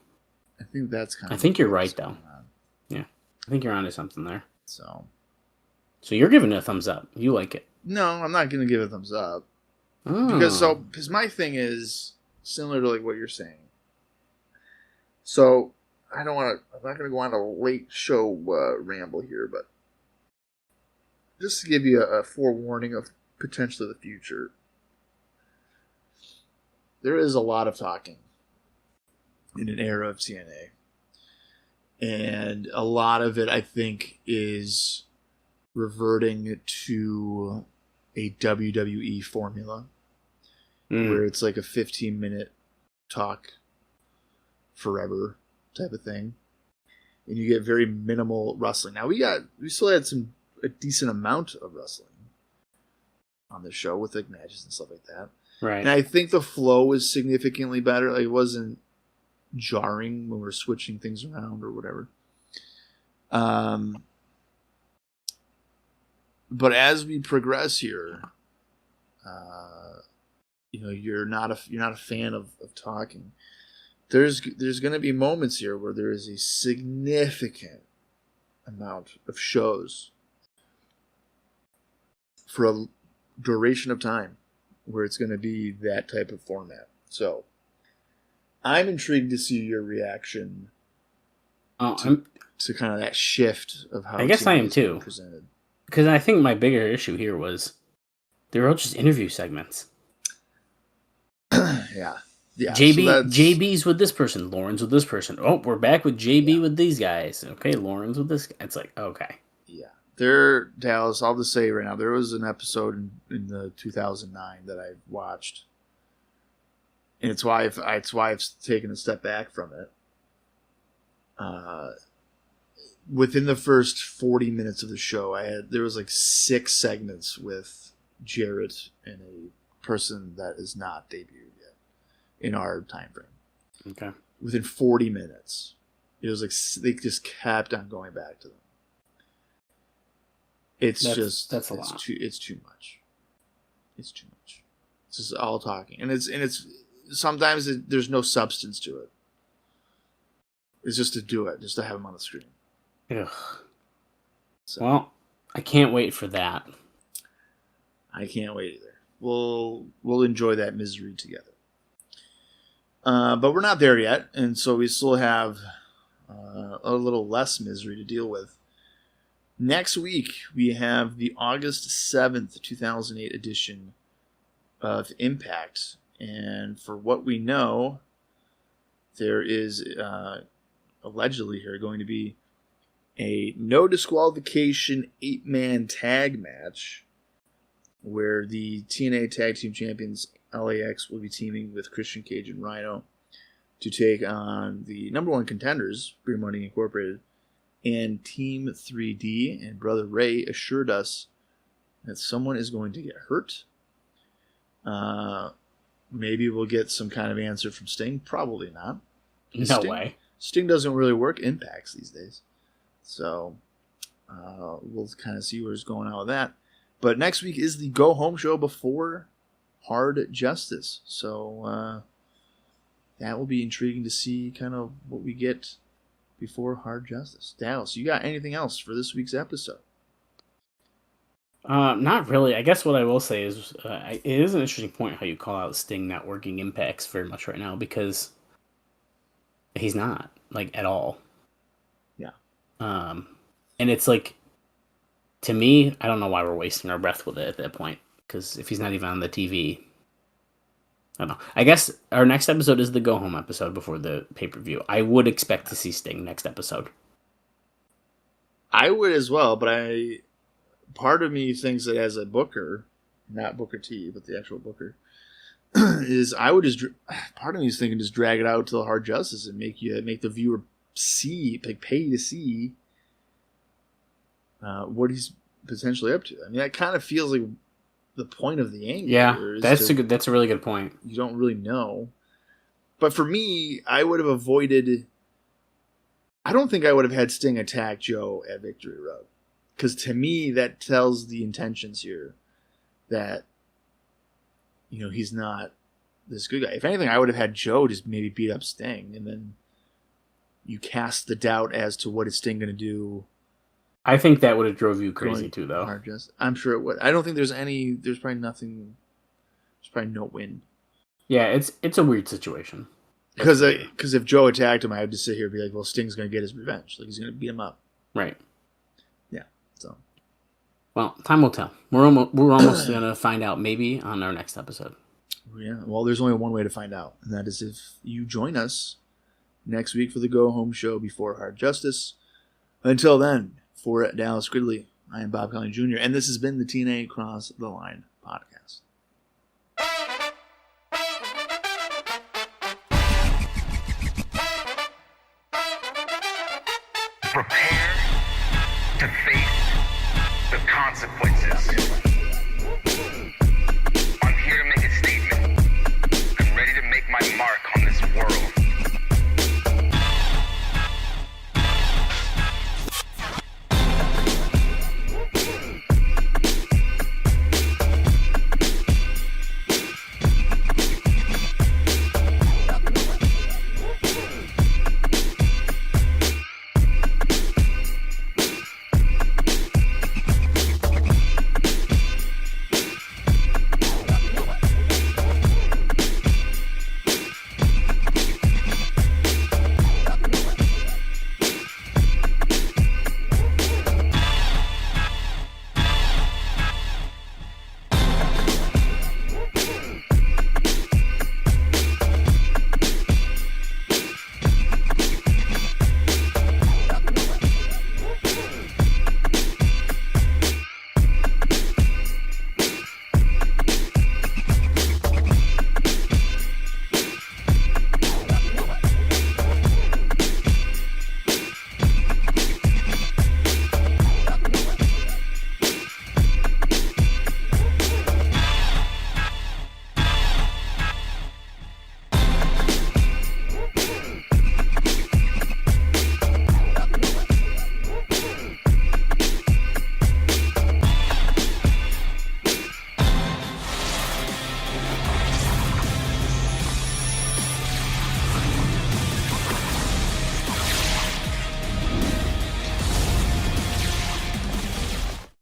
I think that's kind of... I think you're right, though. Yeah. I think you're onto something there. So you're giving it a thumbs up. You like it. No, I'm not going to give it a thumbs up. Oh. Because my thing is similar to like what you're saying. So I'm not going to go on a late show ramble here, but just to give you a forewarning of potentially the future. There is a lot of talking in an era of TNA. And a lot of it, I think, is reverting to a WWE formula where it's like a 15-minute talk forever type of thing. And you get very minimal wrestling. Now, we still had a decent amount of wrestling on the show with like matches and stuff like that. Right. And I think the flow was significantly better. Like, it wasn't jarring when we're switching things around or whatever. But as we progress here, you're not a fan of talking. There's going to be moments here where there is a significant amount of shows for a duration of time where it's going to be that type of format. So I'm intrigued to see your reaction to kind of that shift of how I guess I am too. Presented. Because I think my bigger issue here was they were all just interview segments. Yeah. JB's with this person, Lauren's with this person. Oh, we're back with JB with these guys. Okay, Lauren's with this guy. It's like, okay. Yeah. Dallas, I'll just say right now, there was an episode in the 2009 that I watched. And it's why I've taken a step back from it. Within the first 40 minutes of the show, there was like 6 segments with Jarrett and a person that is not debuted yet in our time frame. Okay. Within 40 minutes, it was like they just kept on going back to them. That's a lot. It's too much. It's too much. It's just all talking, and it's sometimes there's no substance to it. It's just to do it, just to have them on the screen. Ugh. So. Well, I can't wait for that. I can't wait either. We'll enjoy that misery together. But we're not there yet, and so we still have a little less misery to deal with. Next week, we have the August 7th, 2008 edition of Impact. And for what we know, there is allegedly here going to be a no disqualification 8-man tag match where the TNA Tag Team Champions LAX will be teaming with Christian Cage and Rhino to take on the number one contenders, Beer Money Incorporated, and Team 3D. And Brother Ray assured us that someone is going to get hurt. Maybe we'll get some kind of answer from Sting. Probably not. No way. Sting doesn't really work impacts these days. So we'll kind of see where's going on with that. But next week is the go-home show before Hard Justice. So that will be intriguing to see kind of what we get before Hard Justice. Dallas, you got anything else for this week's episode? Not really. I guess what I will say is it is an interesting point how you call out Sting not working impacts very much right now, because he's not, like, at all. Yeah. And it's like, to me, I don't know why we're wasting our breath with it at that point, because if he's not even on the TV, I don't know. I guess our next episode is the go-home episode before the pay-per-view. I would expect to see Sting next episode. I would as well, but part of me thinks that as a booker, not Booker T, but the actual booker, is I would just, part of me is thinking just drag it out till Hard Justice and make the viewer see, pay to see what he's potentially up to. I mean, that kind of feels like the point of the angle. Yeah, that's a really good point. You don't really know. But for me, I would have avoided, I don't think I would have had Sting attack Joe at Victory Road. Because to me, that tells the intentions here that, you know, he's not this good guy. If anything, I would have had Joe just maybe beat up Sting, and then you cast the doubt as to what is Sting going to do. I think that would have drove you crazy too, though. I'm sure it would. I don't think there's probably nothing, there's probably no win. Yeah, it's a weird situation. Because if Joe attacked him, I would just sit here and be like, well, Sting's going to get his revenge. Like, he's going to beat him up. Right. Yeah, so. Well, time will tell. We're almost going to find out maybe on our next episode. Yeah, well, there's only one way to find out, and that is if you join us next week for the go-home show before Hard Justice. Until then, for Dallas Gridley, I am Bob Colling Jr., and this has been the TNA Cross the Line podcast. Prepare to face the consequences. I'm here to make a statement. I'm ready to make my mark on this world.